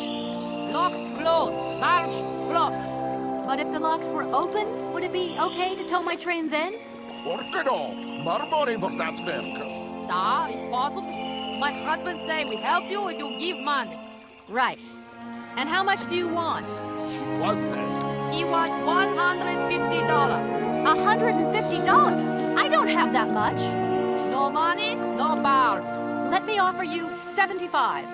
Lock closed. Barge locked. But if the locks were open, would it be okay to tow my train then? Orke då, marmori för das Werk. Da, it's possible. My husband say we help you if you give money. Right. And how much do you want? What? He wants $150. $150? I don't have that much. No money, no barge. Let me offer you $75.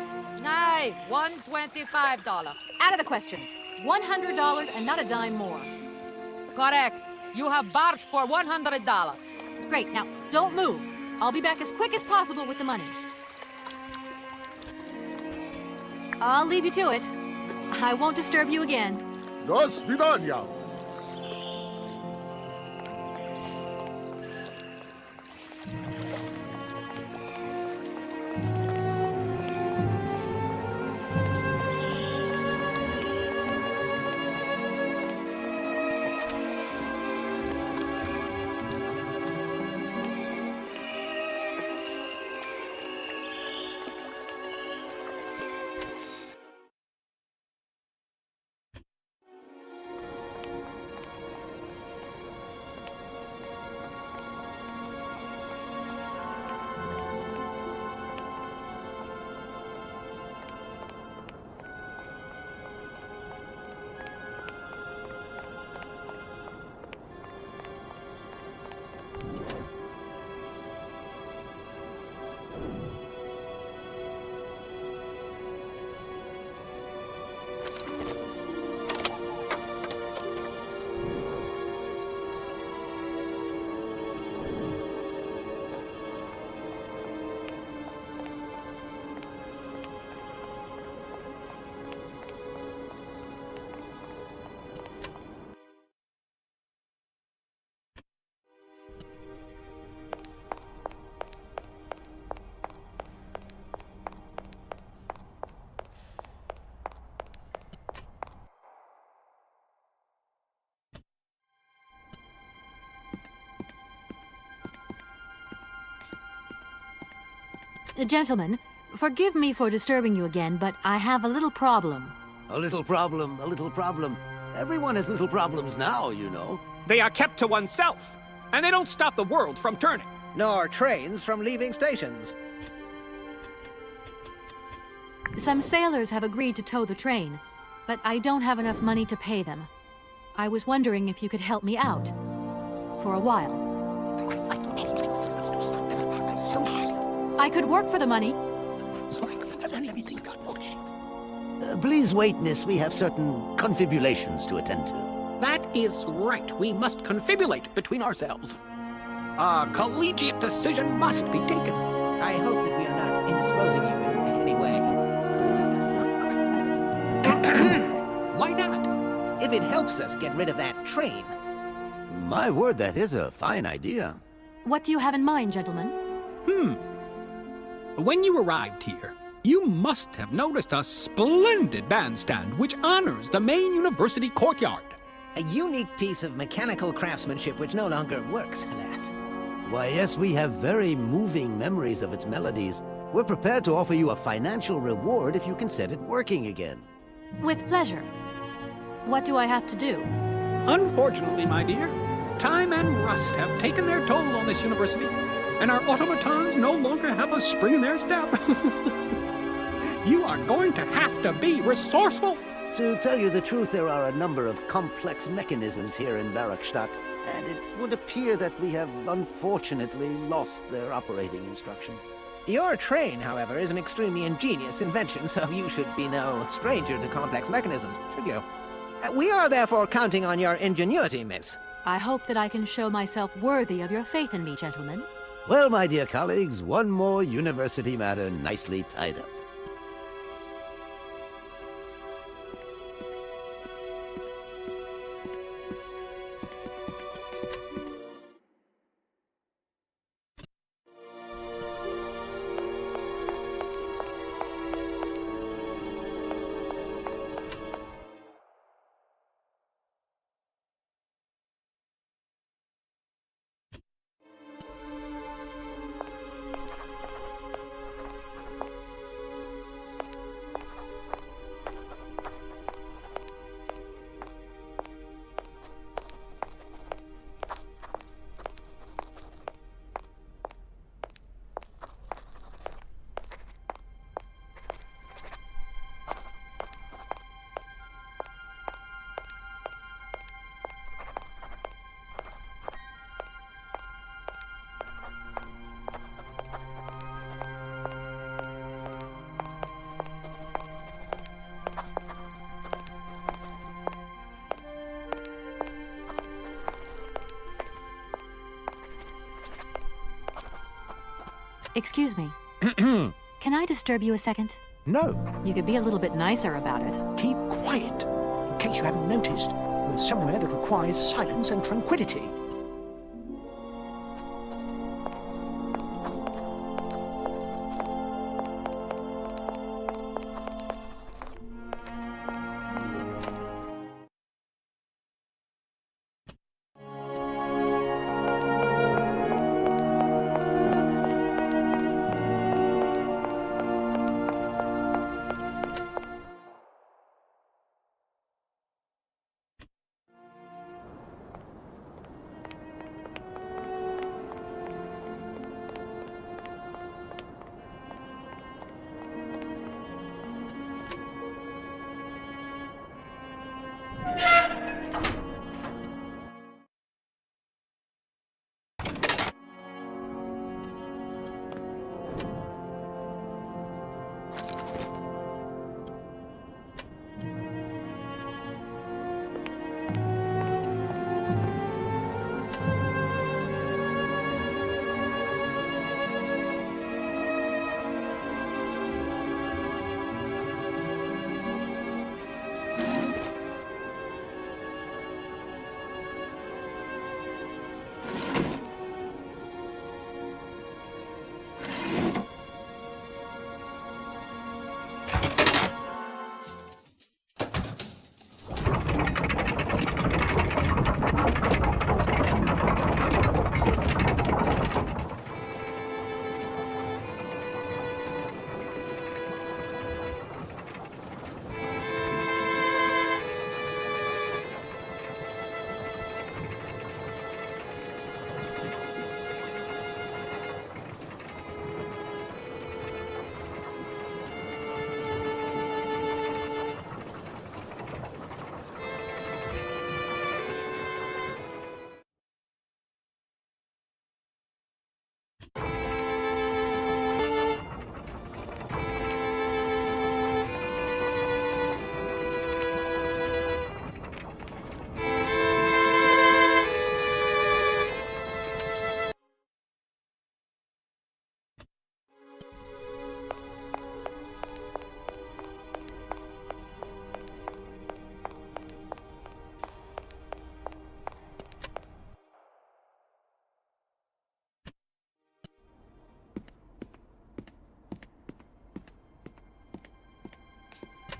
Nay, $125. Out of the question. $100 and not a dime more. Correct. You have barge for $100. Great. Now, don't move. I'll be back as quick as possible with the money. I'll leave you to it. I won't disturb you again. До свидания. Gentlemen, forgive me for disturbing you again, but I have a little problem. A little problem, a little problem. Everyone has little problems now, you know. They are kept to oneself, and they don't stop the world from turning. Nor trains from leaving stations. Some sailors have agreed to tow the train, but I don't have enough money to pay them. I was wondering if you could help me out. For a while. I could work for the money. Please wait, miss. We have certain confibulations to attend to. That is right. We must confibulate between ourselves. A collegiate decision must be taken. I hope that we are not indisposing you in any way. Why not? If it helps us get rid of that train. My word, that is a fine idea. What do you have in mind, gentlemen? When you arrived here, you must have noticed a splendid bandstand which honors the main university courtyard. A unique piece of mechanical craftsmanship which no longer works, alas. Why, yes, we have very moving memories of its melodies. We're prepared to offer you a financial reward if you can set it working again. With pleasure. What do I have to do? Unfortunately, my dear, time and rust have taken their toll on this university, and our automatons no longer have a spring in their step. You are going to have to be resourceful. To tell you the truth, there are a number of complex mechanisms here in Barakstadt, and it would appear that we have unfortunately lost their operating instructions. Your train, however, is an extremely ingenious invention, so you should be no stranger to complex mechanisms, should you? We are therefore counting on your ingenuity, miss. I hope that I can show myself worthy of your faith in me, gentlemen. Well, my dear colleagues, one more university matter nicely tied up. Excuse me. Can I disturb you a second? No. You could be a little bit nicer about it. Keep quiet. In case you haven't noticed, we're somewhere that requires silence and tranquility.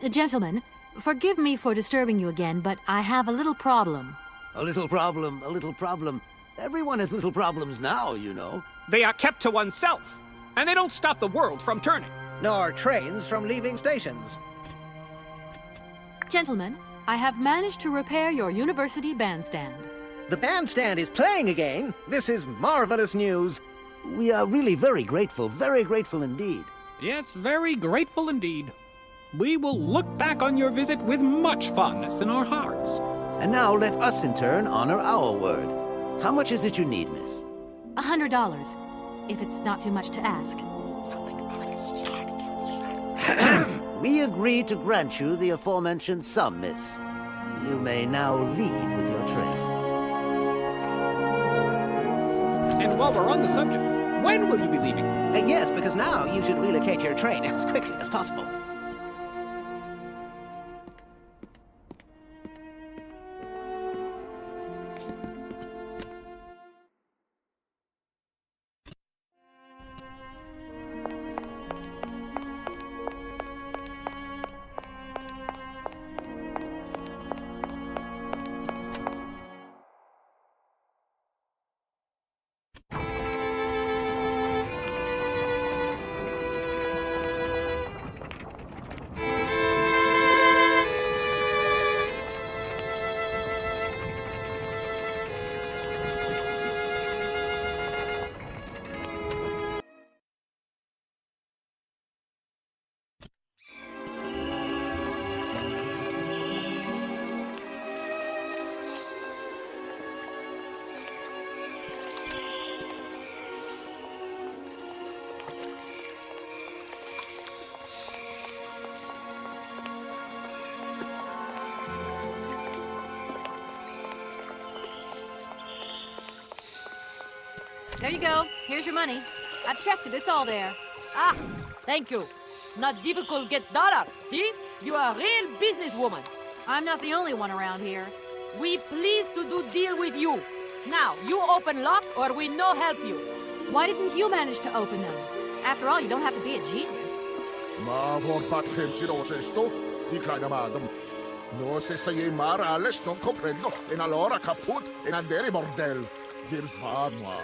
Gentlemen, forgive me for disturbing you again, but I have a little problem. A little problem, a little problem. Everyone has little problems now, you know. They are kept to oneself, and they don't stop the world from turning. Nor trains from leaving stations. Gentlemen, I have managed to repair your university bandstand. The bandstand is playing again? This is marvelous news. We are really very grateful indeed. Yes, very grateful indeed. We will look back on your visit with much fondness in our hearts. And now let us in turn honor our word. How much is it you need, miss? $100, if it's not too much to ask. We agree to grant you the aforementioned sum, miss. You may now leave with your train. And while we're on the subject, when will you be leaving? Yes, because now you should relocate your train as quickly as possible. There you go. Here's your money. I've checked it. It's all there. Ah, thank you. Not difficult get dollar. See? You are a real businesswoman. I'm not the only one around here. We pleased to do deal with you. Now, you open lock or we no help you. Why didn't you manage to open them? After all, you don't have to be a genius. Ma vor pat pensiero esto, di kleine Madam. No se sei mar alles non comprendo, en allora kaput en andere bordel. Wir moi.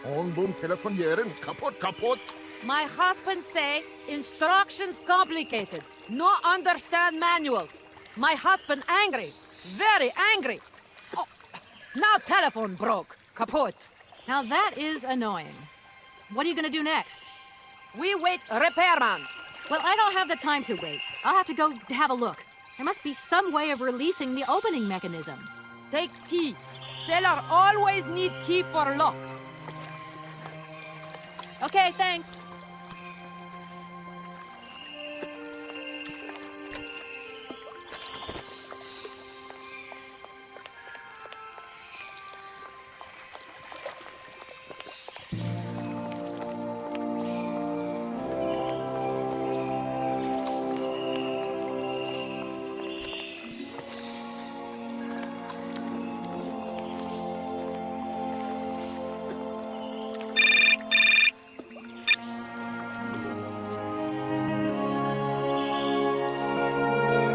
On boom telefonieren, kaput. My husband say instructions complicated. No understand manual. My husband angry. Very angry. Oh, now telephone broke. Kaput. Now that is annoying. What are you gonna do next? We wait repairman. Well, I don't have the time to wait. I'll have to go have a look. There must be some way of releasing the opening mechanism. Take key. Sailor always need key for lock. Okay, thanks.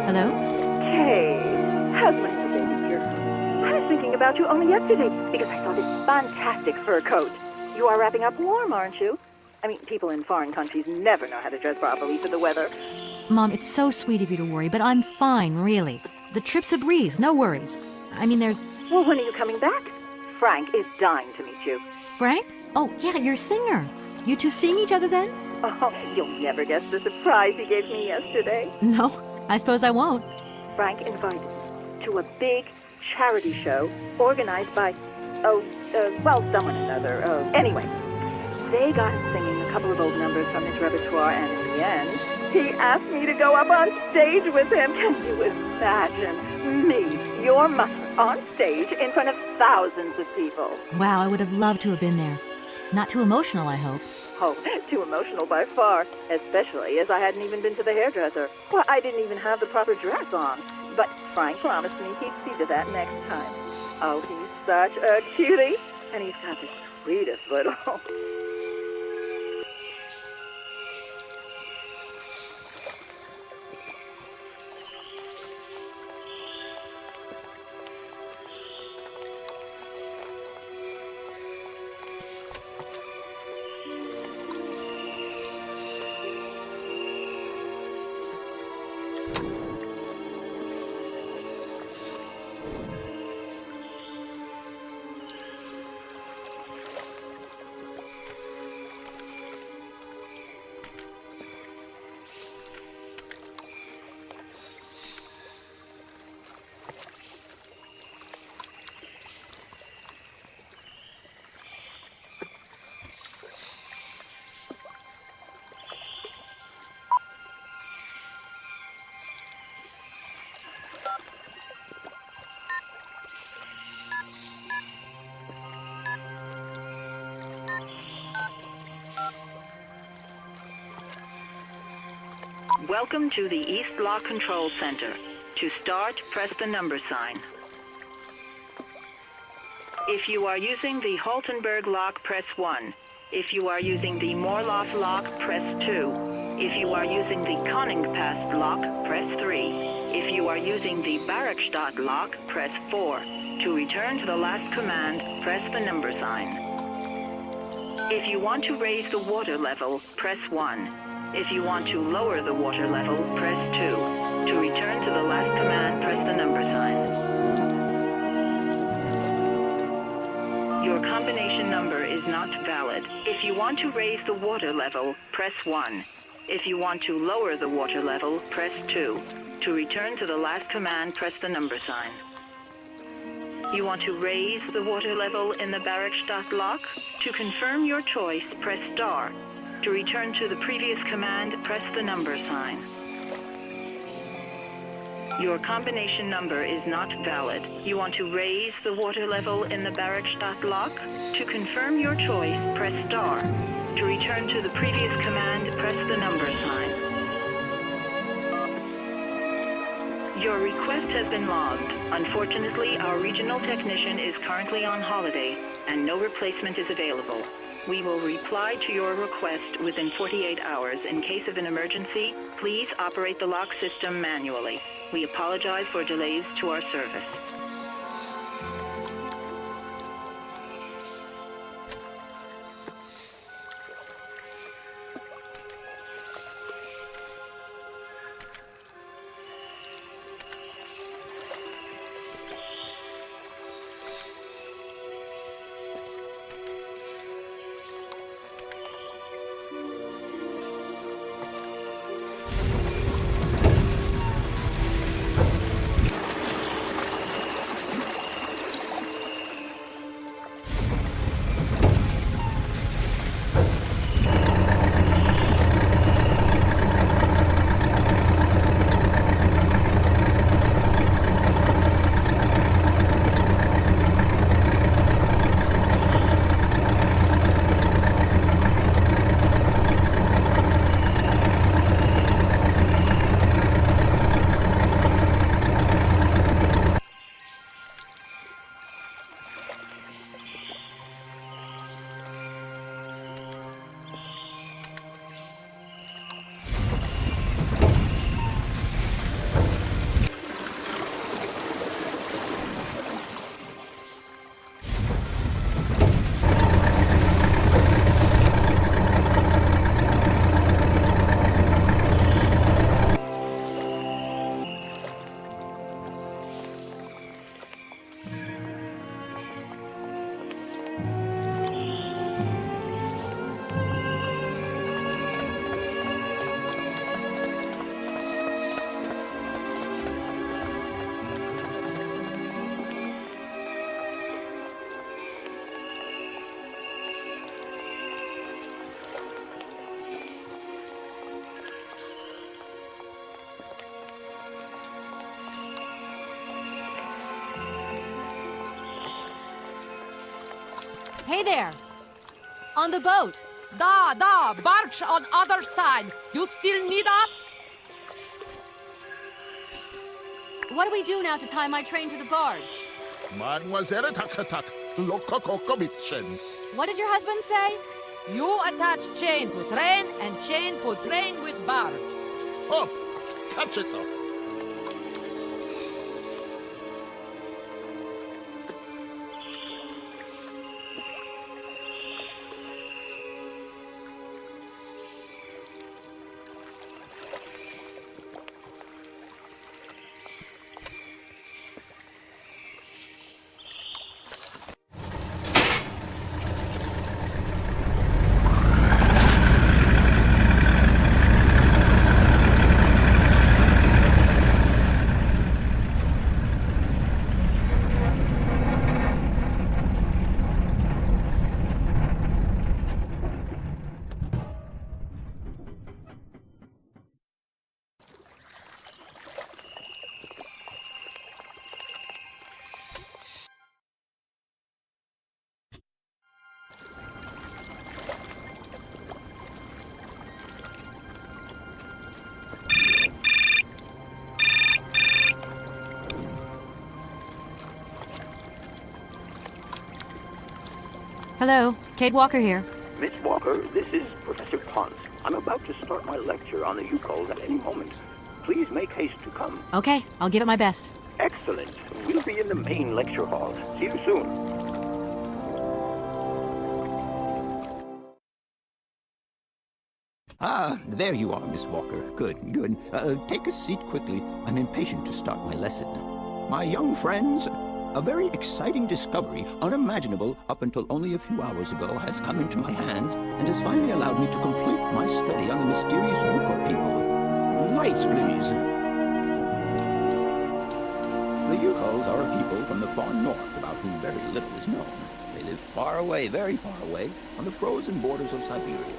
Hello? Hey, how's my today, dear? I was thinking about you only yesterday because I saw this fantastic fur coat. You are wrapping up warm, aren't you? I mean, people in foreign countries never know how to dress properly for the weather. Mom, it's so sweet of you to worry, but I'm fine, really. The trip's a breeze, no worries. I mean, there's... Well, when are you coming back? Frank is dying to meet you. Frank? Oh, yeah, your singer. You two seeing each other then? Oh, you'll never guess the surprise he gave me yesterday. No, I suppose I won't. Frank invited me to a big charity show organized by, someone or another. Anyway, they got him singing a couple of old numbers from his repertoire, and in the end, he asked me to go up on stage with him. Can you imagine me, your mother, on stage in front of thousands of people? Wow, I would have loved to have been there. Not too emotional, I hope. Oh, too emotional by far, especially as I hadn't even been to the hairdresser. Well, I didn't even have the proper dress on. But Frank promised me he'd see to that next time. Oh, he's such a cutie, and he's got the sweetest little... Welcome to the East Lock Control Center. To start, press the number sign. If you are using the Haltenberg lock, press 1. If you are using the Morloff lock, press 2. If you are using the Konningpast lock, press 3. If you are using the Barakstadt lock, press 4. To return to the last command, press the number sign. If you want to raise the water level, press 1. If you want to lower the water level, press 2. To return to the last command, press the number sign. Your combination number is not valid. If you want to raise the water level, press 1. If you want to lower the water level, press 2. To return to the last command, press the number sign. You want to raise the water level in the Barakstadt lock? To confirm your choice, press star. To return to the previous command, press the number sign. Your combination number is not valid. You want to raise the water level in the Barakstadt lock? To confirm your choice, press star. To return to the previous command, press the number sign. Your request has been logged. Unfortunately, our regional technician is currently on holiday, and no replacement is available. We will reply to your request within 48 hours. In case of an emergency, please operate the lock system manually. We apologize for delays to our service. Hey there! On the boat! Da, barge on other side! You still need us? What do we do now to tie my train to the barge? Mademoiselle Tak-Tak, Lokokokobitchen. What did your husband say? You attach chain to train and chain to train with barge. Up! Catch it up! Hello, Kate Walker here. Miss Walker, this is Professor Ponce. I'm about to start my lecture on the Yukols at any moment. Please make haste to come. Okay, I'll give it my best. Excellent. We'll be in the main lecture hall. See you soon. Ah, there you are, Miss Walker. Good, good. Take a seat quickly. I'm impatient to start my lesson. My young friends, a very exciting discovery, unimaginable up until only a few hours ago, has come into my hands and has finally allowed me to complete my study on the mysterious Yuko people. Lights, please. The Yukos are a people from the far north about whom very little is known. They live far away, very far away, on the frozen borders of Syberia.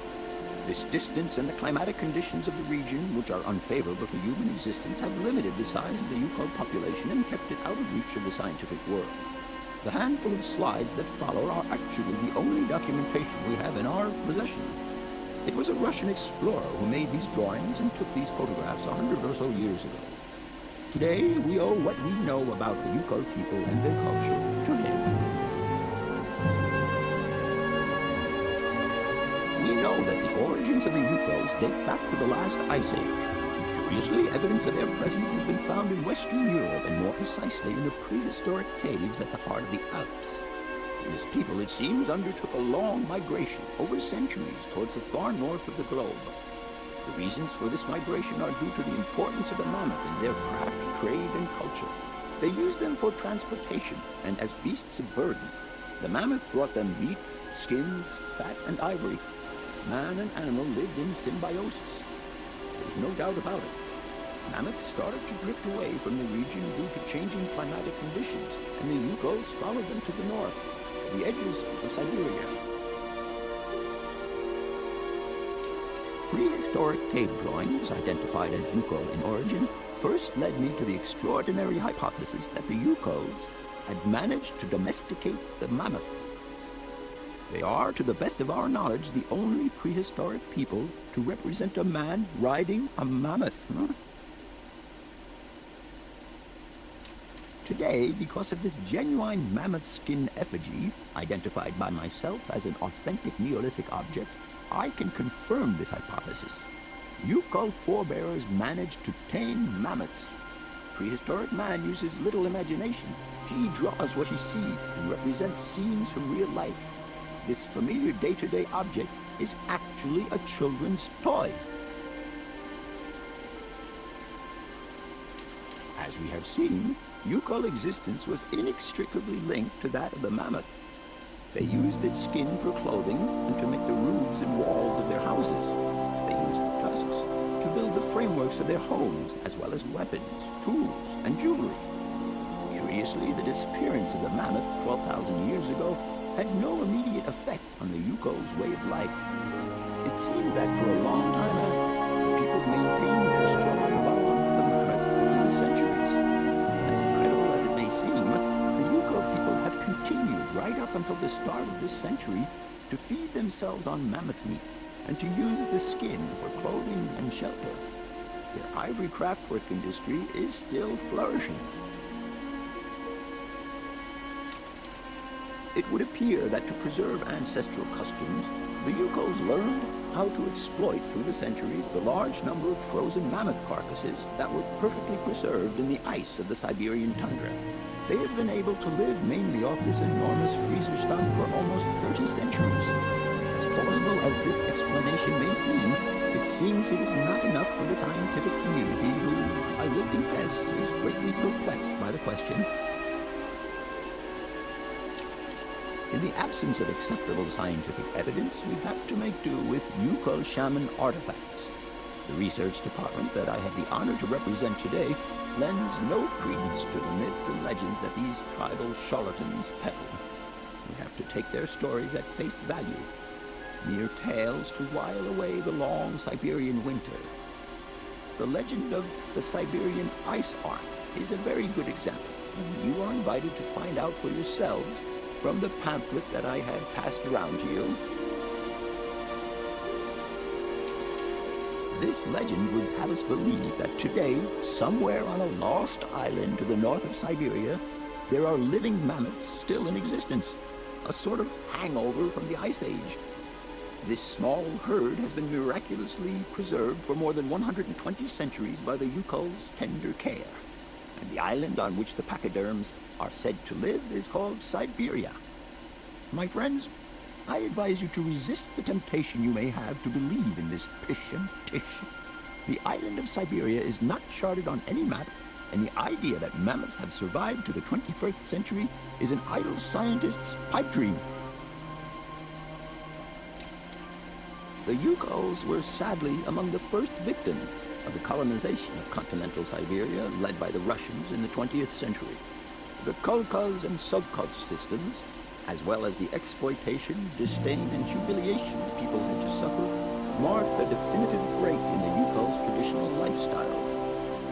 This distance and the climatic conditions of the region, which are unfavorable to human existence, have limited the size of the Yuko population and kept it out of reach of the scientific world. The handful of slides that follow are actually the only documentation we have in our possession. It was a Russian explorer who made these drawings and took these photographs 100 or so years ago. Today, we owe what we know about the Yuko people and their culture to him. We know that the origins of the Yukos date back to the last Ice Age. Curiously, evidence of their presence has been found in Western Europe, and more precisely in the prehistoric caves at the heart of the Alps. This people, it seems, undertook a long migration over centuries towards the far north of the globe. The reasons for this migration are due to the importance of the mammoth in their craft, trade, and culture. They used them for transportation and as beasts of burden. The mammoth brought them meat, skins, fat, and ivory. Man and animal lived in symbiosis. There's no doubt about it. Mammoths started to drift away from the region due to changing climatic conditions, and the Yukos followed them to the north, to the edges of Syberia. Prehistoric cave drawings, identified as Yuko in origin, first led me to the extraordinary hypothesis that the Yukos had managed to domesticate the mammoth. They are, to the best of our knowledge, the only prehistoric people to represent a man riding a mammoth. Today, because of this genuine mammoth skin effigy, identified by myself as an authentic Neolithic object, I can confirm this hypothesis. Yuko forebears managed to tame mammoths. Prehistoric man uses little imagination. He draws what he sees and represents scenes from real life. This familiar day-to-day object is actually a children's toy. As we have seen, Yuko existence was inextricably linked to that of the mammoth. They used its skin for clothing and to make the roofs and walls of their houses. They used the tusks to build the frameworks of their homes, as well as weapons, tools, and jewelry. Curiously, the disappearance of the mammoth 12,000 years ago had no immediate effect on the Yuko's way of life. It seemed that for a long time after, the people maintained their strong bond with the mammoth through the centuries. As incredible as it may seem, the Yuko people have continued right up until the start of this century to feed themselves on mammoth meat and to use the skin for clothing and shelter. Their ivory craftwork industry is still flourishing. It would appear that to preserve ancestral customs, the Yukos learned how to exploit through the centuries the large number of frozen mammoth carcasses that were perfectly preserved in the ice of the Siberian tundra. They have been able to live mainly off this enormous freezer stock for almost 30 centuries. As plausible as this explanation may seem, it seems it is not enough for the scientific community who, I will confess, is greatly perplexed by the question. In the absence of acceptable scientific evidence, we have to make do with Yuko shaman artifacts. The research department that I have the honor to represent today lends no credence to the myths and legends that these tribal charlatans peddle. We have to take their stories at face value, mere tales to while away the long Siberian winter. The legend of the Siberian ice ark is a very good example, and you are invited to find out for yourselves from the pamphlet that I had passed around to you. This legend would have us believe that today, somewhere on a lost island to the north of Siberia, there are living mammoths still in existence. a sort of hangover from the Ice Age. This small herd has been miraculously preserved for more than 120 centuries by the Yukul's tender care. And the island on which the pachyderms are said to live is called Syberia. My friends, I advise you to resist the temptation you may have to believe in this pish and tish. The island of Syberia is not charted on any map, and the idea that mammoths have survived to the 21st century is an idle scientist's pipe dream. The Yukuls were sadly among the first victims of the colonization of continental Siberia led by the Russians in the 20th century. The Kolkhoz and Sovkhoz systems, as well as the exploitation, disdain, and humiliation the people had to suffer, marked a definitive break in the Yukul's traditional lifestyle.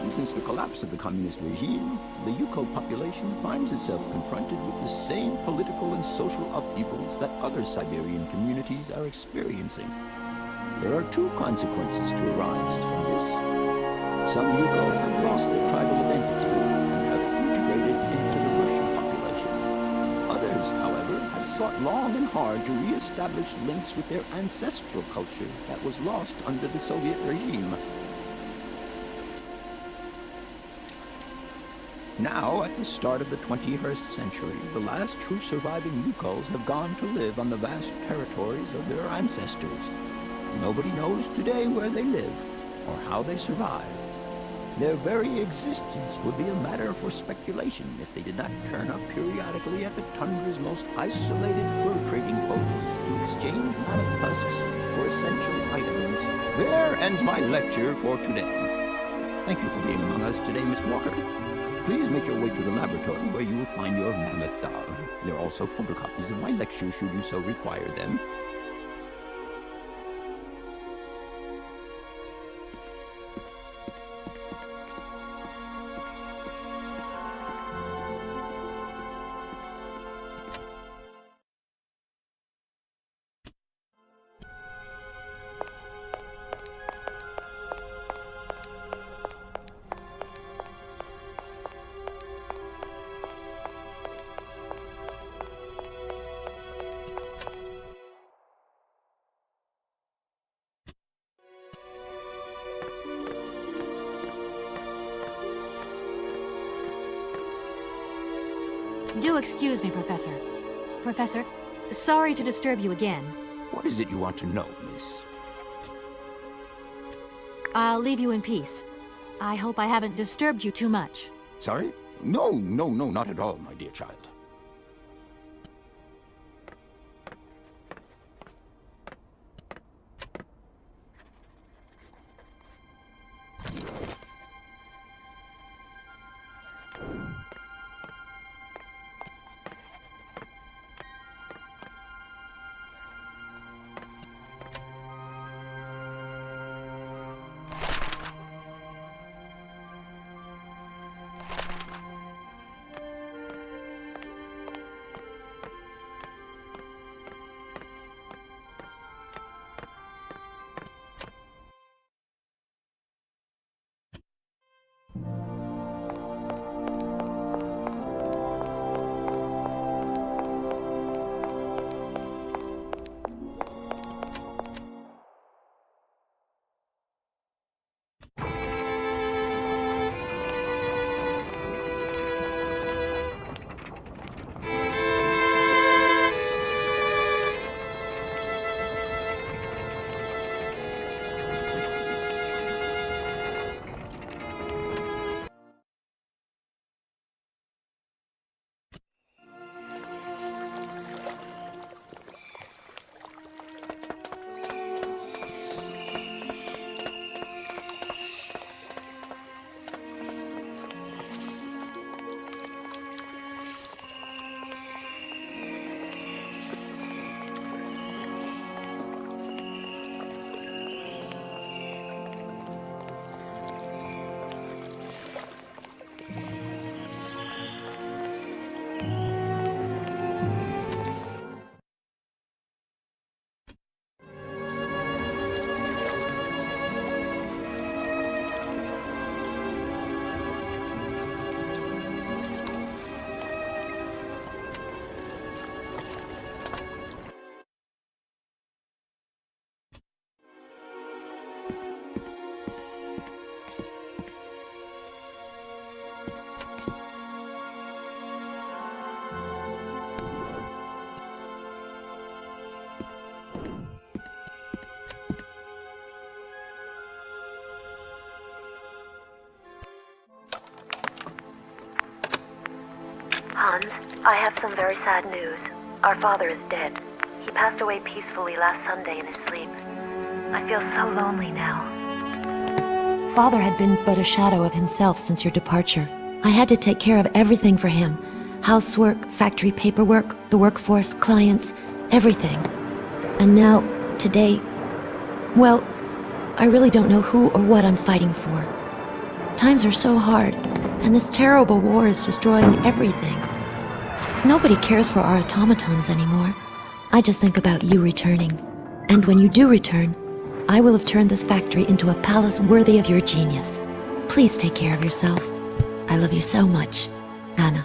And since the collapse of the communist regime, the Yukul population finds itself confronted with the same political and social upheavals that other Siberian communities are experiencing. There are two consequences to arise from this. Some Yukuls have lost their tribal identity and have integrated into the Russian population. Others, however, have sought long and hard to re-establish links with their ancestral culture that was lost under the Soviet regime. Now, at the start of the 21st century, the last true surviving Yukuls have gone to live on the vast territories of their ancestors. Nobody knows today where they live or how they survive. Their very existence would be a matter for speculation if they did not turn up periodically at the tundra's most isolated fur trading posts to exchange mammoth tusks for essential items. There ends my lecture for today. Thank you for being among us today, Miss Walker. Please make your way to the laboratory where you will find your mammoth doll. There are also photocopies of my lectures should you so require them. Do excuse me, Professor. Professor, sorry to disturb you again. What is it you want to know, Miss? I'll leave you in peace. I hope I haven't disturbed you too much. Sorry? No, not at all, my dear child. Hans. I have some very sad news. Our father is dead. He passed away peacefully last Sunday in his sleep. I feel so lonely now. Father had been but a shadow of himself since your departure. I had to take care of everything for him. Housework, factory paperwork, the workforce, clients, everything. And now, today, well, I really don't know who or what I'm fighting for. Times are so hard, and this terrible war is destroying everything. Nobody cares for our automatons anymore. I just think about you returning. And when you do return, I will have turned this factory into a palace worthy of your genius. Please take care of yourself. I love you so much, Anna.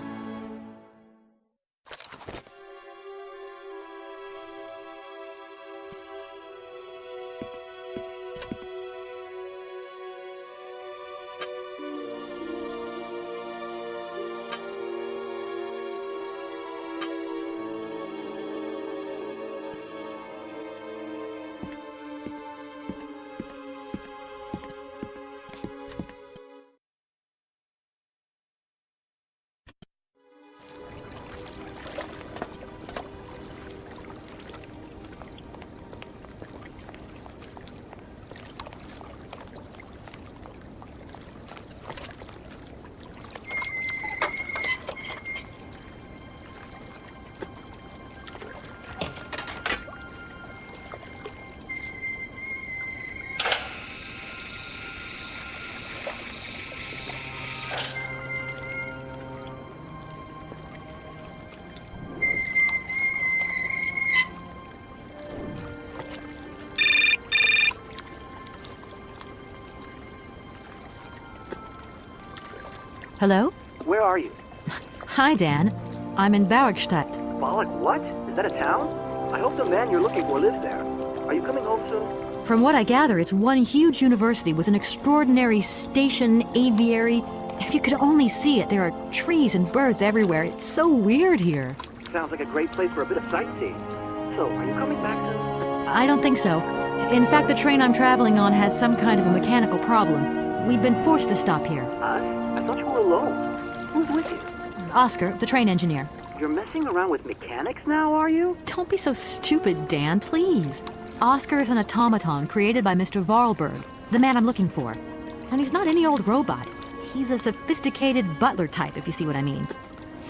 Hello? Where are you? Hi, Dan. I'm in Bauerstadt. Bollock, what? Is that a town? I hope the man you're looking for lives there. Are you coming home soon? From what I gather, it's one huge university with an extraordinary station, aviary. If you could only see it, there are trees and birds everywhere. It's so weird here. Sounds like a great place for a bit of sightseeing. So, are you coming back soon? I don't think so. In fact, the train I'm traveling on has some kind of a mechanical problem. We've been forced to stop here. Us? I thought you were alone. Who's with you? Oscar, the train engineer. You're messing around with mechanics now, are you? Don't be so stupid, Dan, please. Oscar is an automaton created by Mr. Vorarlberg, the man I'm looking for. And he's not any old robot. He's a sophisticated butler type, if you see what I mean.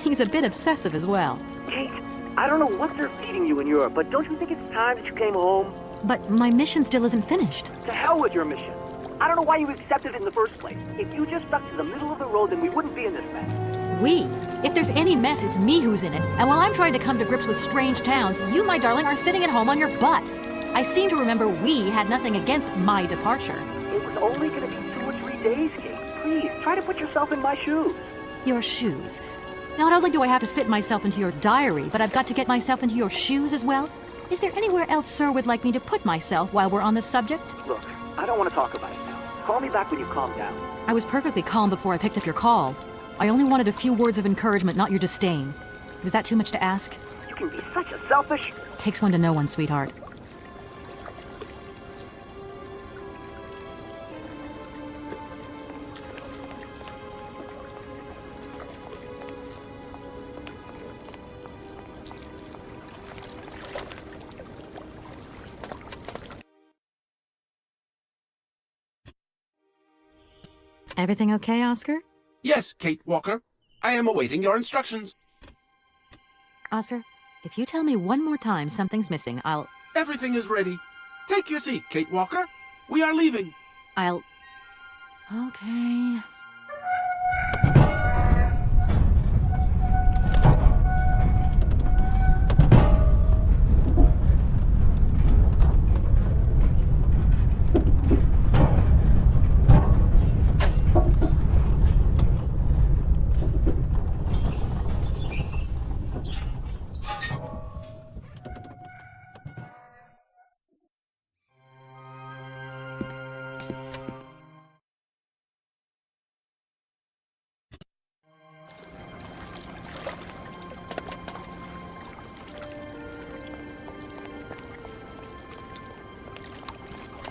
He's a bit obsessive as well. Kate, I don't know what they're feeding you in Europe, but don't you think it's time that you came home? But my mission still isn't finished. To hell with your mission. I don't know why you accepted it in the first place. If you just stuck to the middle of the road, then we wouldn't be in this mess. We? If there's any mess, it's me who's in it. And while I'm trying to come to grips with strange towns, you, my darling, are sitting at home on your butt. I seem to remember we had nothing against my departure. It was only going to be 2 or 3 days, Kate. Please, try to put yourself in my shoes. Your shoes? Not only do I have to fit myself into your diary, but I've got to get myself into your shoes as well? Is there anywhere else Sir would like me to put myself while we're on this subject? Look, I don't want to talk about it now. Call me back when you calm down. I was perfectly calm before I picked up your call. I only wanted a few words of encouragement, not your disdain. Was that too much to ask? You can be such a selfish... Takes one to know one, sweetheart. Everything okay, Oscar? Yes, Kate Walker. I am awaiting your instructions. Oscar, if you tell me one more time something's missing, I'll... Everything is ready. Take your seat, Kate Walker. We are leaving. I'll... Okay...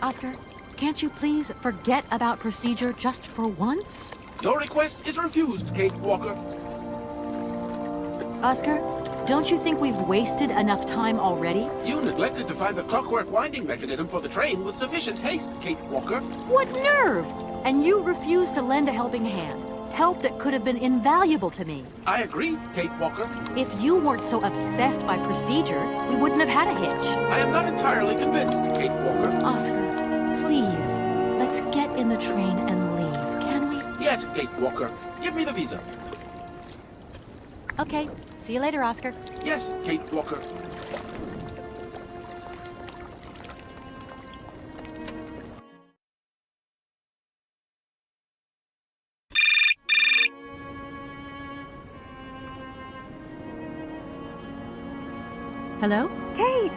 Oscar, can't you please forget about procedure just for once? Your request is refused, Kate Walker. Oscar, don't you think we've wasted enough time already? You neglected to find the clockwork winding mechanism for the train with sufficient haste, Kate Walker. What nerve! And you refused to lend a helping hand. Help that could have been invaluable to me. I agree, Kate Walker. If you weren't so obsessed by procedure, we wouldn't have had a hitch. I am not entirely convinced, Kate Walker. Oscar, please, let's get in the train and leave, can we? Yes, Kate Walker. Give me the visa. Okay, see you later, Oscar. Yes, Kate Walker. Hello? Kate!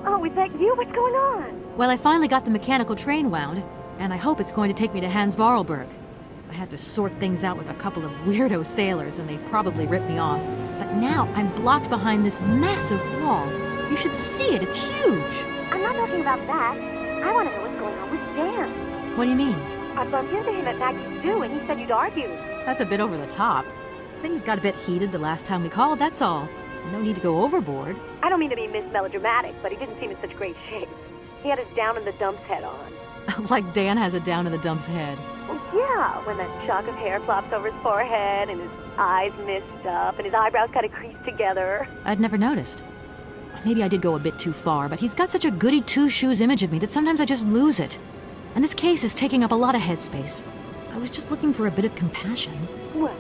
Oh, is that you? What's going on? Well, I finally got the mechanical train wound, and I hope it's going to take me to Hans Vorarlberg. I had to sort things out with a couple of weirdo sailors, and they probably ripped me off. But now I'm blocked behind this massive wall. You should see it, it's huge! I'm not talking about that. I want to know what's going on with Dan. What do you mean? I bumped into him at Maggie's zoo, and he said you'd argued. That's a bit over the top. Things got a bit heated the last time we called, that's all. No need to go overboard. I don't mean to be melodramatic, but he didn't seem in such great shape. He had his down-in-the-dumps head on. Like Dan has a down-in-the-dumps head. Well, yeah, when that shock of hair flops over his forehead, and his eyes mist up, and his eyebrows kind of creased together. I'd never noticed. Maybe I did go a bit too far, but he's got such a goody two-shoes image of me that sometimes I just lose it. And this case is taking up a lot of headspace. I was just looking for a bit of compassion. Well,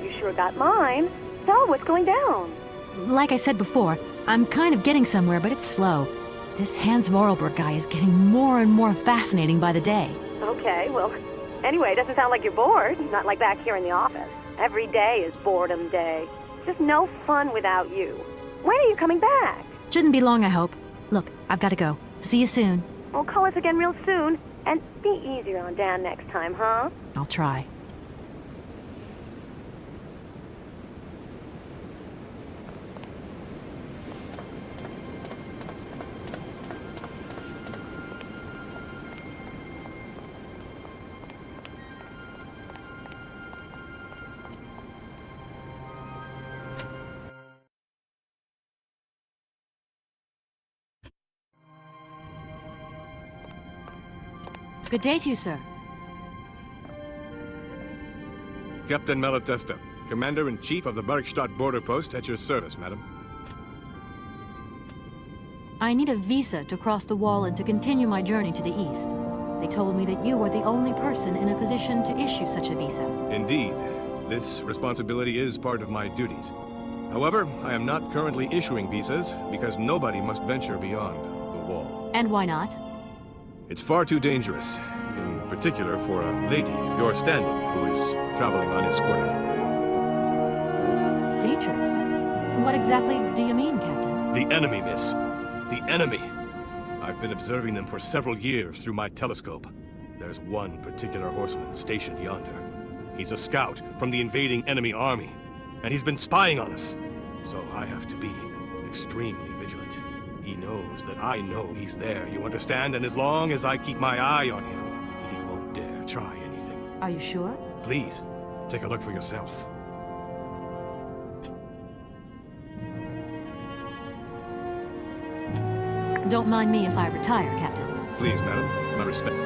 you sure got mine. So, what's going down? Like I said before, I'm kind of getting somewhere, but it's slow. This Hans Vorarlberg guy is getting more and more fascinating by the day. Okay, well, anyway, it doesn't sound like you're bored. Not like back here in the office. Every day is boredom day. Just no fun without you. When are you coming back? Shouldn't be long, I hope. Look, I've got to go. See you soon. Well, call us again real soon. And be easier on Dan next time, huh? I'll try. Good day to you, sir. Captain Malatesta, Commander-in-Chief of the Bergstadt border post, at your service, madam. I need a visa to cross the wall and to continue my journey to the east. They told me that you were the only person in a position to issue such a visa. Indeed. This responsibility is part of my duties. However, I am not currently issuing visas because nobody must venture beyond the wall. And why not? It's far too dangerous, in particular for a lady of your standing who is traveling unescorted. Dangerous? What exactly do you mean, Captain? The enemy, miss. The enemy. I've been observing them for several years through my telescope. There's one particular horseman stationed yonder. He's a scout from the invading enemy army, and he's been spying on us. So I have to be extremely vigilant. He knows that I know he's there, you understand? And as long as I keep my eye on him, he won't dare try anything. Are you sure? Please, take a look for yourself. Don't mind me if I retire, Captain. Please, madam. My respects.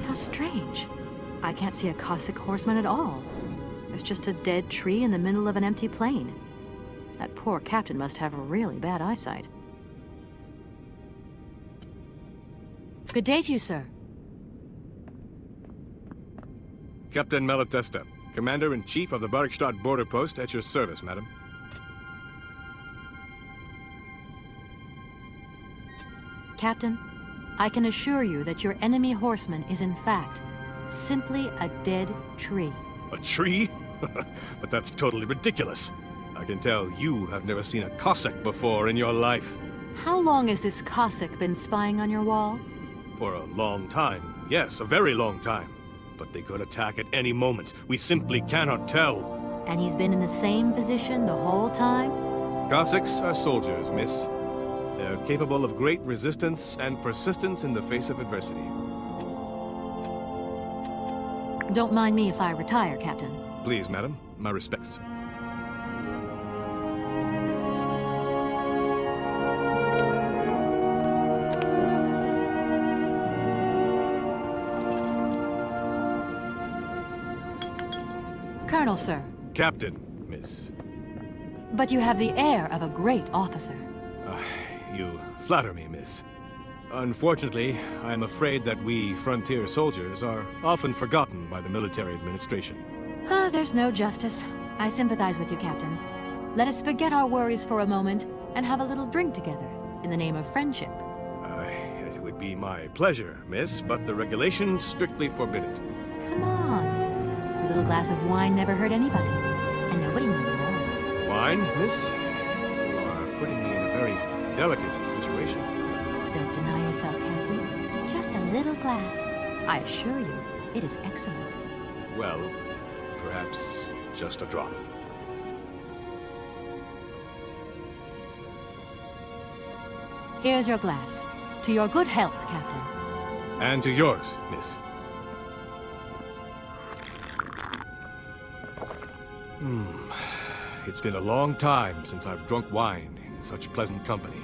How strange. I can't see a Cossack horseman at all. There's just a dead tree in the middle of an empty plain. That poor captain must have really bad eyesight. Good day to you, sir. Captain Malatesta, Commander-in-Chief of the Bergstadt border post, at your service, madam. Captain, I can assure you that your enemy horseman is in fact simply a dead tree. A tree? But that's totally ridiculous. I can tell you have never seen a Cossack before in your life. How long has this Cossack been spying on your wall? For a long time. Yes, a very long time. But they could attack at any moment. We simply cannot tell. And he's been in the same position the whole time? Cossacks are soldiers, miss. They're capable of great resistance and persistence in the face of adversity. Don't mind me if I retire, Captain. Please, madam. My respects. Colonel, sir. Captain, miss. But you have the air of a great officer. You flatter me, miss. Unfortunately, I'm afraid that we frontier soldiers are often forgotten by the military administration. There's no justice. I sympathize with you, Captain. Let us forget our worries for a moment and have a little drink together, in the name of friendship. It would be my pleasure, miss, but the regulations strictly forbid it. Come on. A little glass of wine never hurt anybody, and nobody will know. Wine, miss? You are putting me in a very delicate situation. Don't deny yourself, Captain. Just a little glass. I assure you, it is excellent. Well, perhaps just a drop. Here's your glass. To your good health, Captain. And to yours, miss. It's been a long time since I've drunk wine in such pleasant company.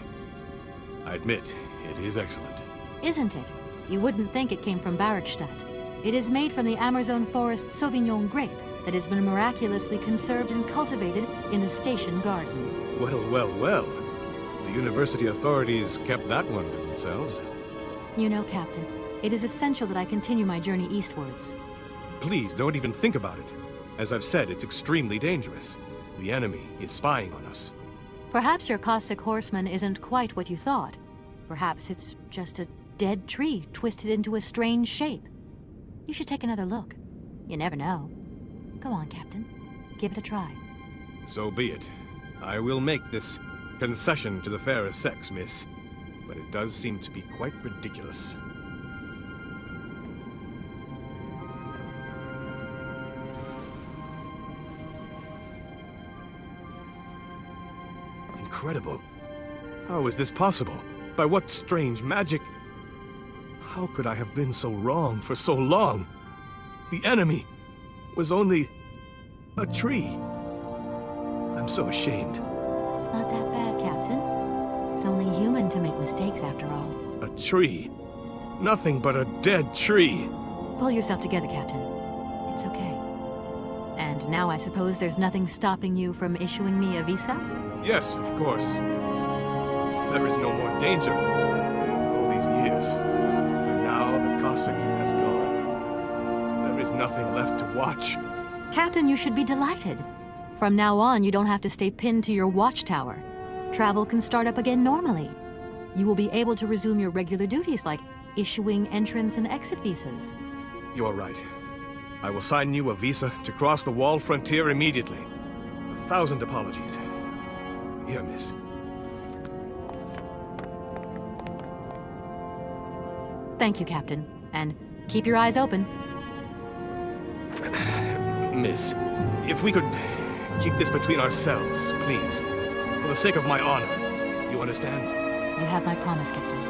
I admit, it is excellent. Isn't it? You wouldn't think it came from Bergstadt. It is made from the Amazon forest Sauvignon grape that has been miraculously conserved and cultivated in the station garden. Well, well, well. The university authorities kept that one to themselves. You know, Captain, it is essential that I continue my journey eastwards. Please, don't even think about it. As I've said, it's extremely dangerous. The enemy is spying on us. Perhaps your Cossack horseman isn't quite what you thought. Perhaps it's just a dead tree twisted into a strange shape. You should take another look. You never know. Go on, Captain. Give it a try. So be it. I will make this concession to the fairer sex, miss. But it does seem to be quite ridiculous. Incredible. How is this possible? By what strange magic? How could I have been so wrong for so long? The enemy was only a tree. I'm so ashamed. It's not that bad, Captain. It's only human to make mistakes after all. A tree. Nothing but a dead tree. Pull yourself together, Captain. It's okay. And now I suppose there's nothing stopping you from issuing me a visa? Yes, of course. There is no more danger. All these years. And now the Cossack has gone. There is nothing left to watch. Captain, you should be delighted. From now on, you don't have to stay pinned to your watchtower. Travel can start up again normally. You will be able to resume your regular duties like issuing entrance and exit visas. You're right. I will sign you a visa to cross the walled frontier immediately. 1,000 apologies. Here, miss. Thank you, Captain. And keep your eyes open. Miss, if we could keep this between ourselves, please. For the sake of my honor. You understand? You have my promise, Captain.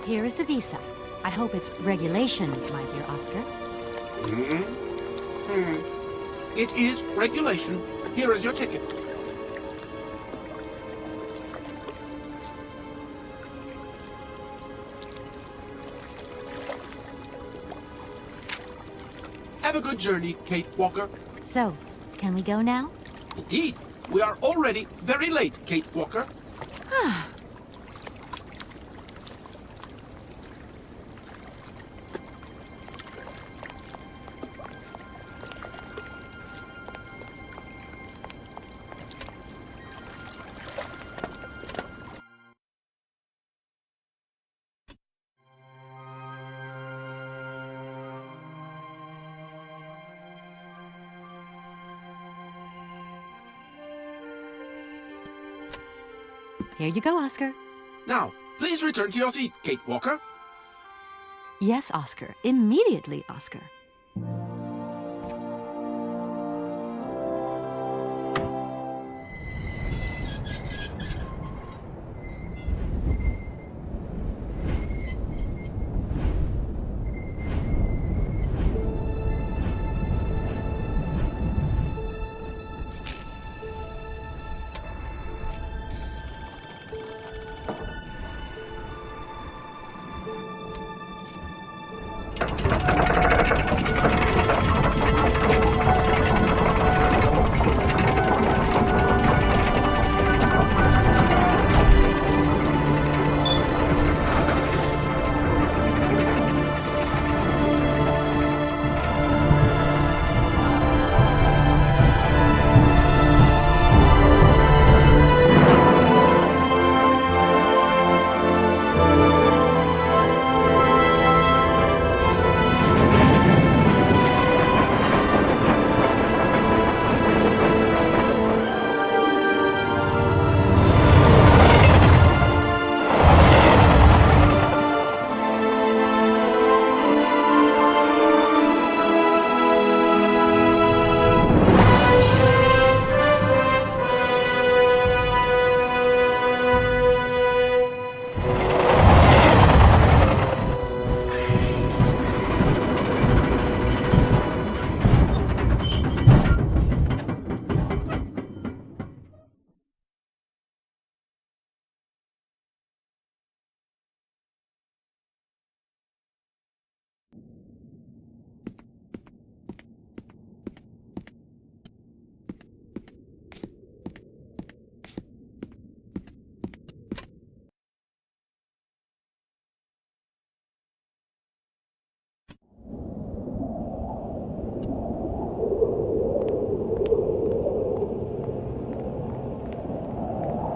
Here is the visa. I hope it's regulation, my dear Oscar. It is regulation. Here is your ticket. Have a good journey, Kate Walker. So, can we go now? Indeed. We are already very late, Kate Walker. Here you go, Oscar. Now, please return to your seat, Kate Walker. Yes, Oscar. Immediately, Oscar.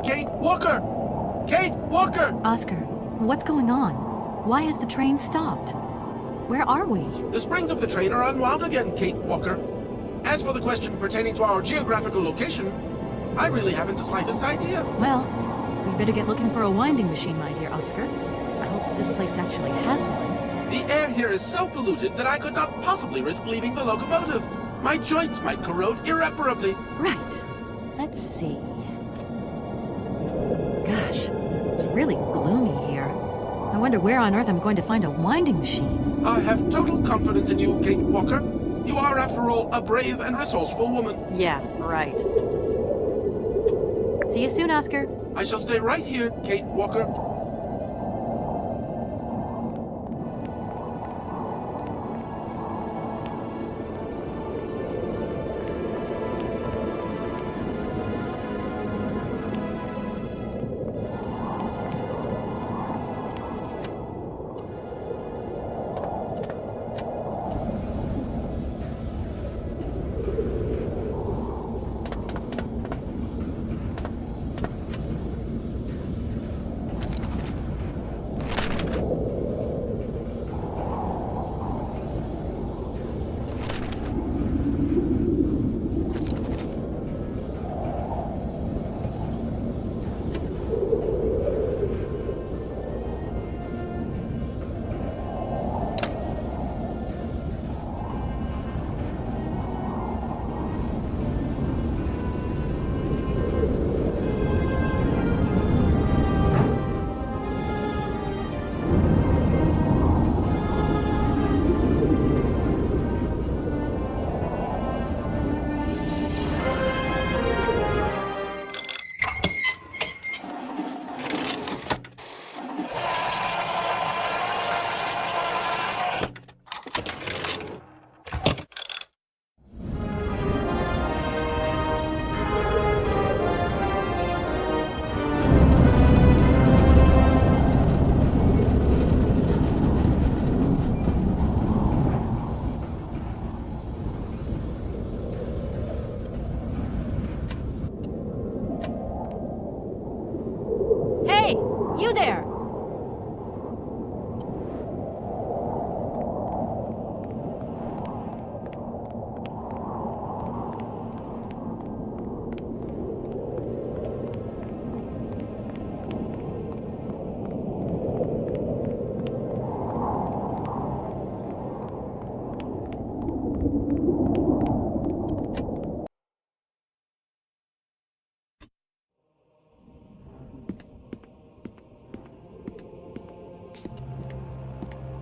Kate Walker! Kate Walker! Oscar, what's going on? Why has the train stopped? Where are we? The springs of the train are unwound again, Kate Walker. As for the question pertaining to our geographical location, I really haven't the slightest idea. Well, we'd better get looking for a winding machine, my dear Oscar. I hope that this place actually has one. The air here is so polluted that I could not possibly risk leaving the locomotive. My joints might corrode irreparably. Right. Let's see. Gosh, it's really gloomy here. I wonder where on earth I'm going to find a winding machine. I have total confidence in you, Kate Walker. You are, after all, a brave and resourceful woman. Yeah, right. See you soon, Oscar. I shall stay right here, Kate Walker.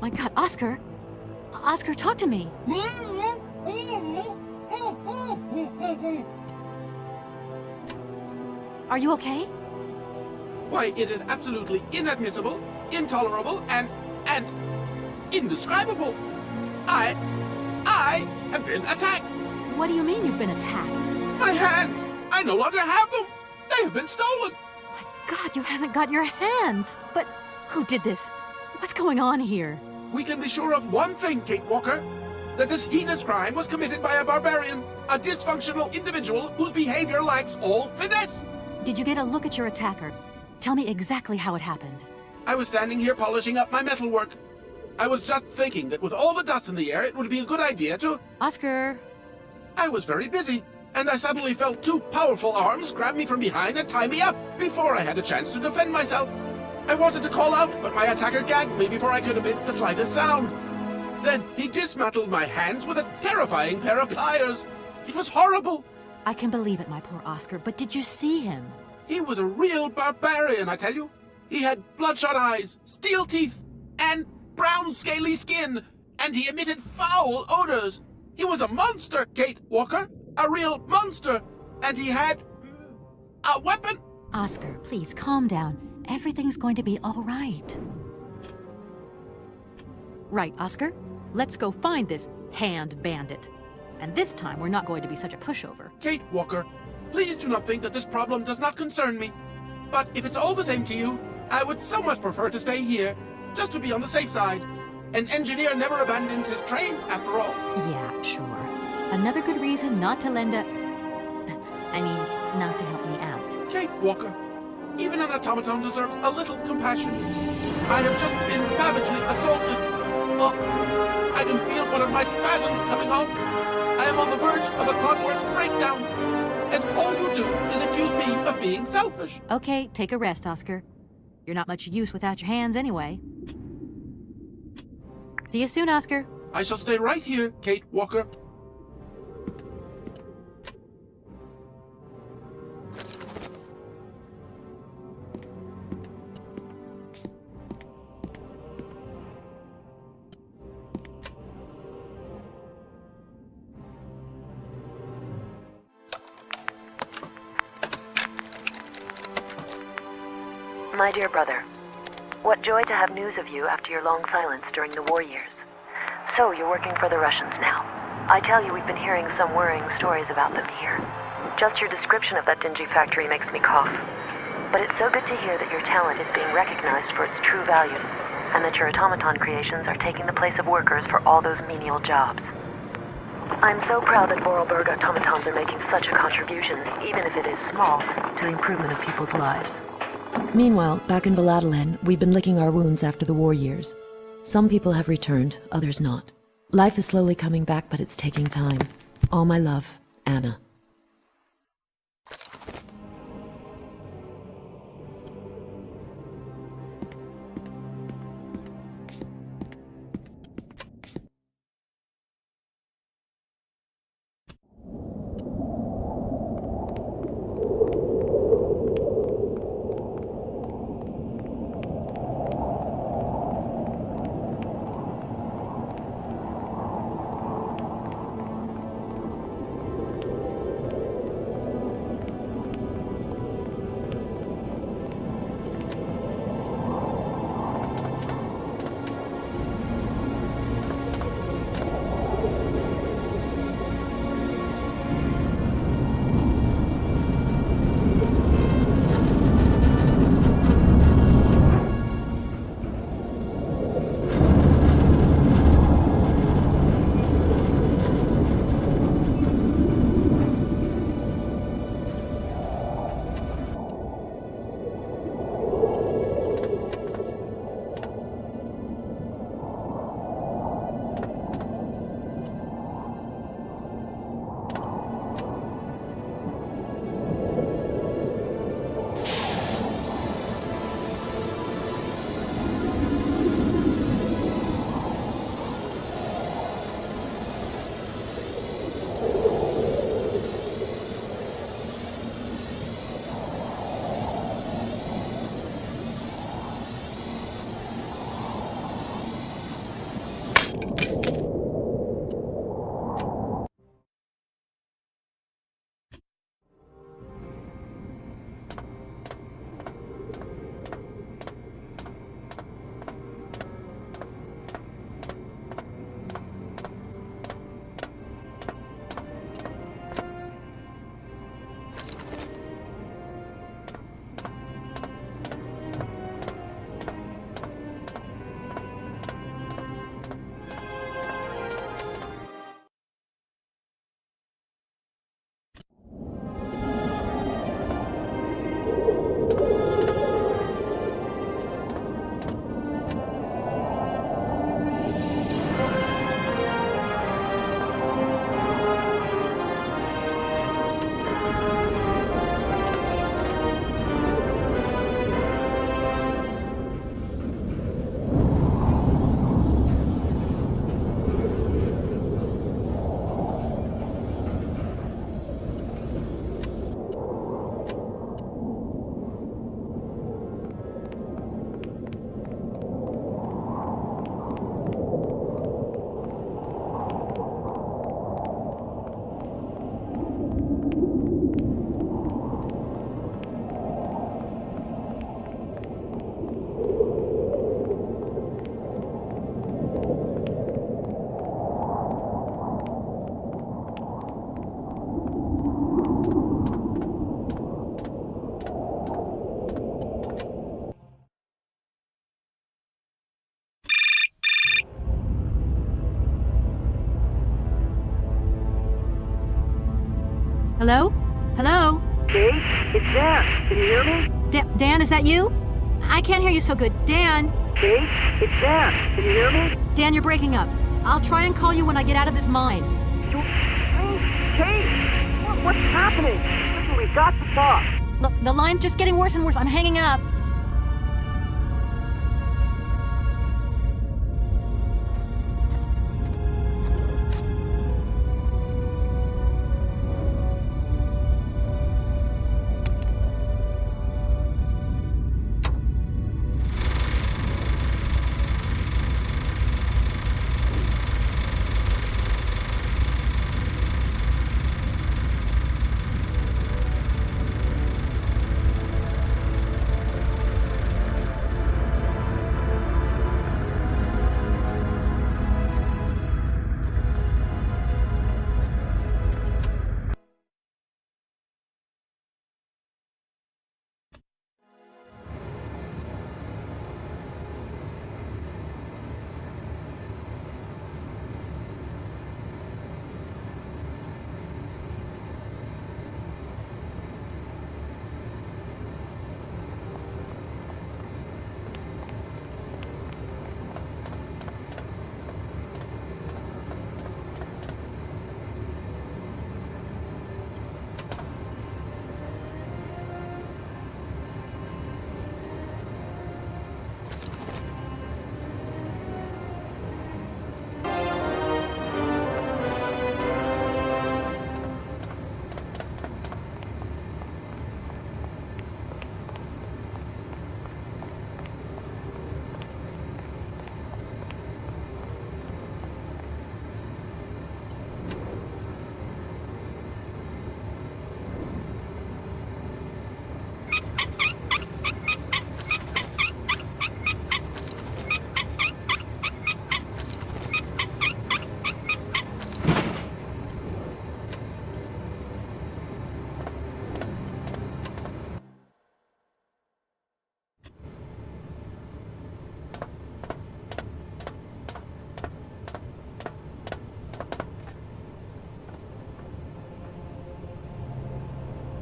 My God, Oscar! Oscar, talk to me! Are you okay? Why, it is absolutely inadmissible, intolerable, and indescribable. I have been attacked. What do you mean you've been attacked? My hands! I no longer have them! They have been stolen! My God, you haven't got your hands! But who did this? What's going on here? We can be sure of one thing, Kate Walker. That this heinous crime was committed by a barbarian, a dysfunctional individual whose behavior lacks all finesse. Did you get a look at your attacker? Tell me exactly how it happened. I was standing here polishing up my metalwork. I was just thinking that with all the dust in the air, it would be a good idea to... Oscar! I was very busy, and I suddenly felt two powerful arms grab me from behind and tie me up before I had a chance to defend myself. I wanted to call out, but my attacker gagged me before I could emit the slightest sound. Then he dismantled my hands with a terrifying pair of pliers. It was horrible. I can believe it, my poor Oscar, but did you see him? He was a real barbarian, I tell you. He had bloodshot eyes, steel teeth, and brown scaly skin, and he emitted foul odors. He was a monster, Kate Walker, a real monster, and he had a weapon. Oscar, please calm down. Everything's going to be all right. Right, Oscar? Let's go find this hand bandit. And this time, we're not going to be such a pushover. Kate Walker, please do not think that this problem does not concern me. But if it's all the same to you, I would so much prefer to stay here, just to be on the safe side. An engineer never abandons his train, after all. Yeah, sure. Another good reason not to lend a... not to help me out. Kate Walker, even an automaton deserves a little compassion. I have just been savagely assaulted. I can feel one of my spasms coming on. I am on the verge of a clockwork breakdown. And all you do is accuse me of being selfish. Okay, take a rest, Oscar. You're not much use without your hands anyway. See you soon, Oscar. I shall stay right here, Kate Walker. My dear brother, what joy to have news of you after your long silence during the war years. So, you're working for the Russians now. I tell you, we've been hearing some worrying stories about them here. Just your description of that dingy factory makes me cough. But it's so good to hear that your talent is being recognized for its true value, and that your automaton creations are taking the place of workers for all those menial jobs. I'm so proud that Vorarlberg automatons are making such a contribution, even if it is small, to the improvement of people's lives. Meanwhile, back in Valladolid, we've been licking our wounds after the war years. Some people have returned, others not. Life is slowly coming back, but it's taking time. All my love, Anna. Hello? Hello? Kate, it's Dan. Can you hear me? Dan, is that you? I can't hear you so good. Dan? Kate, it's Dan. Can you hear me? Dan, you're breaking up. I'll try and call you when I get out of this mine. Kate! What's happening? Listen, we've got to talk. Look, the line's just getting worse and worse. I'm hanging up.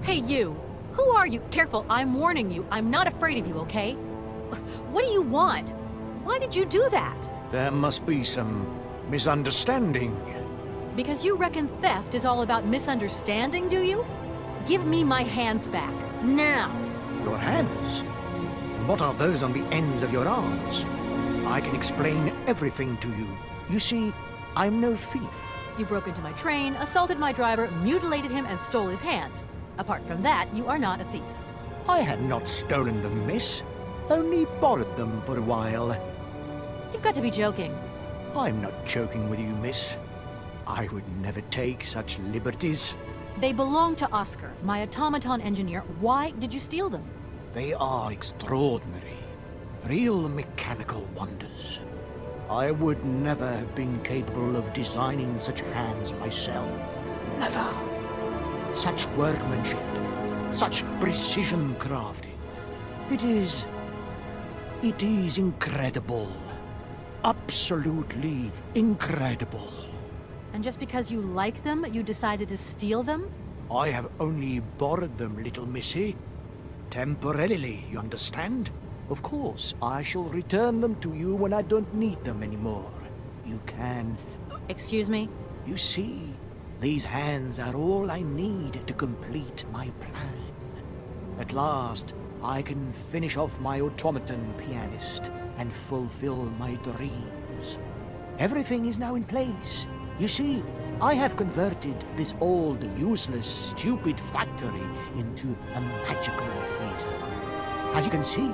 Hey, you! Who are you? Careful, I'm warning you. I'm not afraid of you, okay? What do you want? Why did you do that? There must be some misunderstanding. Because you reckon theft is all about misunderstanding, do you? Give me my hands back. Now! Your hands? What are those on the ends of your arms? I can explain everything to you. You see, I'm no thief. You broke into my train, assaulted my driver, mutilated him, and stole his hands. Apart from that, you are not a thief. I had not stolen them, miss. Only borrowed them for a while. You've got to be joking. I'm not joking with you, miss. I would never take such liberties. They belong to Oscar, my automaton engineer. Why did you steal them? They are extraordinary. Real mechanical wonders. I would never have been capable of designing such hands myself. Never. Such workmanship, such precision crafting. It is incredible. Absolutely incredible. And just because you like them, you decided to steal them? I have only borrowed them, little missy. Temporarily, you understand? Of course, I shall return them to you when I don't need them anymore. You can... Excuse me? You see, these hands are all I need to complete my plan. At last, I can finish off my automaton pianist and fulfill my dreams. Everything is now in place. You see, I have converted this old, useless, stupid factory into a magical theater. As you can see,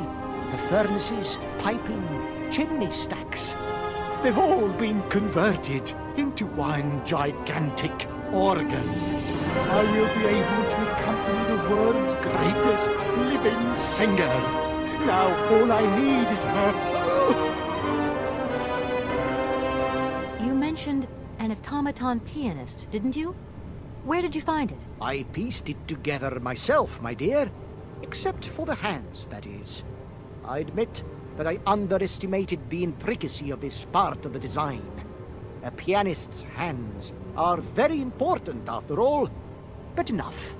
the furnaces, piping, chimney stacks, they've all been converted into one gigantic organ. I will be able to accompany the world's greatest living singer. Now all I need is her... You mentioned an automaton pianist, didn't you? Where did you find it? I pieced it together myself, my dear. Except for the hands, that is. I admit that I underestimated the intricacy of this part of the design. A pianist's hands are very important, after all. But enough.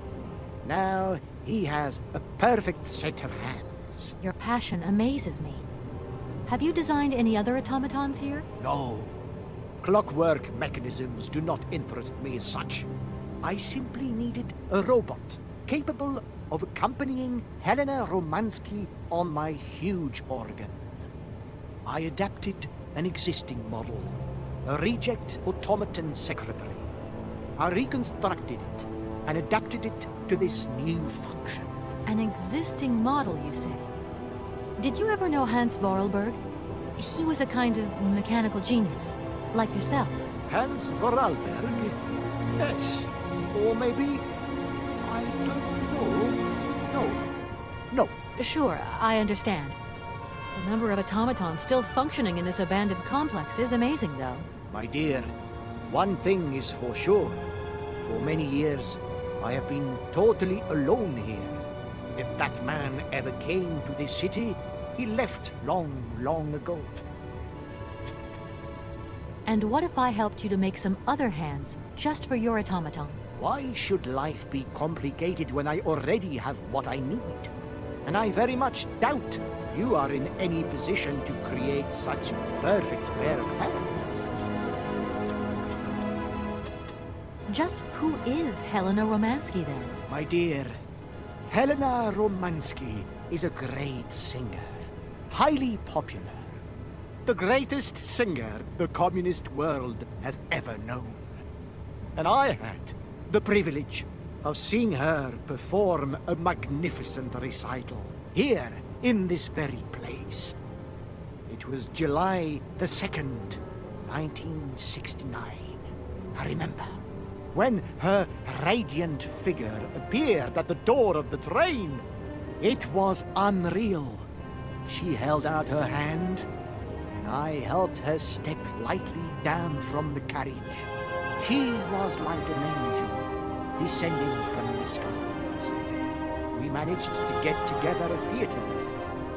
Now he has a perfect set of hands. Your passion amazes me. Have you designed any other automatons here? No. Clockwork mechanisms do not interest me as such. I simply needed a robot capable of accompanying Helena Romansky on my huge organ. I adapted an existing model, a reject automaton secretary. I reconstructed it and adapted it to this new function. An existing model, you say? Did you ever know Hans Vorarlberg? He was a kind of mechanical genius, like yourself. Hans Vorarlberg? Yes. Or maybe... I don't know. No. Sure, I understand. The number of automatons still functioning in this abandoned complex is amazing, though. My dear, one thing is for sure. For many years, I have been totally alone here. If that man ever came to this city, he left long, long ago. And what if I helped you to make some other hands, just for your automaton? Why should life be complicated when I already have what I need? And I very much doubt you are in any position to create such a perfect pair of hands. Just who is Helena Romansky, then? My dear, Helena Romansky is a great singer, highly popular. The greatest singer the communist world has ever known. And I had the privilege of seeing her perform a magnificent recital here in this very place. It was July the 2nd, 1969. I remember when her radiant figure appeared at the door of the train. It was unreal. She held out her hand, and I helped her step lightly down from the carriage. She was like an angel, descending from the skies. We managed to get together a theater,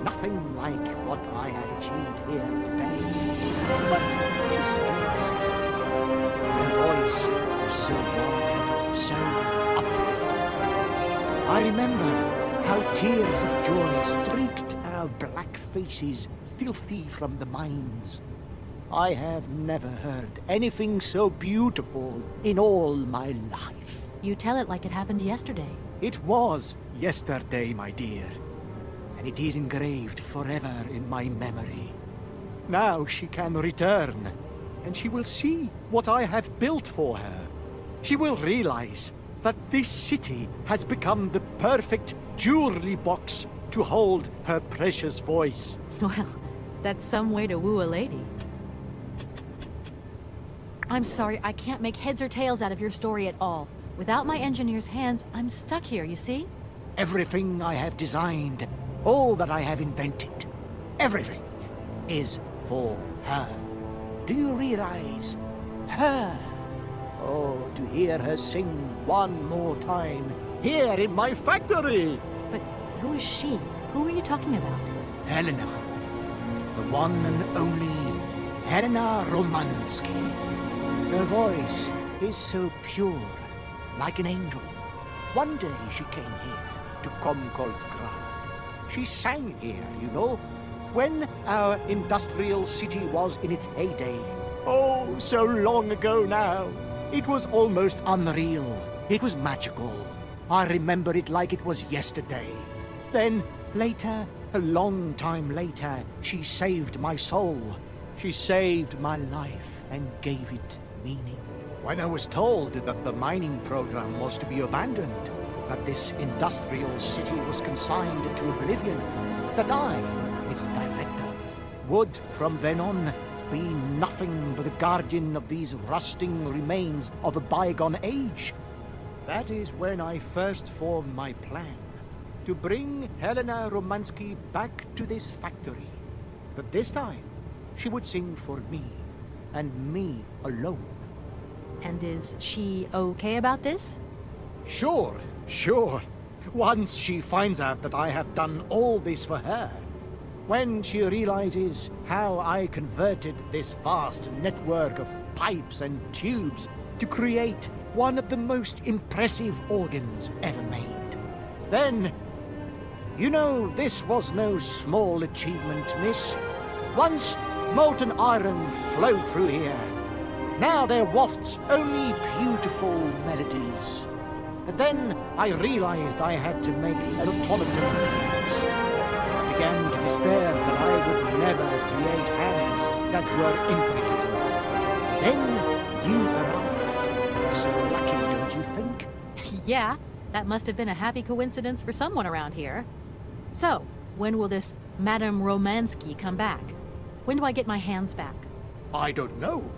nothing like what I have achieved here today. But she stayed still. Her voice was so warm, so uplifting. I remember how tears of joy streaked our black faces, filthy from the mines. I have never heard anything so beautiful in all my life. You tell it like it happened yesterday. It was yesterday, my dear, and it is engraved forever in my memory. Now she can return, and she will see what I have built for her. She will realize that this city has become the perfect jewelry box to hold her precious voice. Well, that's some way to woo a lady. I'm sorry, I can't make heads or tails out of your story at all. Without my engineer's hands, I'm stuck here, you see? Everything I have designed, all that I have invented, everything is for her. Do you realize? Her. Oh, to hear her sing one more time, here in my factory! But who is she? Who are you talking about? Helena. The one and only Helena Romansky. Her voice is so pure, like an angel. One day she came here to Komkolsgrad. She sang here, you know, when our industrial city was in its heyday. Oh, so long ago now. It was almost unreal. It was magical. I remember it like it was yesterday. Then, later, a long time later, she saved my soul. She saved my life and gave it meaning. When I was told that the mining program was to be abandoned, that this industrial city was consigned to oblivion, that I, its director, would from then on be nothing but a guardian of these rusting remains of a bygone age, that is when I first formed my plan to bring Helena Romansky back to this factory. But this time, she would sing for me, and me alone. And is she okay about this? Sure. Once she finds out that I have done all this for her, when she realizes how I converted this vast network of pipes and tubes to create one of the most impressive organs ever made. Then, you know, this was no small achievement, miss. Once, molten iron flowed through here. Now there wafts only beautiful melodies. But then I realized I had to make an automaton pianist. I began to despair that I would never create hands that were intricate enough. Then you arrived. So lucky, don't you think? Yeah, that must have been a happy coincidence for someone around here. So, when will this Madame Romansky come back? When do I get my hands back? I don't know.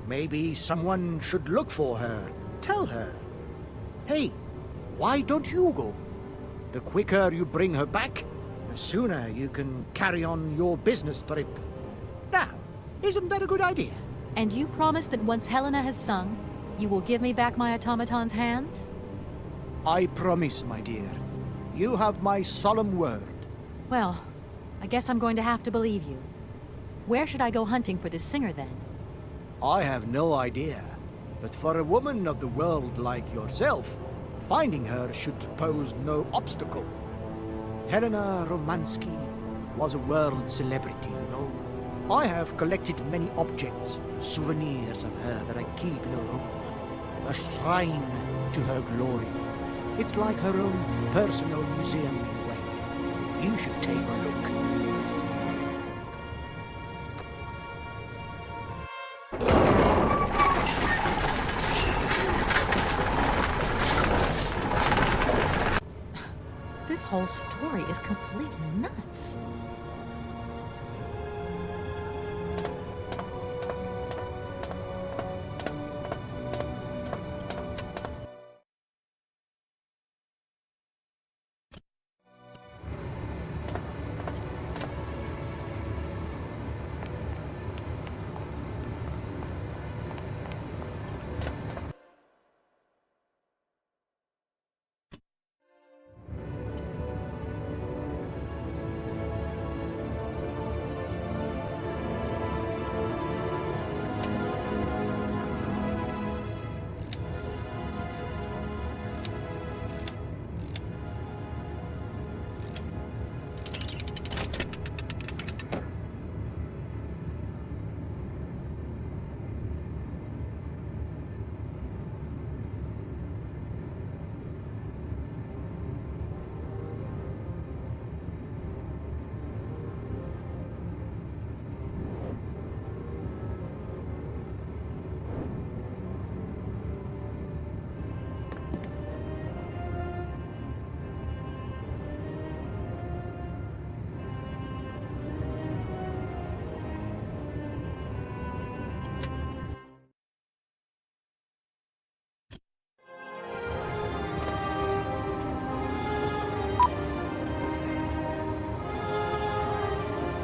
Maybe someone should look for her. Tell her. Hey, why don't you go? The quicker you bring her back, the sooner you can carry on your business trip. Now, isn't that a good idea? And you promise that once Helena has sung, you will give me back my automaton's hands? I promise, my dear. You have my solemn word. Well, I guess I'm going to have to believe you. Where should I go hunting for this singer, then? I have no idea. But for a woman of the world like yourself, finding her should pose no obstacle. Helena Romansky was a world celebrity, you know. I have collected many objects, souvenirs of her that I keep in a room. A shrine to her glory. It's like her own personal museum in a way. You should take a look. This whole story is completely nuts.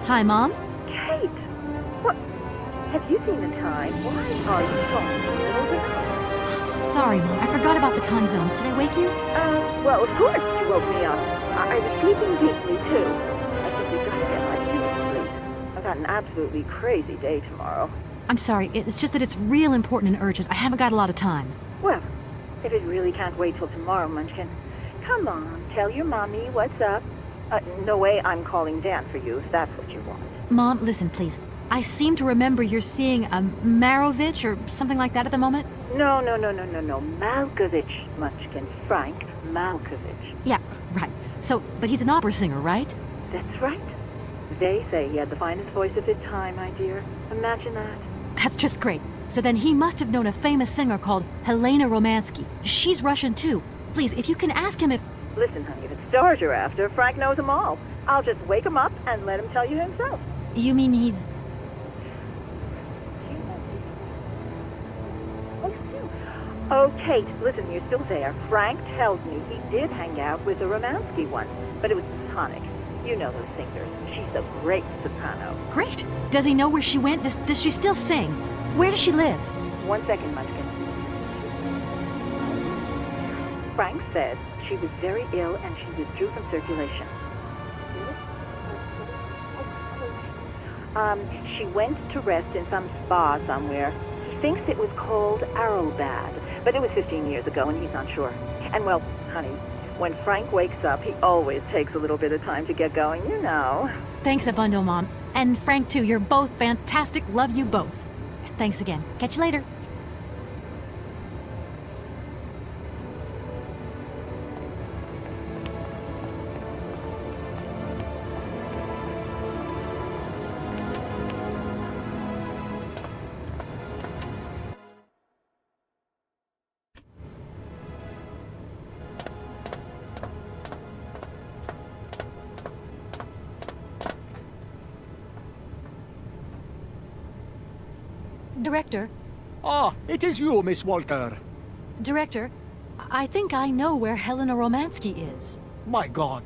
Hi, Mom. Kate! What? Have you seen the time? Why are you calling in the middle of the night? Sorry, Mom. I forgot about the time zones. Did I wake you? Well, of course you woke me up. I was sleeping deeply, too. I simply gotta get my beauty sleep. I've got an absolutely crazy day tomorrow. I'm sorry. It's just that it's real important and urgent. I haven't got a lot of time. Well, if it really can't wait till tomorrow, Munchkin, come on, tell your mommy what's up. No way I'm calling Dan for you, if that's what you want. Mom, listen, please. I seem to remember you're seeing a Marovich or something like that at the moment. No. Malkovich, Munchkin. Frank Malkovich. Yeah, right. So, but he's an opera singer, right? That's right. They say he had the finest voice of his time, my dear. Imagine that. That's just great. So then he must have known a famous singer called Helena Romansky. She's Russian, too. Please, if you can ask him if... Listen, honey, if it's stars you're after, Frank knows them all. I'll just wake him up and let him tell you himself. You mean he's... Oh, Kate, listen, you're still there. Frank tells me he did hang out with a Romansky once, but it was platonic. You know those singers. She's a great soprano. Great. Does he know where she went? Does she still sing? Where does she live? 1 second, Munchkin. Frank said she was very ill and she withdrew from circulation. She went to rest in some spa somewhere. He thinks it was called Arrowbad, But it was 15 years ago, and he's not sure. And, well, honey, when Frank wakes up, he always takes a little bit of time to get going, you know. Thanks a bundle, Mom. And Frank, too. You're both fantastic. Love you both. Thanks again. Catch you later. Director? Ah, it is you, Miss Walker. Director, I think I know where Helena Romansky is. My God,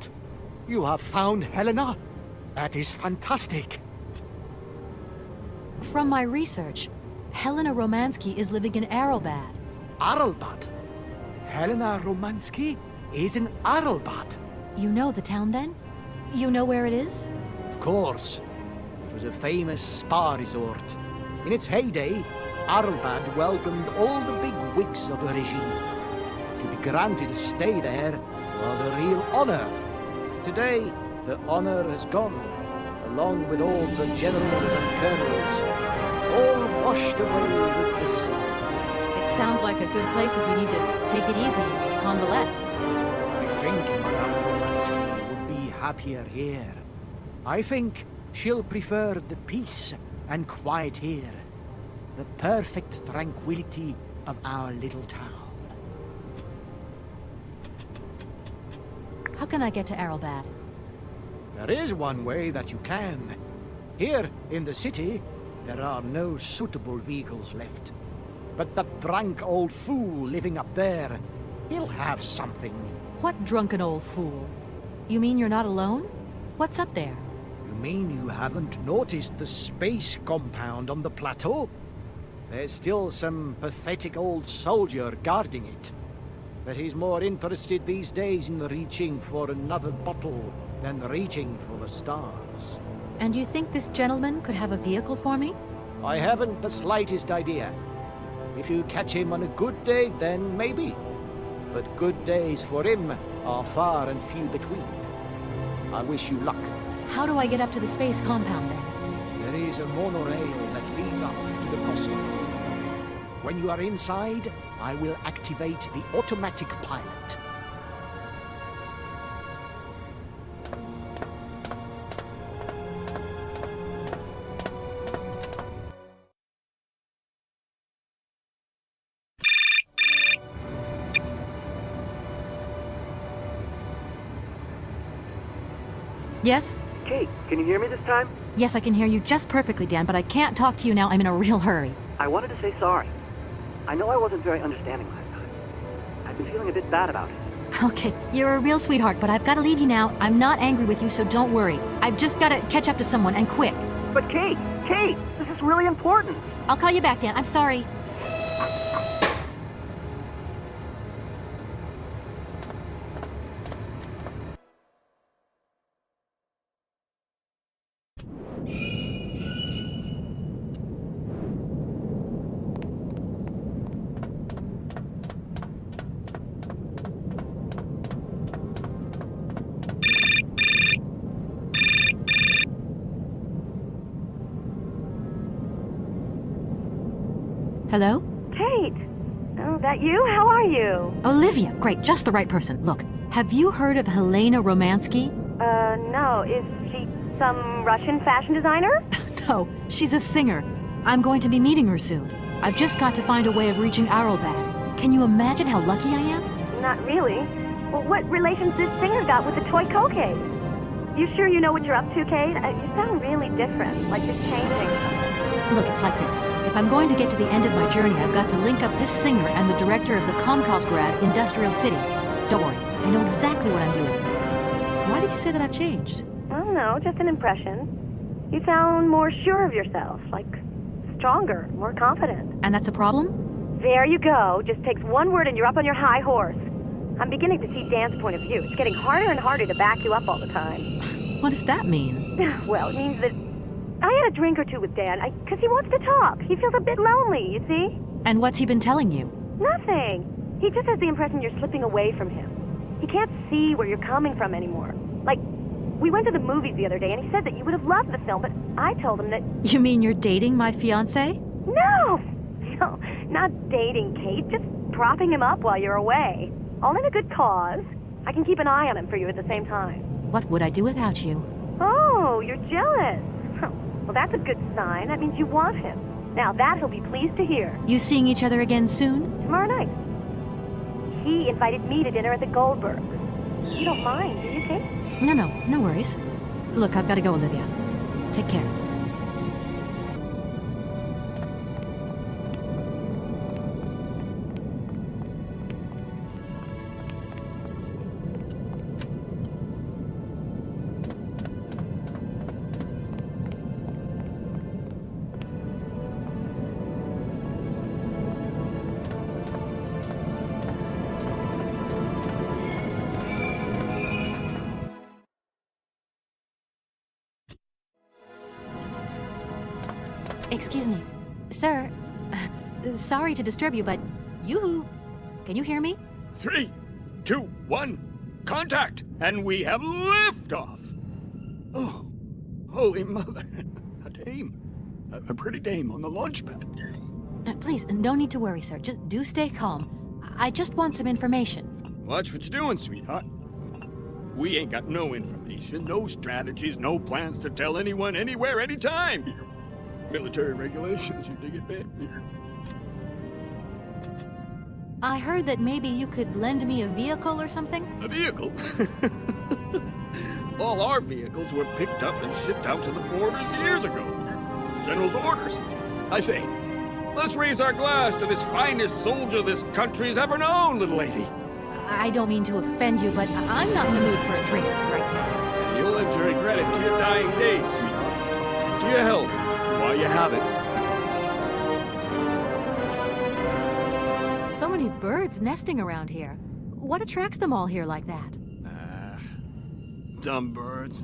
you have found Helena? That is fantastic. From my research, Helena Romansky is living in Arrowbad. Arrowbad? Helena Romansky is in Arrowbad? You know the town, then? You know where it is? Of course. It was a famous spa resort. In its heyday, Arrowbad welcomed all the big wigs of the regime. To be granted a stay there was a real honor. Today, the honor has gone, along with all the generals and colonels, all washed away with the sun. It sounds like a good place if you need to take it easy and convalesce. I think Madame Romansky would be happier here. I think she'll prefer the peace and quiet here, the perfect tranquility of our little town. How can I get to Arrowbad? There is one way that you can. Here in the city, there are no suitable vehicles left. But that drunk old fool living up there, he'll have something. What drunken old fool? You mean you're not alone? What's up there? You mean you haven't noticed the space compound on the plateau? There's still some pathetic old soldier guarding it. But he's more interested these days in reaching for another bottle than reaching for the stars. And you think this gentleman could have a vehicle for me? I haven't the slightest idea. If you catch him on a good day, then maybe. But good days for him are far and few between. I wish you luck. How do I get up to the space compound, then? There is a monorail that leads up to the Cosmodrome. When you are inside, I will activate the automatic pilot. Yes? Kate, can you hear me this time? Yes, I can hear you just perfectly, Dan, but I can't talk to you now. I'm in a real hurry. I wanted to say sorry. I know I wasn't very understanding last time. I've been feeling a bit bad about it. Okay, you're a real sweetheart, but I've got to leave you now. I'm not angry with you, so don't worry. I've just got to catch up to someone, and quick. But Kate, this is really important. I'll call you back, Dan. I'm sorry. Hello? Kate! Oh, that you? How are you? Olivia! Great, just the right person. Look, have you heard of Helena Romansky? No. Is she some Russian fashion designer? No, she's a singer. I'm going to be meeting her soon. I've just got to find a way of reaching Arrowbad. Can you imagine how lucky I am? Not really. Well, what relations this singer got with the toy co-case? You sure you know what you're up to, Kate? You sound really different, like you're changing. Look, it's like this. If I'm going to get to the end of my journey, I've got to link up this singer and the director of the Comcosgrad Industrial City. Don't worry, I know exactly what I'm doing. Why did you say that I've changed? I don't know, just an impression. You sound more sure of yourself, like stronger, more confident. And that's a problem? There you go. Just takes one word and you're up on your high horse. I'm beginning to see Dan's point of view. It's getting harder and harder to back you up all the time. What does that mean? Well, it means that I had a drink or two with Dan, because he wants to talk. He feels a bit lonely, you see? And what's he been telling you? Nothing. He just has the impression you're slipping away from him. He can't see where you're coming from anymore. Like, we went to the movies the other day and he said that you would have loved the film, but I told him that... You mean you're dating my fiancé? No! No, not dating, Kate. Just propping him up while you're away. All in a good cause. I can keep an eye on him for you at the same time. What would I do without you? Oh, you're jealous. Well, that's a good sign. That means you want him. Now, that he'll be pleased to hear. You seeing each other again soon? Tomorrow night. He invited me to dinner at the Goldbergs. You don't mind, do you, Kate? No worries. Look, I've got to go, Olivia. Take care. Excuse me. Sir, sorry to disturb you, but yoo-hoo. Can you hear me? 3, 2, 1, contact! And we have liftoff! Oh, holy mother. A dame. A pretty dame on the launch pad. Please, no need to worry, sir. Just do stay calm. I just want some information. Watch what you're doing, sweetheart. We ain't got no information, no strategies, no plans to tell anyone, anywhere, anytime. Military regulations, you dig it, man? I heard that maybe you could lend me a vehicle or something? A vehicle? All our vehicles were picked up and shipped out to the borders years ago. General's orders. I say, let's raise our glass to this finest soldier this country's ever known, little lady. I don't mean to offend you, but I'm not in the mood for a drink right now. You'll live to regret it to your dying days, sweetheart. To your health. While you have it. So many birds nesting around here. What attracts them all here like that? Dumb birds.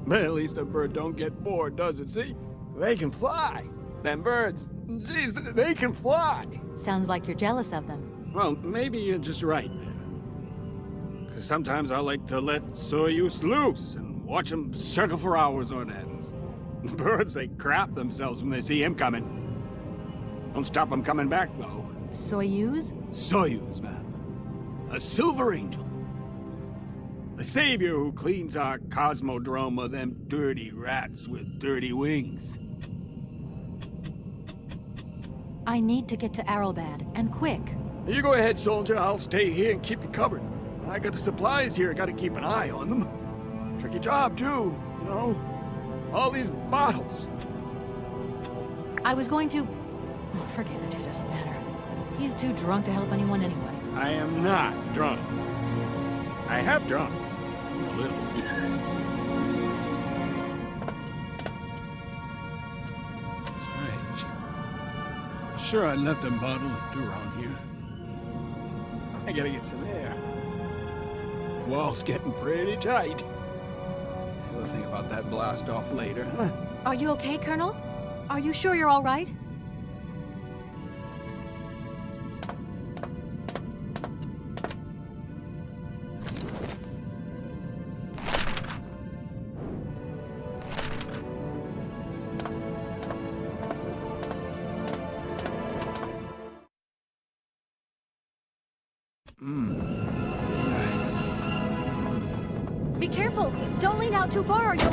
But at least a bird don't get bored, does it? See? They can fly. Them birds, geez, they can fly. Sounds like you're jealous of them. Well, maybe you're just right there. Because sometimes I like to let Soyuz loose and watch them circle for hours on end. Birds, they crap themselves when they see him coming. Don't stop them coming back, though. Soyuz? Soyuz, ma'am. A silver angel. A savior who cleans our cosmodrome of them dirty rats with dirty wings. I need to get to Arrowbad, and quick. You go ahead, soldier. I'll stay here and keep you covered. I got the supplies here. I gotta keep an eye on them. Tricky job, too, you know? All these bottles. I was going to... Oh, forget it. It doesn't matter. He's too drunk to help anyone anyway. I am not drunk. I have drunk. A little. Strange. Sure, I left a bottle or two around here. I gotta get some air. Wall's getting pretty tight. We'll think about that blast off later, huh? Are you okay, Colonel? Are you sure you're all right? Be careful! Don't lean out too far or you'll...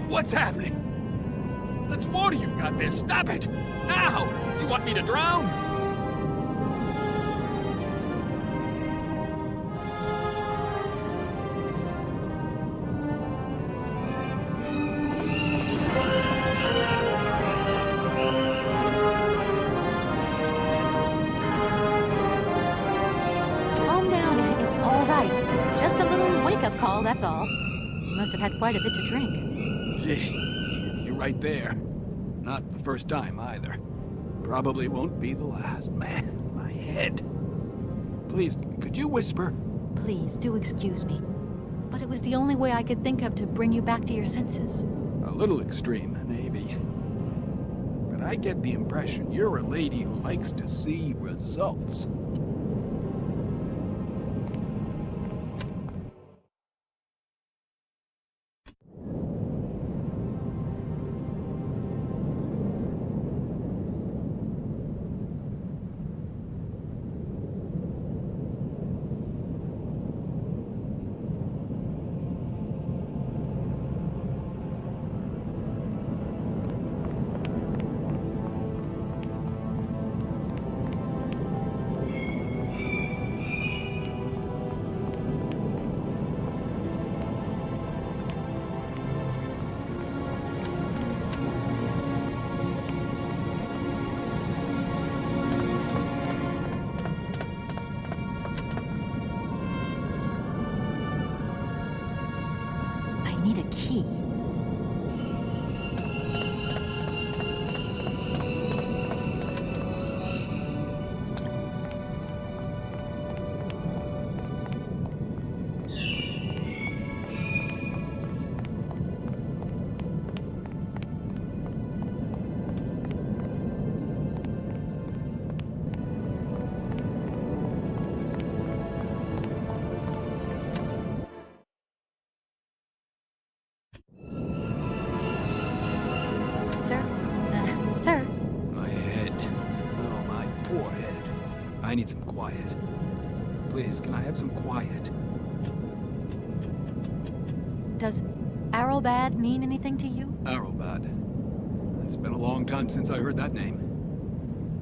What's happening? That's water you got there. Stop it! Now! You want me to drown? alcohol, that's all. You must have had quite a bit to drink. Gee, you're right there. Not the first time, either. Probably won't be the last. Man, my head. Please, could you whisper? Please, do excuse me. But it was the only way I could think of to bring you back to your senses. A little extreme, maybe. But I get the impression you're a lady who likes to see results. Need a key. Sir? My head. Oh, my poor head. I need some quiet. Please, can I have some quiet? Does Arrowbad mean anything to you? Arrowbad. It's been a long time since I heard that name.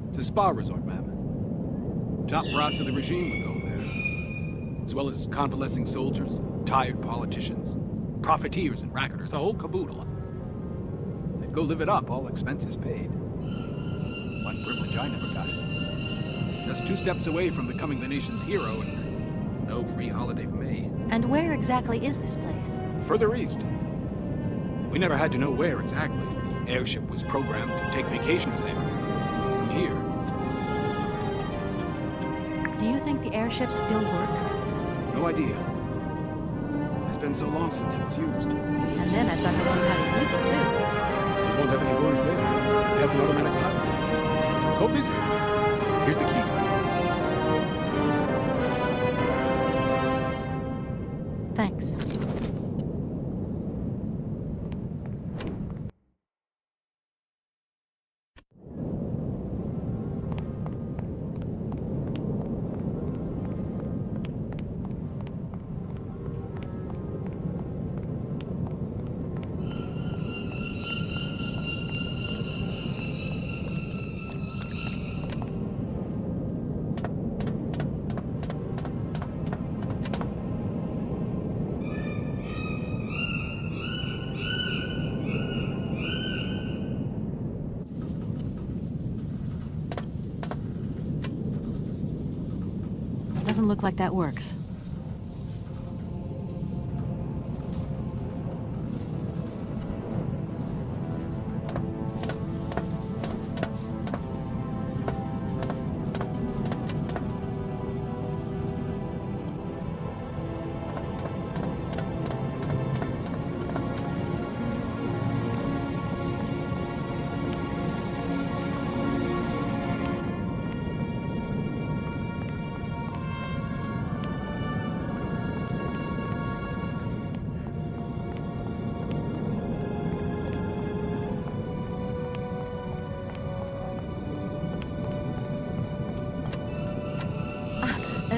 It's a spa resort, ma'am. Top brass of the regime would go there. As well as convalescing soldiers, tired politicians, profiteers and racketers, the whole caboodle. Go live it up, all expenses paid. One privilege I never got. Just 2 steps away from becoming the nation's hero, and no free holiday for me. And where exactly is this place? Further east. We never had to know where exactly. The airship was programmed to take vacations there. From here. Do you think the airship still works? No idea. It's been so long since it was used. And then I've got to learn how to use it, too. Won't have any worries there. It has an automatic pilot. Go visit it. Here's the key. Thanks. Doesn't look like that works.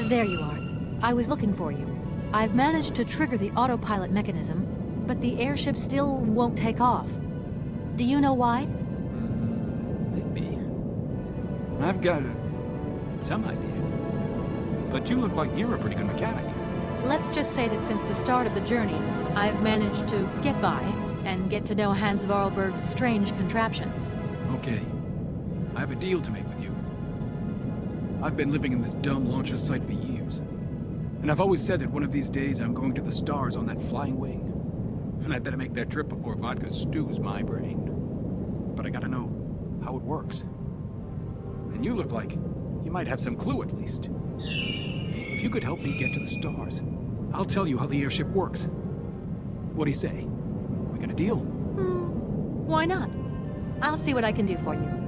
There you are. I was looking for you. I've managed to trigger the autopilot mechanism, but the airship still won't take off. Do you know why? Maybe. I've got some idea. But you look like you're a pretty good mechanic. Let's just say that since the start of the journey, I've managed to get by and get to know Hans Vorarlberg's strange contraptions. Okay. I have a deal to make with you. I've been living in this dumb launcher site for years. And I've always said that one of these days I'm going to the stars on that flying wing. And I'd better make that trip before vodka stews my brain. But I gotta know how it works. And you look like you might have some clue at least. If you could help me get to the stars, I'll tell you how the airship works. What do you say? We got a deal? Why not? I'll see what I can do for you.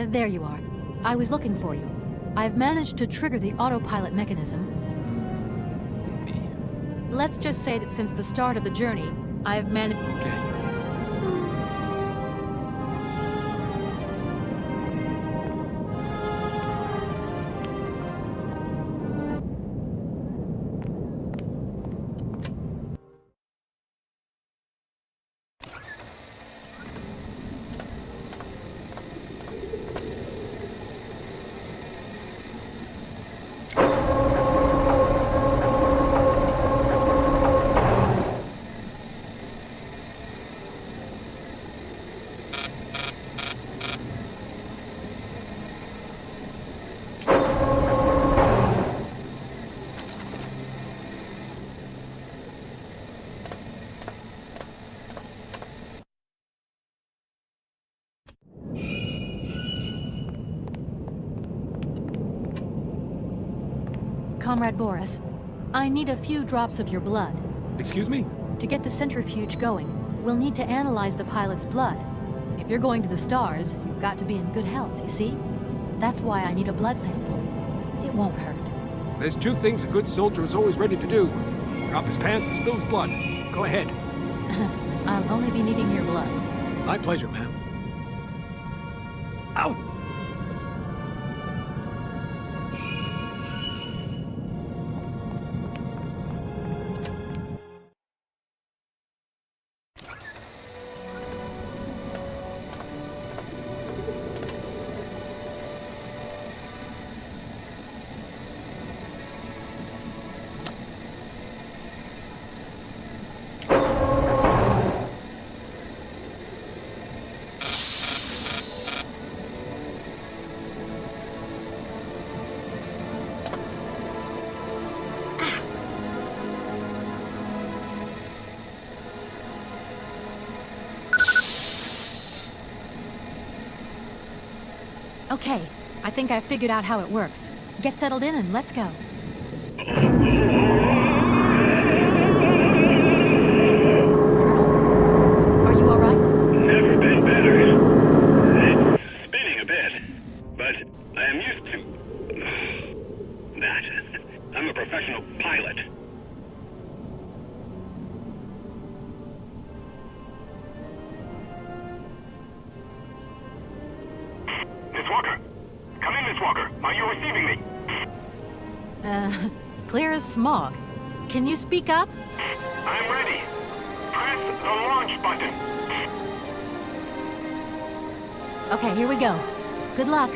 There you are. I was looking for you. I've managed to trigger the autopilot mechanism. Let's just say that since the start of the journey, I've managed... Okay. Comrade Boris, I need a few drops of your blood. Excuse me? To get the centrifuge going, we'll need to analyze the pilot's blood. If you're going to the stars, you've got to be in good health, you see? That's why I need a blood sample. It won't hurt. There's two things a good soldier is always ready to do. Drop his pants and spill his blood. Go ahead. I'll only be needing your blood. My pleasure, ma'am. Ow! Okay, I think I've figured out how it works. Get settled in and let's go. Colonel, are you all right? Never been better. It's spinning a bit, but I am used to that. I'm a professional pilot. Miss Walker! Come in, Miss Walker! Are you receiving me? Clear as smog. Can you speak up? I'm ready. Press the launch button. Okay, here we go. Good luck.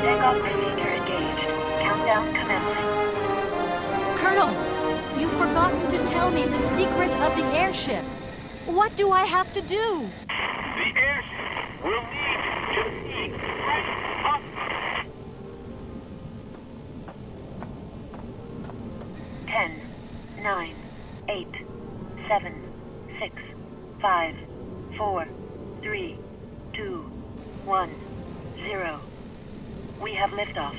Takeoff procedure engaged. Countdown commencing. Colonel, you've forgotten to tell me the secret of the airship. What do I have to do? The airship will need to be right up. 10, 9, 8, 7, 6, 5, 4, 3, 2, 1, 0. We have liftoff.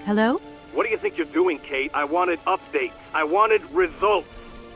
Hello? What do you think you're doing, Kate? I wanted updates. I wanted results.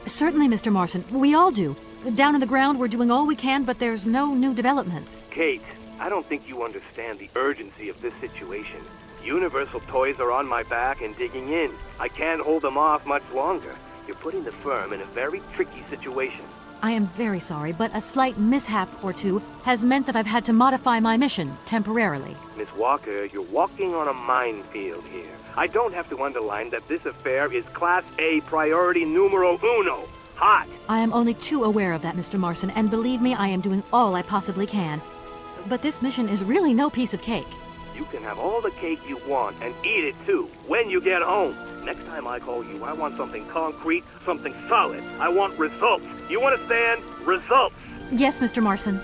Certainly, Mr. Marson. We all do. Down on the ground, we're doing all we can, but there's no new developments. Kate, I don't think you understand the urgency of this situation. Universal Toys are on my back and digging in. I can't hold them off much longer. You're putting the firm in a very tricky situation. I am very sorry, but a slight mishap or two has meant that I've had to modify my mission temporarily. Miss Walker, you're walking on a minefield here. I don't have to underline that this affair is Class A priority numero uno. Hot. I am only too aware of that, Mr. Marson, and believe me, I am doing all I possibly can. But this mission is really no piece of cake. You can have all the cake you want and eat it too when you get home. Next time I call you, I want something concrete, something solid. I want results. You understand? Results. Yes, Mr. Marson.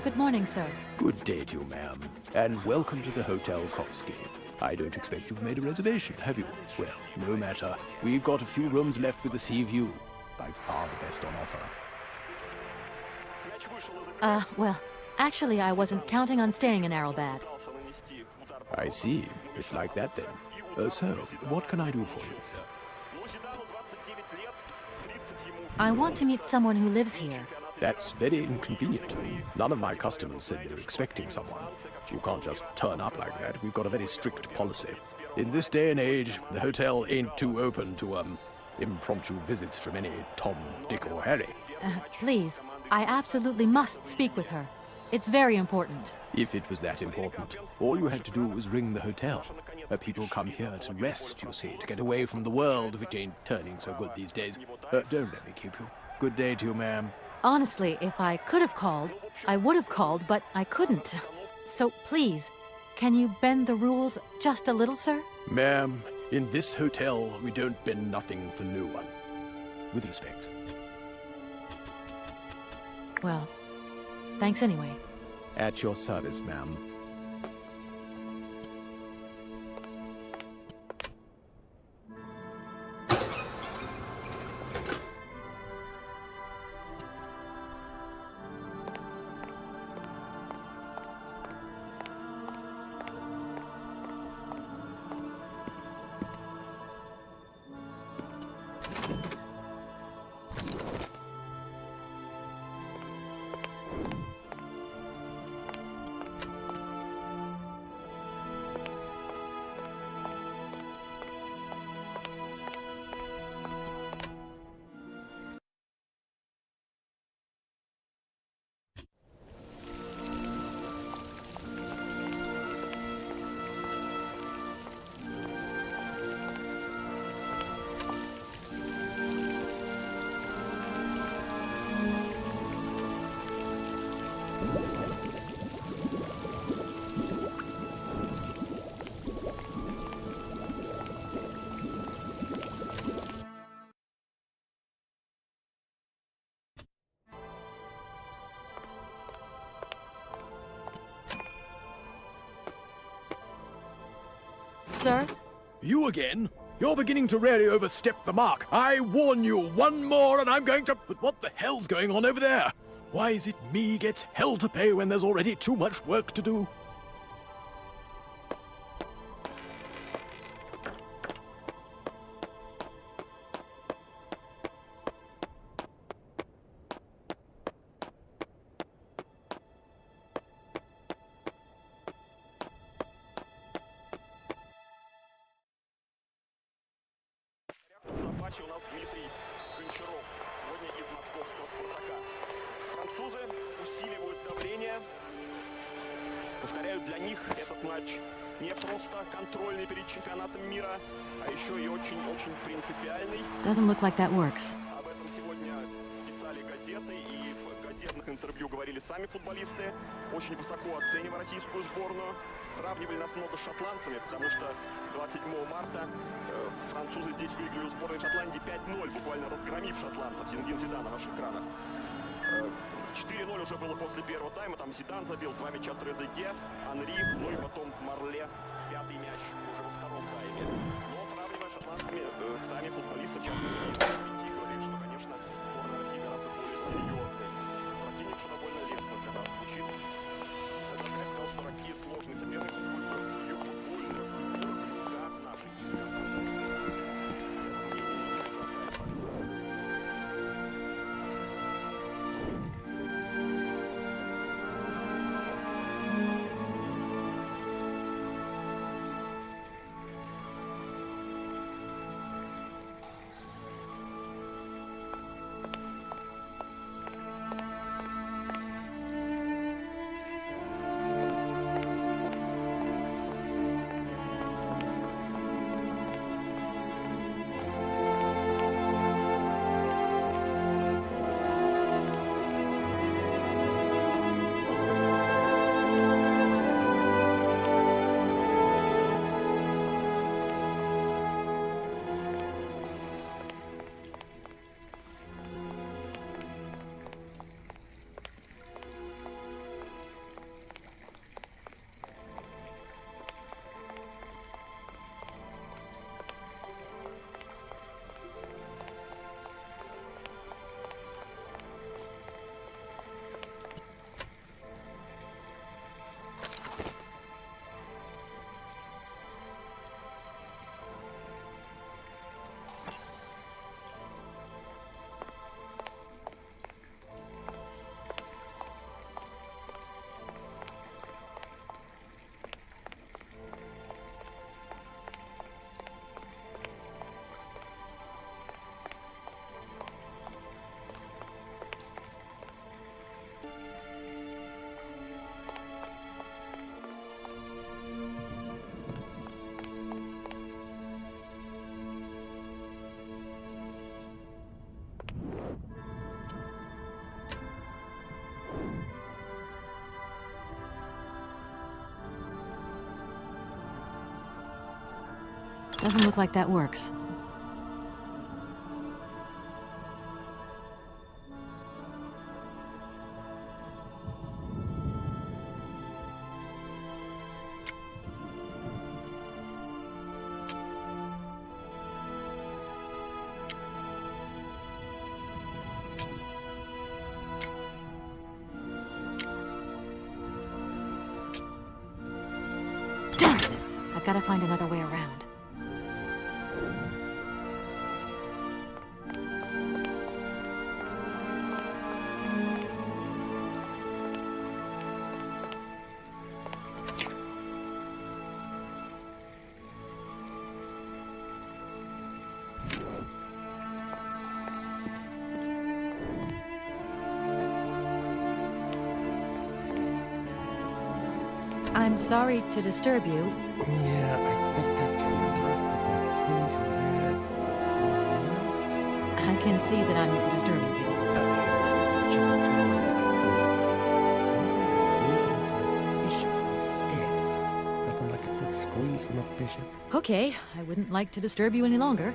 Good morning, sir. Good day to you, ma'am, and welcome to the Hotel Kowski. I don't expect you've made a reservation, have you? Well, no matter. We've got a few rooms left with the sea view. By far the best on offer. Well, actually I wasn't counting on staying in Arrowbad. I see. It's like that then. So, what can I do for you? I want to meet someone who lives here. That's very inconvenient. None of my customers said they were expecting someone. You can't just turn up like that. We've got a very strict policy. In this day and age, the hotel ain't too open to, impromptu visits from any Tom, Dick, or Harry. Please, I absolutely must speak with her. It's very important. If it was that important, all you had to do was ring the hotel. People come here to rest, you see, to get away from the world, which ain't turning so good these days. Don't let me keep you. Good day to you, ma'am. Honestly, if I could have called, I would have called, but I couldn't. So please, can you bend the rules just a little, sir? Ma'am, in this hotel, we don't bend nothing for no one. With respect. Well, thanks anyway. At your service, ma'am. Sir? You again? You're beginning to really overstep the mark. I warn you, one more and I'm going to... But what the hell's going on over there? Why is it me gets hell to pay when there's already too much work to do? Повторяю, для них этот матч не просто контрольный перед чемпионатом мира, а еще и очень-очень принципиальный. Doesn't look like that works. Об этом сегодня писали газеты, и в газетах интервью говорили сами футболисты, очень высоко оценивая российскую сборную. Сравнивали нас много с шотландцами, потому что 27 марта французы здесь выиграли у сборной Шотландии 5-0, буквально разгромив шотландцев. Зинедин Зидан на ваших экранах. 4-0 уже было после первого тайма, там Зидан забил 2 мяча Трезеге, Анри, ну и потом Марле, 5-й мяч уже во втором тайме. Но сравнивая шотландцами, сами футболисты, в частности, говорили, что, конечно, сборная России гораздо более серьезный противник, что довольно лестно для нас звучит. Даже я сказал, что Россия сложный соперник, поскольку ее футбольный уровень гад нашей игры. Doesn't look like that works. Damn it! I've got to find another way around. I'm sorry to disturb you. Yeah, I think I can trust that. I can see that I'm disturbing you. Nothing like a good squeeze from a bishop. Okay, I wouldn't like to disturb you any longer.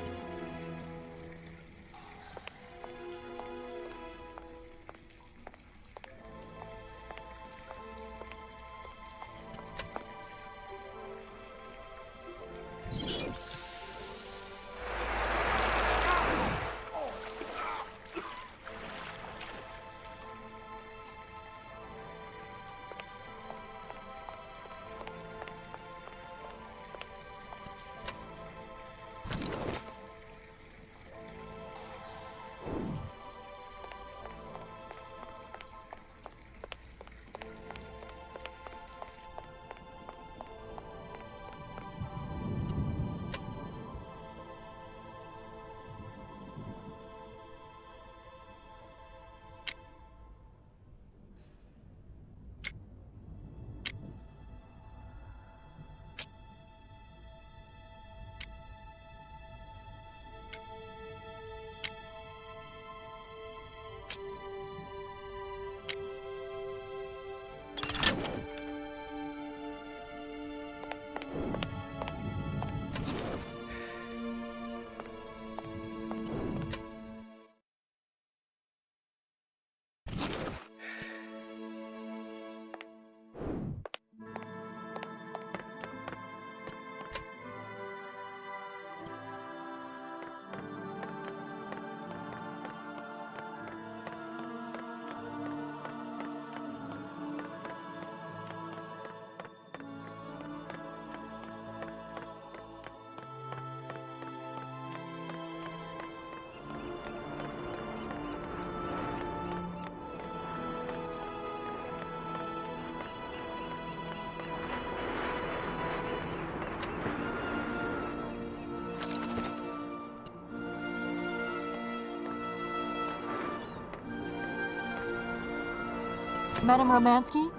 Madame Romansky?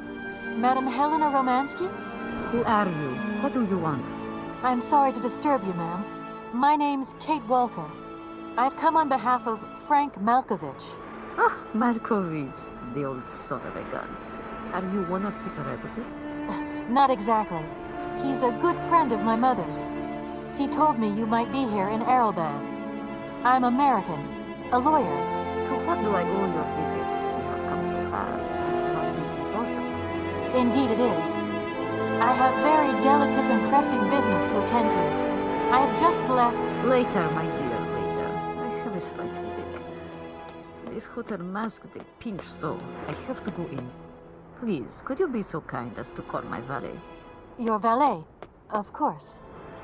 Madame Helena Romansky? Who are you? What do you want? I'm sorry to disturb you, ma'am. My name's Kate Walker. I've come on behalf of Frank Malkovich. Ah, Malkovich, the old son of a gun. Are you one of his relatives? Not exactly. He's a good friend of my mother's. He told me you might be here in Arrowbad. I'm American, a lawyer. To what do I owe your visit? You have come so far. It must be important. Indeed it is. I have very delicate and pressing business to attend to. I have just left... Later, my dear, later. I have a slight headache. This hotel mask, they pinch so. I have to go in. Please, could you be so kind as to call my valet? Your valet? Of course.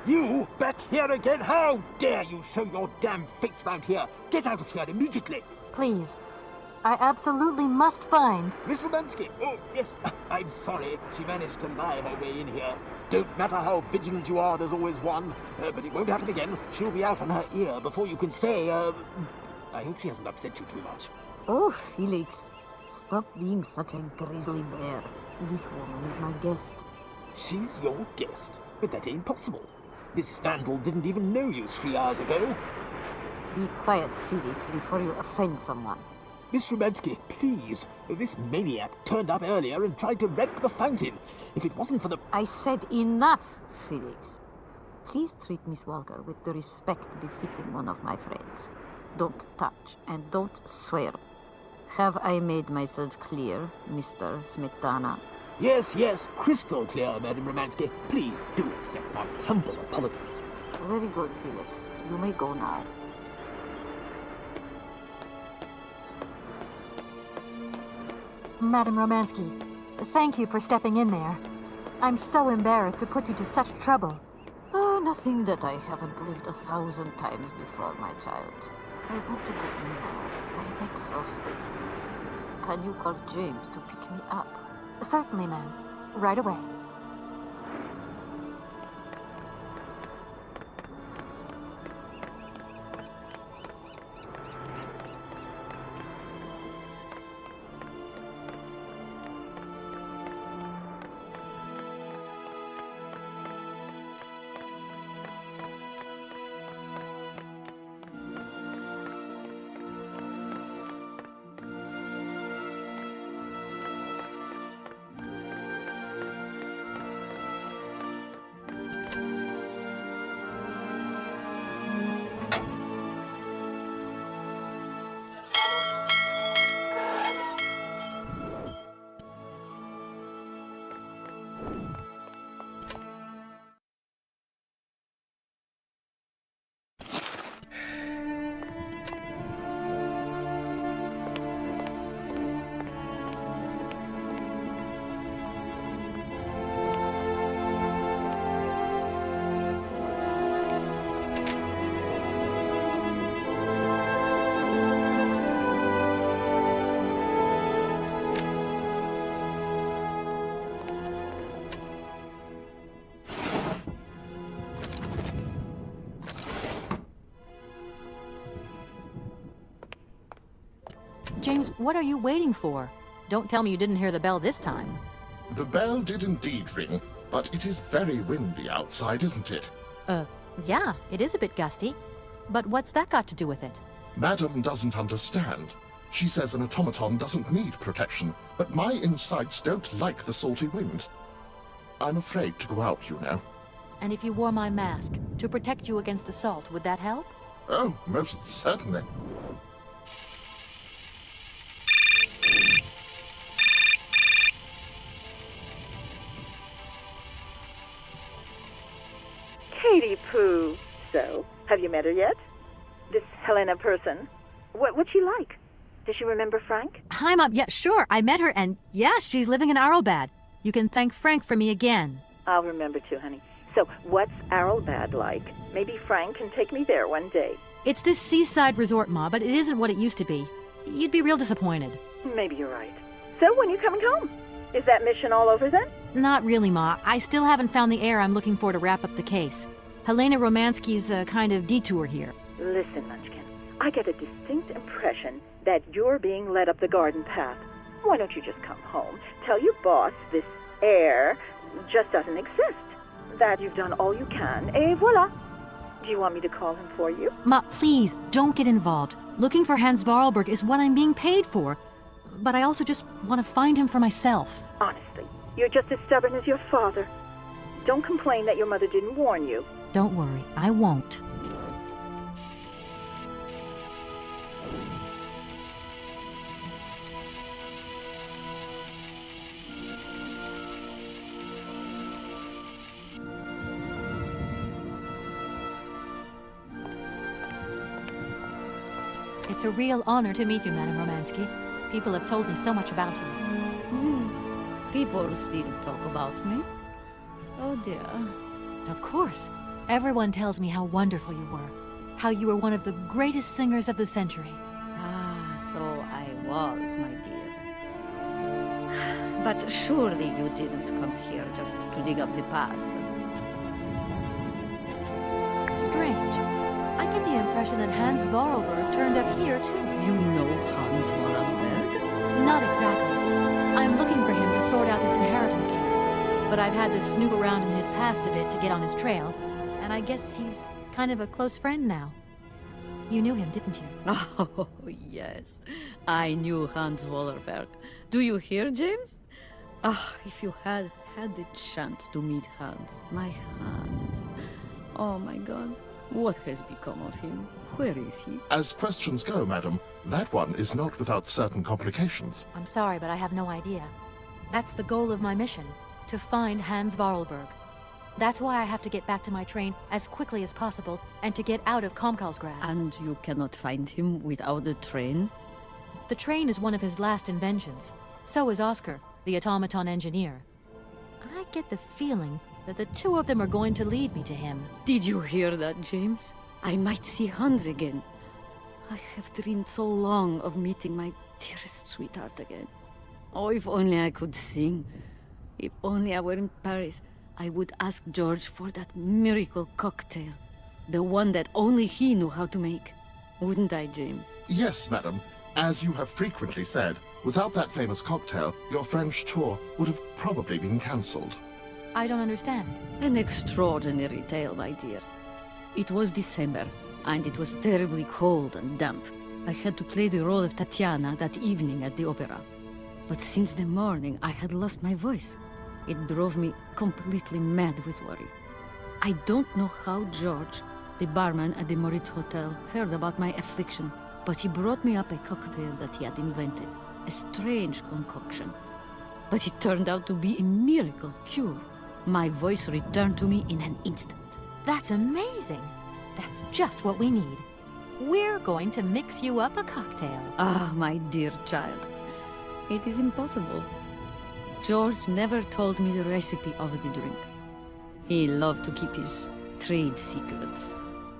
You back here again? How dare you show your damn face round here? Get out of here immediately! Please. I absolutely must find... Miss Romansky! Oh, yes. I'm sorry. She managed to lie her way in here. Don't matter how vigilant you are, there's always one. But it won't happen again. She'll be out on her ear before you can say, I hope she hasn't upset you too much. Oh, Felix. Stop being such a grizzly bear. This woman is my guest. She's your guest? But that ain't possible. This vandal didn't even know you 3 hours ago. Be quiet, Felix, before you offend someone. Miss Romansky, please. This maniac turned up earlier and tried to wreck the fountain. If it wasn't for the... I said enough, Felix. Please treat Miss Walker with the respect befitting one of my friends. Don't touch and don't swear. Have I made myself clear, Mr. Smetana? Yes, yes, crystal clear, Madame Romansky. Please do accept my humble apologies. Very good, Felix. You may go now. Madame Romansky, thank you for stepping in there. I'm so embarrassed to put you to such trouble. Oh, nothing that I haven't lived 1,000 times before, my child. I want to go in now. I'm exhausted. Can you call James to pick me up? Certainly, ma'am. Right away. James, what are you waiting for? Don't tell me you didn't hear the bell this time. The bell did indeed ring, but it is very windy outside, isn't it? Yeah, it is a bit gusty. But what's that got to do with it? Madam doesn't understand. She says an automaton doesn't need protection, but my insides don't like the salty wind. I'm afraid to go out, you know. And if you wore my mask to protect you against the salt, would that help? Oh, most certainly. Katie Pooh. So, have you met her yet? This Helena person? What's she like? Does she remember Frank? Hi, Mom. Yeah, sure. I met her, and yeah, she's living in Arrowbad. You can thank Frank for me again. I'll remember too, honey. So, what's Arrowbad like? Maybe Frank can take me there one day. It's this seaside resort, Ma, but it isn't what it used to be. You'd be real disappointed. Maybe you're right. So, when are you coming home? Is that mission all over then? Not really, Ma. I still haven't found the heir I'm looking for to wrap up the case. Helena Romansky's a kind of detour here. Listen, Munchkin. I get a distinct impression that you're being led up the garden path. Why don't you just come home, tell your boss this heir just doesn't exist, that you've done all you can, et voila. Do you want me to call him for you? Ma, please, don't get involved. Looking for Hans Vorarlberg is what I'm being paid for. But I also just want to find him for myself. Honestly, you're just as stubborn as your father. Don't complain that your mother didn't warn you. Don't worry, I won't. It's a real honor to meet you, Madame Romansky. People have told me so much about you. People still talk about me? Oh dear. Of course. Everyone tells me how wonderful you were. How you were one of the greatest singers of the century. Ah, so I was, my dear. But surely you didn't come here just to dig up the past. Strange. I get the impression that Hans Vorarlberg turned up here, too. You know Hans Vorarlberg? Not exactly. I'm looking for him to sort out this inheritance case. But I've had to snoop around in his past a bit to get on his trail. And I guess he's kind of a close friend now. You knew him, didn't you? Oh, yes. I knew Hans Vorarlberg. Do you hear, James? Ah, if you had the chance to meet Hans. My Hans. Oh, my God. What has become of him? Where is he? As questions go, madam, that one is not without certain complications. I'm sorry, but I have no idea. That's the goal of my mission, to find Hans Vorarlberg. That's why I have to get back to my train as quickly as possible and to get out of Komkalsgrad. And you cannot find him without the train? The train is one of his last inventions. So is Oscar, the automaton engineer. I get the feeling that the two of them are going to lead me to him. Did you hear that, James? I might see Hans again. I have dreamed so long of meeting my dearest sweetheart again. Oh, if only I could sing. If only I were in Paris, I would ask George for that miracle cocktail. The one that only he knew how to make. Wouldn't I, James? Yes, madam. As you have frequently said, without that famous cocktail, your French tour would have probably been cancelled. I don't understand. An extraordinary tale, my dear. It was December, and it was terribly cold and damp. I had to play the role of Tatiana that evening at the opera. But since the morning, I had lost my voice. It drove me completely mad with worry. I don't know how George, the barman at the Moritz Hotel, heard about my affliction, but he brought me up a cocktail that he had invented. A strange concoction. But it turned out to be a miracle cure. My voice returned to me in an instant. That's amazing. That's just what we need. We're going to mix you up a cocktail. Ah, my dear child. It is impossible. George never told me the recipe of the drink. He loved to keep his trade secrets.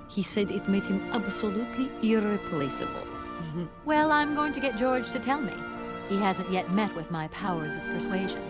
He said it made him absolutely irreplaceable. Well, I'm going to get George to tell me. He hasn't yet met with my powers of persuasion.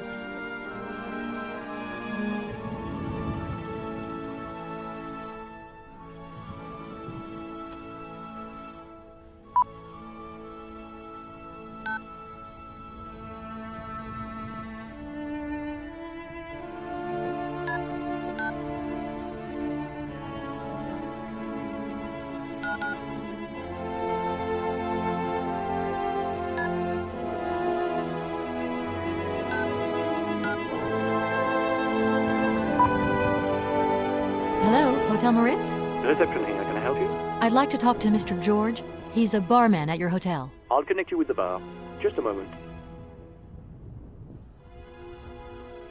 Hotel Moritz? Reception here, can I help you? I'd like to talk to Mr. George. He's a barman at your hotel. I'll connect you with the bar. Just a moment.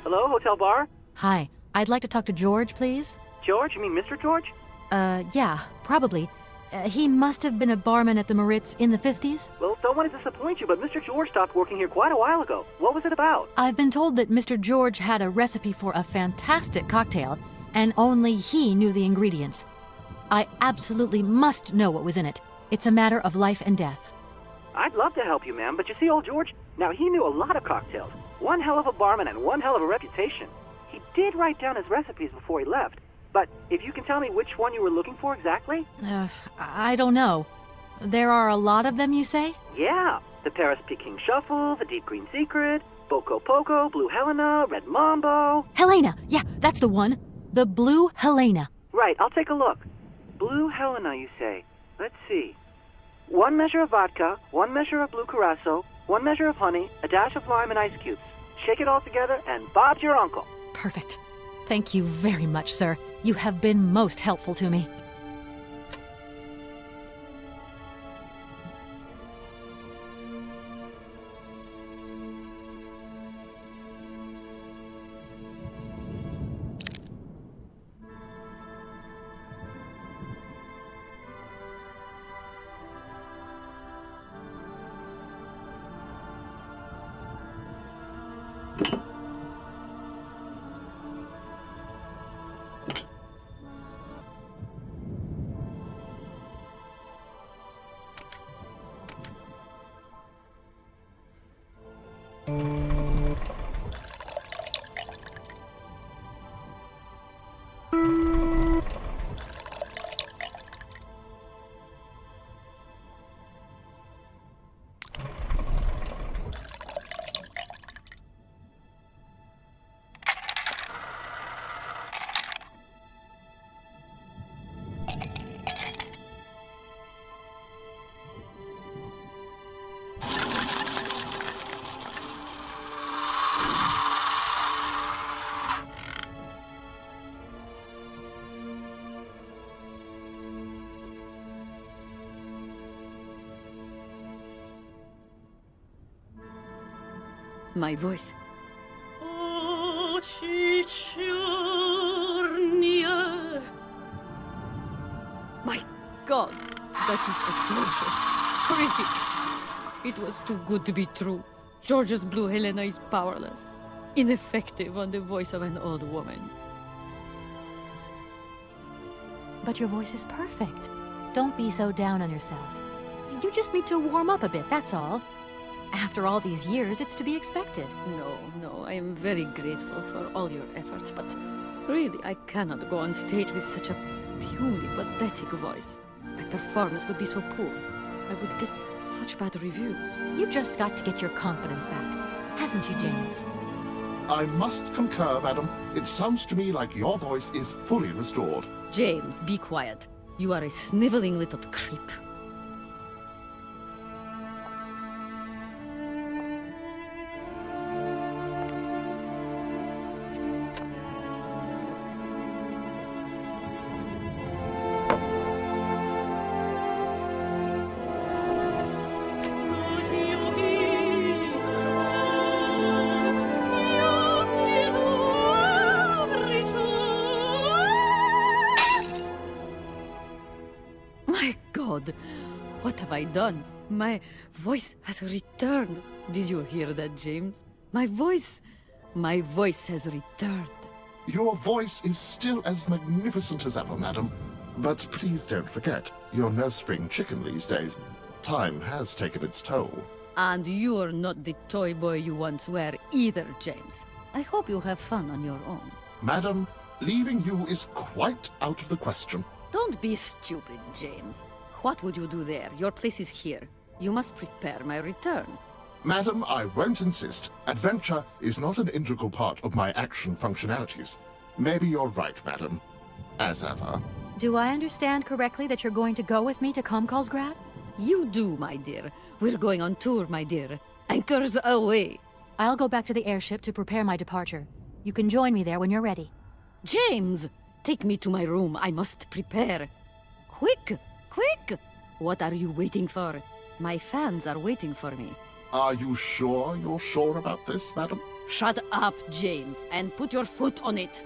Hello, hotel bar? Hi. I'd like to talk to George, please. George? You mean Mr. George? Yeah, probably. He must have been a barman at the Moritz in the 50s. Well, don't want to disappoint you, but Mr. George stopped working here quite a while ago. What was it about? I've been told that Mr. George had a recipe for a fantastic cocktail, and only he knew the ingredients. I absolutely must know what was in it. It's a matter of life and death. I'd love to help you, ma'am, but you see, old George, now he knew a lot of cocktails. One hell of a barman and one hell of a reputation. He did write down his recipes before he left. But if you can tell me which one you were looking for exactly? I don't know. There are a lot of them, you say? Yeah, the Paris-Peking Shuffle, the Deep Green Secret, Boko Poco, Blue Helena, Red Mambo. Helena! Yeah, that's the one. The Blue Helena. Right, I'll take a look. Blue Helena, you say? Let's see. 1 measure of vodka, 1 measure of blue curacao, 1 measure of honey, a dash of lime and ice cubes. Shake it all together, and Bob's your uncle. Perfect. Thank you very much, sir. You have been most helpful to me. My voice. My God, that is atrocious. Horrific. It was too good to be true. George's Blue Helena is powerless, ineffective on the voice of an old woman. But your voice is perfect. Don't be so down on yourself. You just need to warm up a bit, that's all. After all these years, it's to be expected. No, I am very grateful for all your efforts, but really, I cannot go on stage with such a puny, pathetic voice. My performance would be so poor. I would get such bad reviews. You just got to get your confidence back, hasn't you, James? I must concur, madam. It sounds to me like your voice is fully restored. James, be quiet. You are a sniveling little creep. What have I done? My voice has returned. Did you hear that, James? My voice has returned. Your voice is still as magnificent as ever, madam. But please don't forget, you're no spring chicken these days. Time has taken its toll. And you're not the toy boy you once were either, James. I hope you have fun on your own. Madam, leaving you is quite out of the question. Don't be stupid, James. What would you do there? Your place is here. You must prepare my return. Madam, I won't insist. Adventure is not an integral part of my action functionalities. Maybe you're right, madam. As ever. Do I understand correctly that you're going to go with me to Comcalsgrad? You do, my dear. We're going on tour, my dear. Anchors away. I'll go back to the airship to prepare my departure. You can join me there when you're ready. James! Take me to my room. I must prepare. Quick! Quick! What are you waiting for? My fans are waiting for me. Are you sure you're sure about this, madam? Shut up, James, and put your foot on it.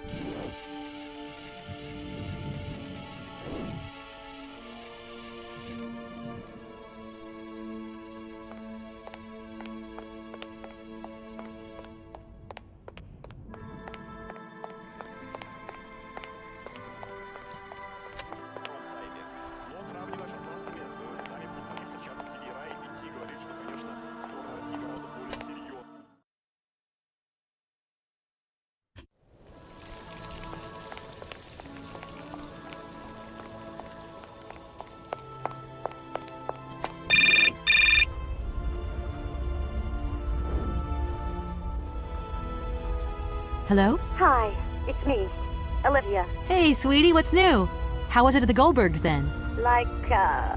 Hello? Hi, it's me, Olivia. Hey, sweetie, what's new? How was it at the Goldbergs then? Like,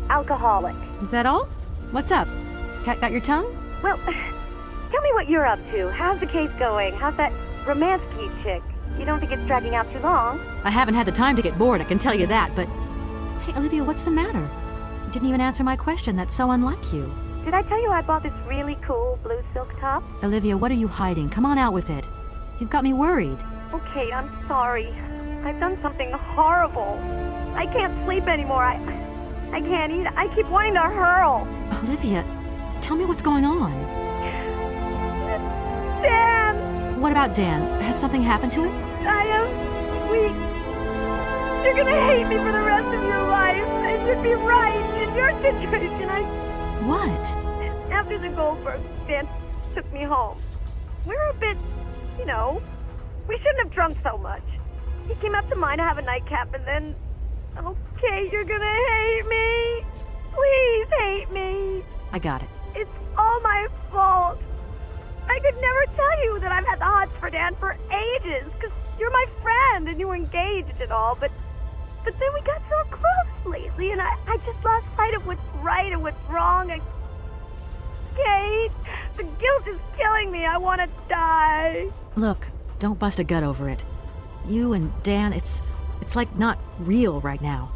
alcoholic. Is that all? What's up? Cat got your tongue? Well, tell me what you're up to. How's the case going? How's that Romansky chick? You don't think it's dragging out too long? I haven't had the time to get bored, I can tell you that, but... Hey, Olivia, what's the matter? You didn't even answer my question. That's so unlike you. Did I tell you I bought this really cool blue silk top? Olivia, what are you hiding? Come on out with it. You've got me worried. Oh, Kate, I'm sorry. I've done something horrible. I can't sleep anymore. I can't eat. I keep wanting to hurl. Olivia, tell me what's going on. Dan! What about Dan? Has something happened to him? I am weak. You're gonna hate me for the rest of your life. I should be right. In your situation, What? After the Goldberg, Dan took me home. We're a bit, you know, we shouldn't have drunk so much. He came up to mine to have a nightcap and then... Okay, you're gonna hate me. Please hate me. I got it. It's all my fault. I could never tell you that I've had the hots for Dan for ages, because you're my friend and you were engaged and all, but then we got so close lately, and I just lost sight of what's right and what's wrong. Kate, the guilt is killing me. I want to die. Look, don't bust a gut over it. You and Dan, it's like not real right now.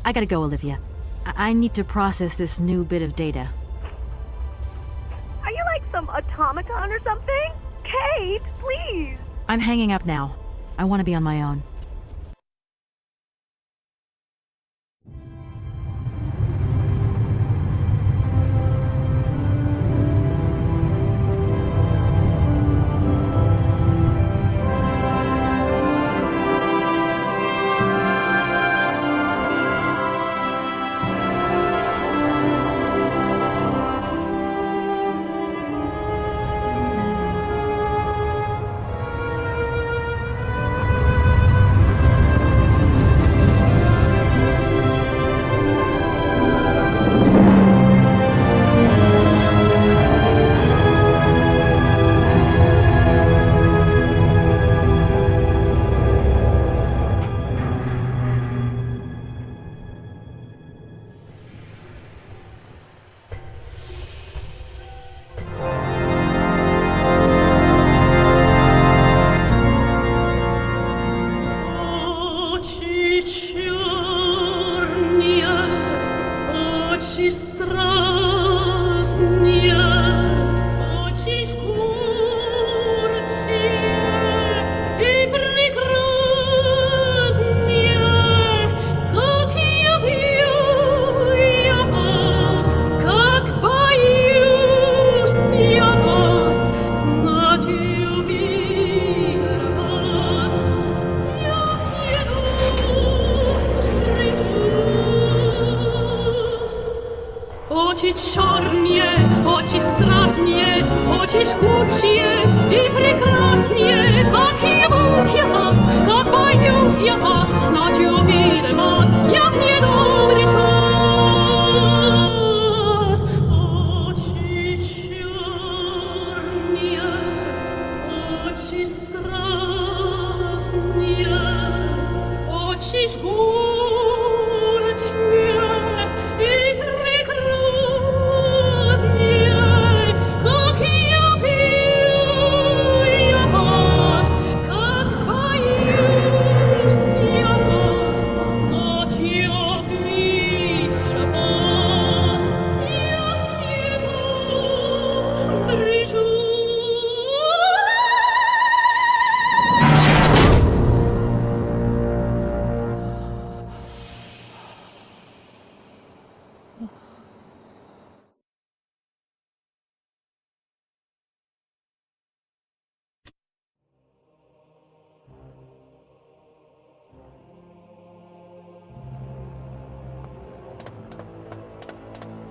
I gotta go, Olivia. I need to process this new bit of data. Are you like some automaton or something? Kate, please. I'm hanging up now. I want to be on my own.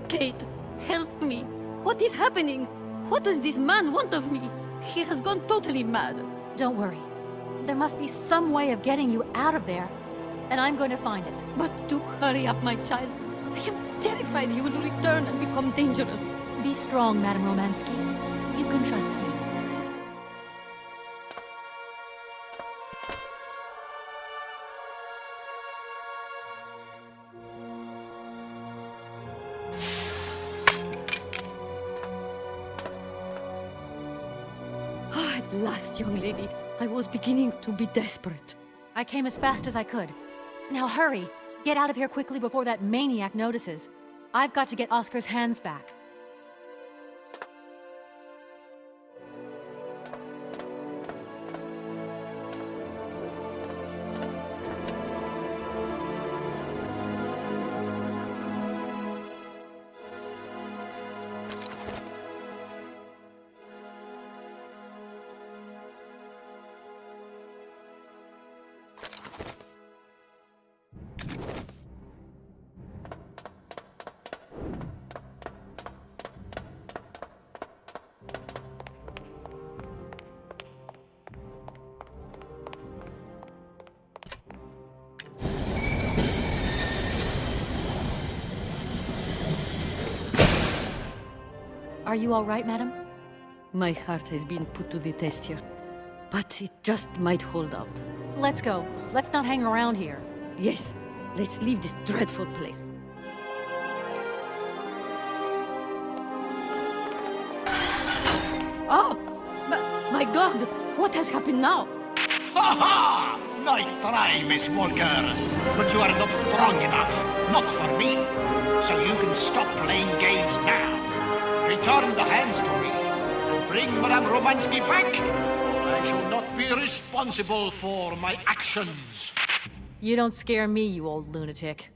Kate, help me. What is happening? What does this man want of me? He has gone totally mad. Don't worry. There must be some way of getting you out of there, and I'm going to find it. But do hurry up, my child. I am terrified he will return and become dangerous. Be strong, Madame Romansky. You can trust me. At last, young lady. I was beginning to be desperate. I came as fast as I could. Now hurry. Get out of here quickly before that maniac notices. I've got to get Oscar's hands back. Are you all right, madam? My heart has been put to the test here, but it just might hold out. Let's go. Let's not hang around here. Yes, let's leave this dreadful place. Oh! My God! What has happened now? Ha ha! Nice try, Miss Walker. But you are not strong enough. Not for me. So you can stop playing games now. Return the hands to me. And bring Madame Romansky back. I shall not be responsible for my actions. You don't scare me, you old lunatic.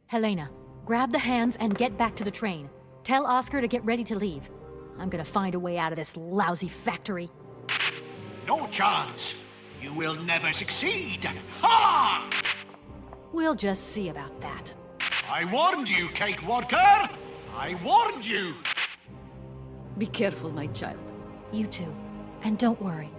Helena, grab the hands and get back to the train. Tell Oscar to get ready to leave. I'm gonna find a way out of this lousy factory. No chance. You will never succeed. Ha! We'll just see about that. I warned you, Kate Walker. I warned you. Be careful, my child. You too. And don't worry.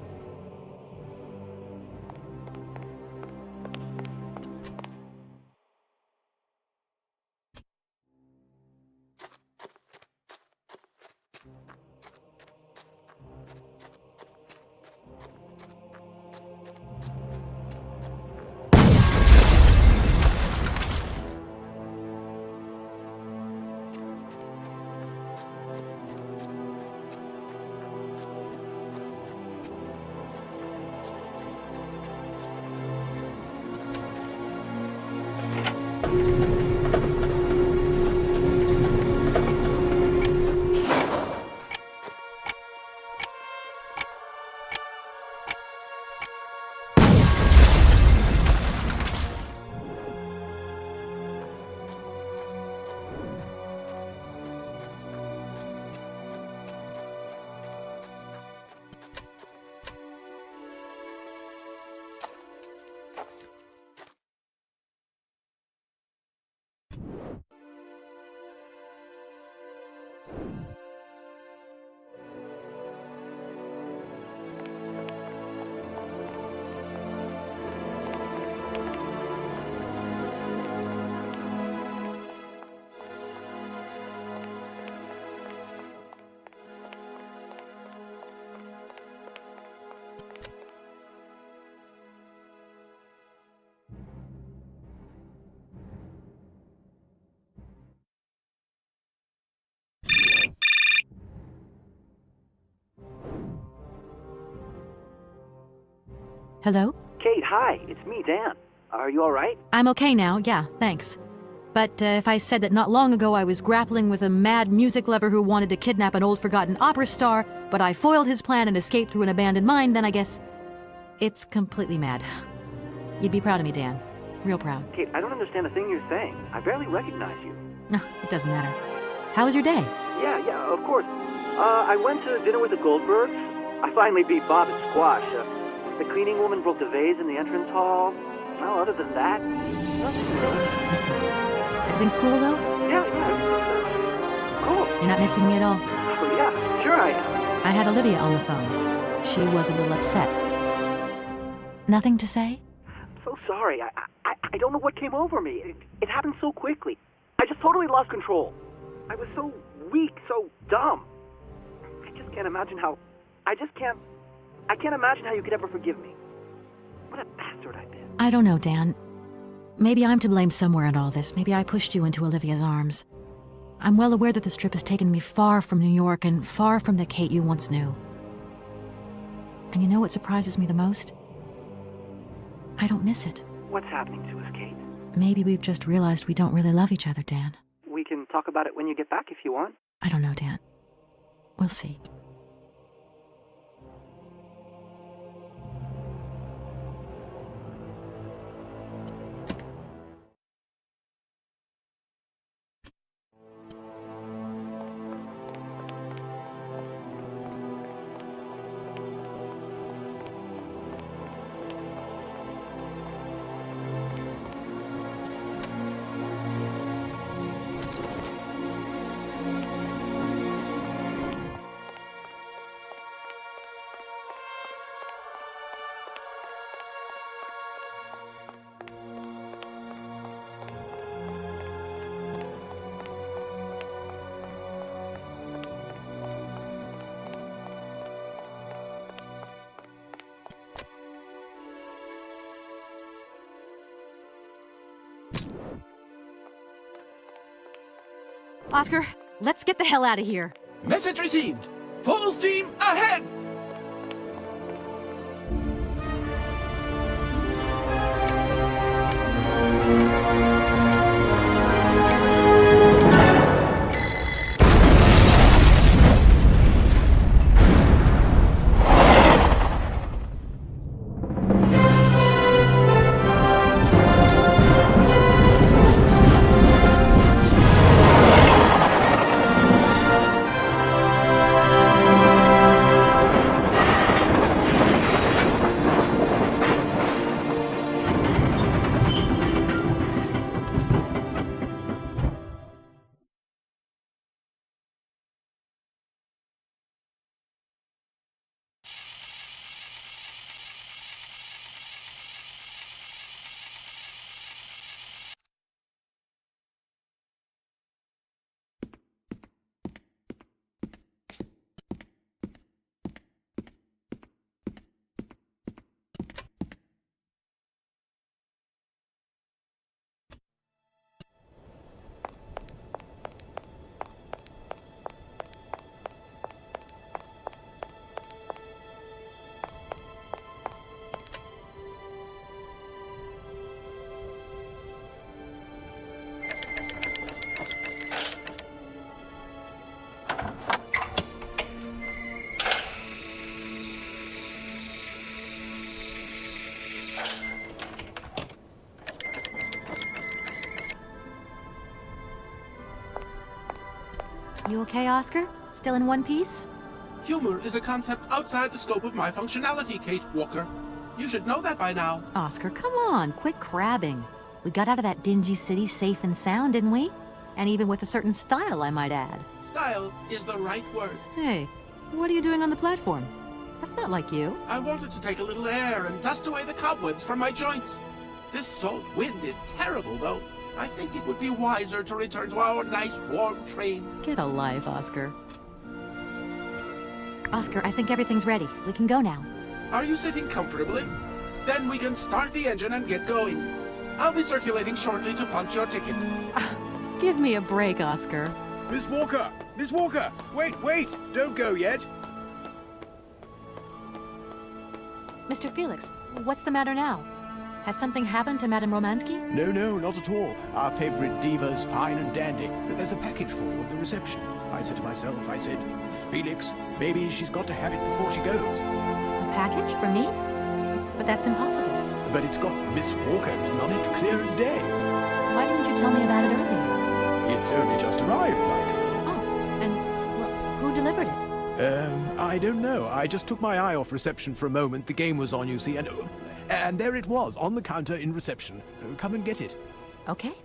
Hello? Kate, hi. It's me, Dan. Are you all right? I'm okay now, yeah, thanks. But if I said that not long ago I was grappling with a mad music lover who wanted to kidnap an old forgotten opera star, but I foiled his plan and escaped through an abandoned mine, then I guess it's completely mad. You'd be proud of me, Dan. Real proud. Kate, I don't understand a thing you're saying. I barely recognize you. No, it doesn't matter. How was your day? Yeah, of course. I went to dinner with the Goldbergs. I finally beat Bob at squash. The cleaning woman broke the vase in the entrance hall. Well, other than that, nothing really. Listen, everything's cool, though? Yeah, cool. You're not missing me at all? Oh, yeah, sure I am. I had Olivia on the phone. She was a little upset. Nothing to say? I'm so sorry. I don't know what came over me. It happened so quickly. I just totally lost control. I was so weak, so dumb. I just can't imagine how... I can't imagine how you could ever forgive me. What a bastard I've been. I don't know, Dan. Maybe I'm to blame somewhere in all this. Maybe I pushed you into Olivia's arms. I'm well aware that this trip has taken me far from New York and far from the Kate you once knew. And you know what surprises me the most? I don't miss it. What's happening to us, Kate? Maybe we've just realized we don't really love each other, Dan. We can talk about it when you get back if you want. I don't know, Dan. We'll see. Oscar, let's get the hell out of here. Message received. Full steam ahead! You okay, Oscar? Still in one piece? Humor is a concept outside the scope of my functionality, Kate Walker. You should know that by now. Oscar, come on, quit crabbing. We got out of that dingy city safe and sound, didn't we? And even with a certain style, I might add. Style is the right word. Hey, what are you doing on the platform? That's not like you. I wanted to take a little air and dust away the cobwebs from my joints. This salt wind is terrible, though. I think it would be wiser to return to our nice warm train. Get a life, Oscar. Oscar, I think everything's ready. We can go now. Are you sitting comfortably? Then we can start the engine and get going. I'll be circulating shortly to punch your ticket. Give me a break, Oscar. Miss Walker! Miss Walker! Wait! Don't go yet! Mr. Felix, what's the matter now? Has something happened to Madame Romansky? No, not at all. Our favorite diva's fine and dandy. But there's a package for you at the reception. I said to myself, Felix, maybe she's got to have it before she goes. A package for me? But that's impossible. But it's got Miss Walker written on it, clear as day. Why didn't you tell me about it earlier? It's only just arrived, like. Oh, and well, who delivered it? I don't know. I just took my eye off reception for a moment. The game was on, you see, and there it was, on the counter in reception. Come and get it. Okay.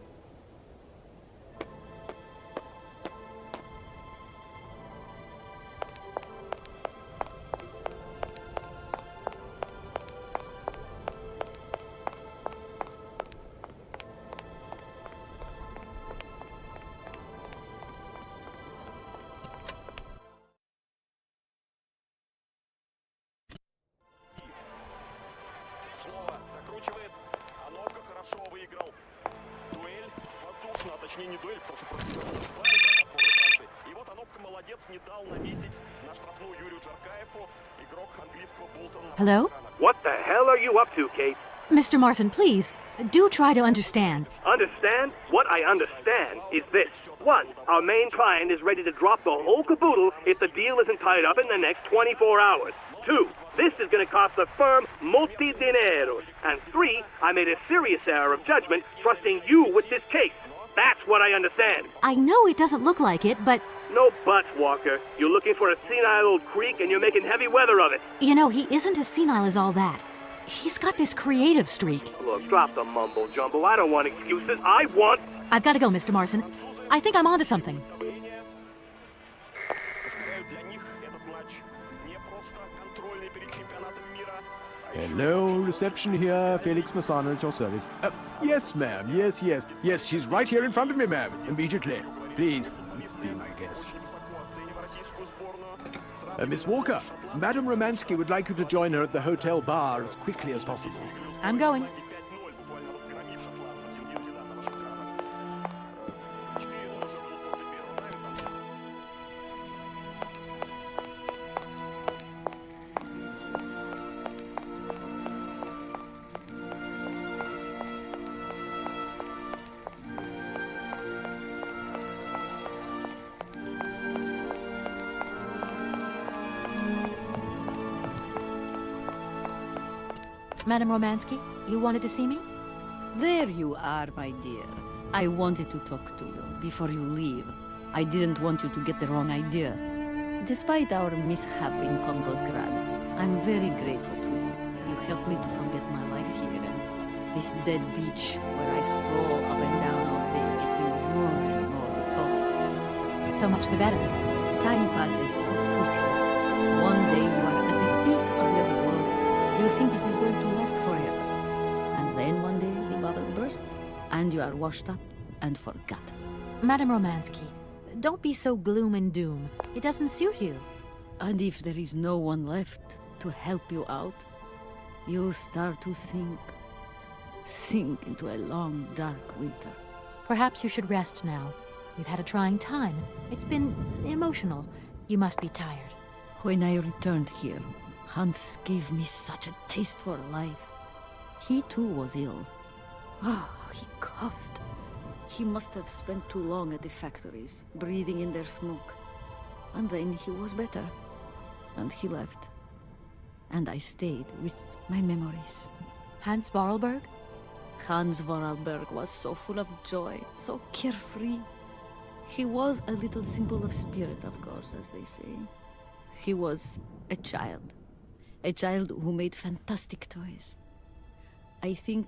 И вот Анопка молодец, не дал навесить на штрафную Юрию Джаркаеву, игрок английского Болтона. Hello? What the hell are you up to, Kate? Mr. Marson, please, do try to understand. Understand? What I understand is this. 1, our main client is ready to drop the whole caboodle if the deal isn't tied up in the next 24 hours. 2, this is going to cost the firm multi-dineros. And 3, I made a serious error of judgment trusting you with this case. That's what I understand. I know it doesn't look like it, but... No buts, Walker. You're looking for a senile old creek and you're making heavy weather of it. You know, he isn't as senile as all that. He's got this creative streak. Look, drop the mumbo-jumbo. I don't want excuses. I want... I've got to go, Mr. Marson. I think I'm onto something. Hello, reception here. Felix Massano at your service. Yes, ma'am. Yes, yes. Yes, she's right here in front of me, ma'am. Immediately. Please, be my guest. Miss Walker, Madame Romansky would like you to join her at the hotel bar as quickly as possible. I'm going. Madame Romansky, you wanted to see me? There you are, my dear. I wanted to talk to you before you leave. I didn't want you to get the wrong idea. Despite our mishap in Kongosgrad, I'm very grateful to you. You helped me to forget my life here and this dead beach where I stroll up and down all day, getting more and more bored. So much the better. Time passes so quickly. One day you are at the peak of your glory. You think it is going to last forever. And then one day the bubble bursts, and you are washed up and forgotten. Madame Romansky, don't be so gloom and doom. It doesn't suit you. And if there is no one left to help you out, you start to sink into a long, dark winter. Perhaps you should rest now. We've had a trying time. It's been emotional. You must be tired. When I returned here, Hans gave me such a taste for life. He too was ill. Oh, he coughed. He must have spent too long at the factories, breathing in their smoke. And then he was better. And he left. And I stayed with my memories. Hans Vorarlberg? Hans Vorarlberg was so full of joy, so carefree. He was a little simple of spirit, of course, as they say. He was a child. A child who made fantastic toys. I think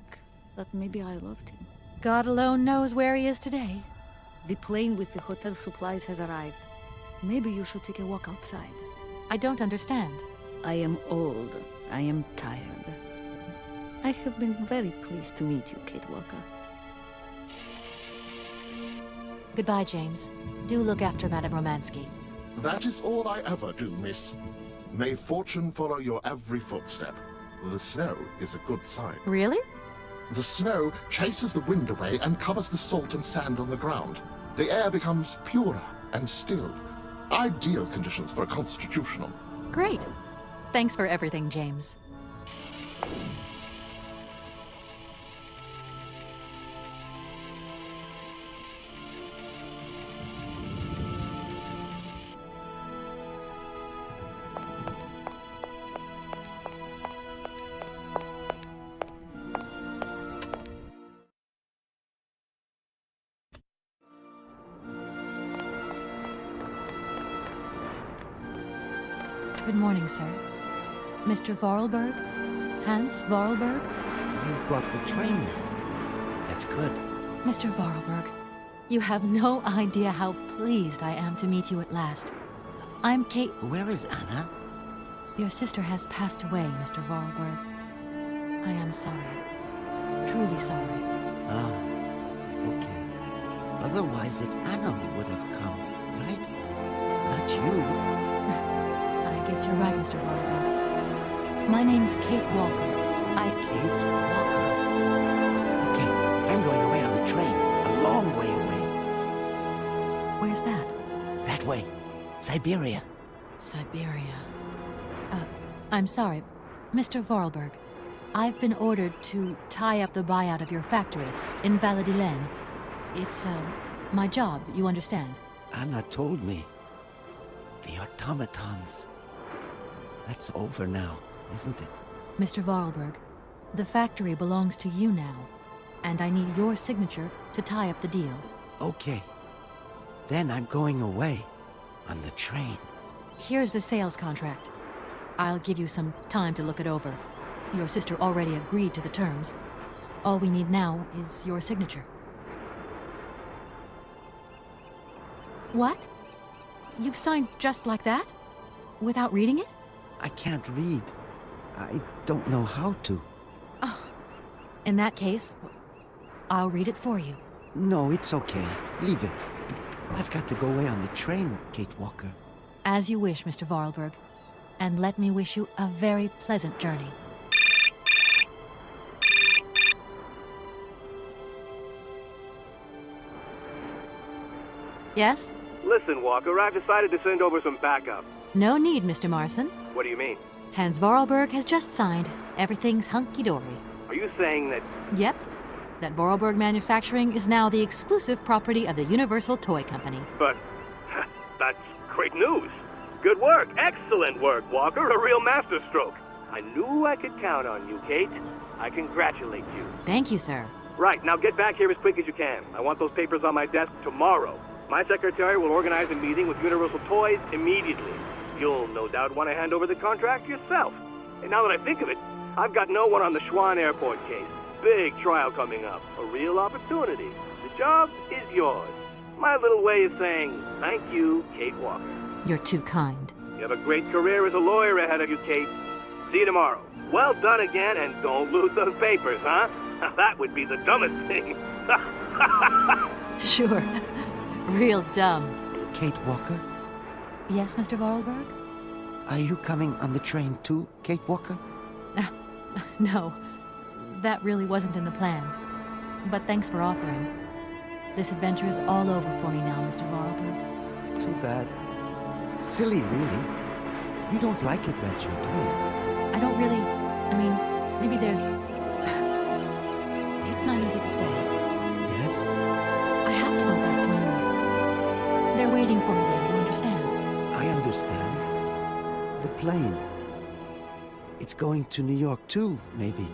that maybe I loved him. God alone knows where he is today. The plane with the hotel supplies has arrived. Maybe you should take a walk outside. I don't understand. I am old. I am tired. I have been very pleased to meet you, Kate Walker. Goodbye, James. Do look after Madame Romansky. That is all I ever do, miss. May fortune follow your every footstep. The snow is a good sign. Really? The snow chases the wind away and covers the salt and sand on the ground. The air becomes purer and still. Ideal conditions for a constitutional. Great. Thanks for everything, James. Good morning, sir. Mr. Vorarlberg? Hans Vorarlberg? You've brought the train then. That's good. Mr. Vorarlberg, you have no idea how pleased I am to meet you at last. I'm Kate... Where is Anna? Your sister has passed away, Mr. Vorarlberg. I am sorry. Truly sorry. Ah, okay. Otherwise, it's Anna who would have come, right? Not you. I guess you're right, Mr. Vorarlberg. My name's Kate Walker. Kate Walker? Okay, I'm going away on the train. A long way away. Where's that? That way. Syberia. Syberia. I'm sorry. Mr. Vorarlberg, I've been ordered to tie up the buyout of your factory in Valladolid. It's, my job, you understand? Anna told me. The automatons. That's over now, isn't it? Mr. Vorarlberg, the factory belongs to you now, and I need your signature to tie up the deal. Okay. Then I'm going away. On the train. Here's the sales contract. I'll give you some time to look it over. Your sister already agreed to the terms. All we need now is your signature. What? You've signed just like that? Without reading it? I can't read. I don't know how to. Oh. In that case, I'll read it for you. No, it's okay. Leave it. I've got to go away on the train, Kate Walker. As you wish, Mr. Vorarlberg. And let me wish you a very pleasant journey. Yes? Listen, Walker, I've decided to send over some backup. No need, Mr. Marson. What do you mean? Hans Vorarlberg has just signed. Everything's hunky-dory. Are you saying that... Yep. That Vorarlberg Manufacturing is now the exclusive property of the Universal Toy Company. But... that's great news. Good work. Excellent work, Walker. A real masterstroke. I knew I could count on you, Kate. I congratulate you. Thank you, sir. Right, now get back here as quick as you can. I want those papers on my desk tomorrow. My secretary will organize a meeting with Universal Toys immediately. You'll no doubt want to hand over the contract yourself. And now that I think of it, I've got no one on the Schwann Airport case. Big trial coming up. A real opportunity. The job is yours. My little way of saying thank you, Kate Walker. You're too kind. You have a great career as a lawyer ahead of you, Kate. See you tomorrow. Well done again, and don't lose those papers, huh? That would be the dumbest thing. Sure. Real dumb. Kate Walker? Yes, Mr. Vorarlberg? Are you coming on the train too, Kate Walker? No. That really wasn't in the plan. But thanks for offering. This adventure's all over for me now, Mr. Vorarlberg. Too bad. Silly, really. You don't like adventure, do you? I don't really... I mean, maybe there's... It's not easy to say. Yes? I have to go back to New York. They're waiting for me there, you understand? I understand. The plane. It's going to New York too, maybe.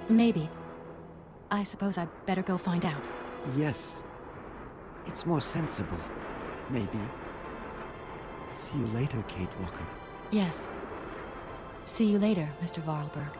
Maybe. I suppose I'd better go find out. Yes. It's more sensible. Maybe. See you later, Kate Walker. Yes. See you later, Mr. Vorarlberg.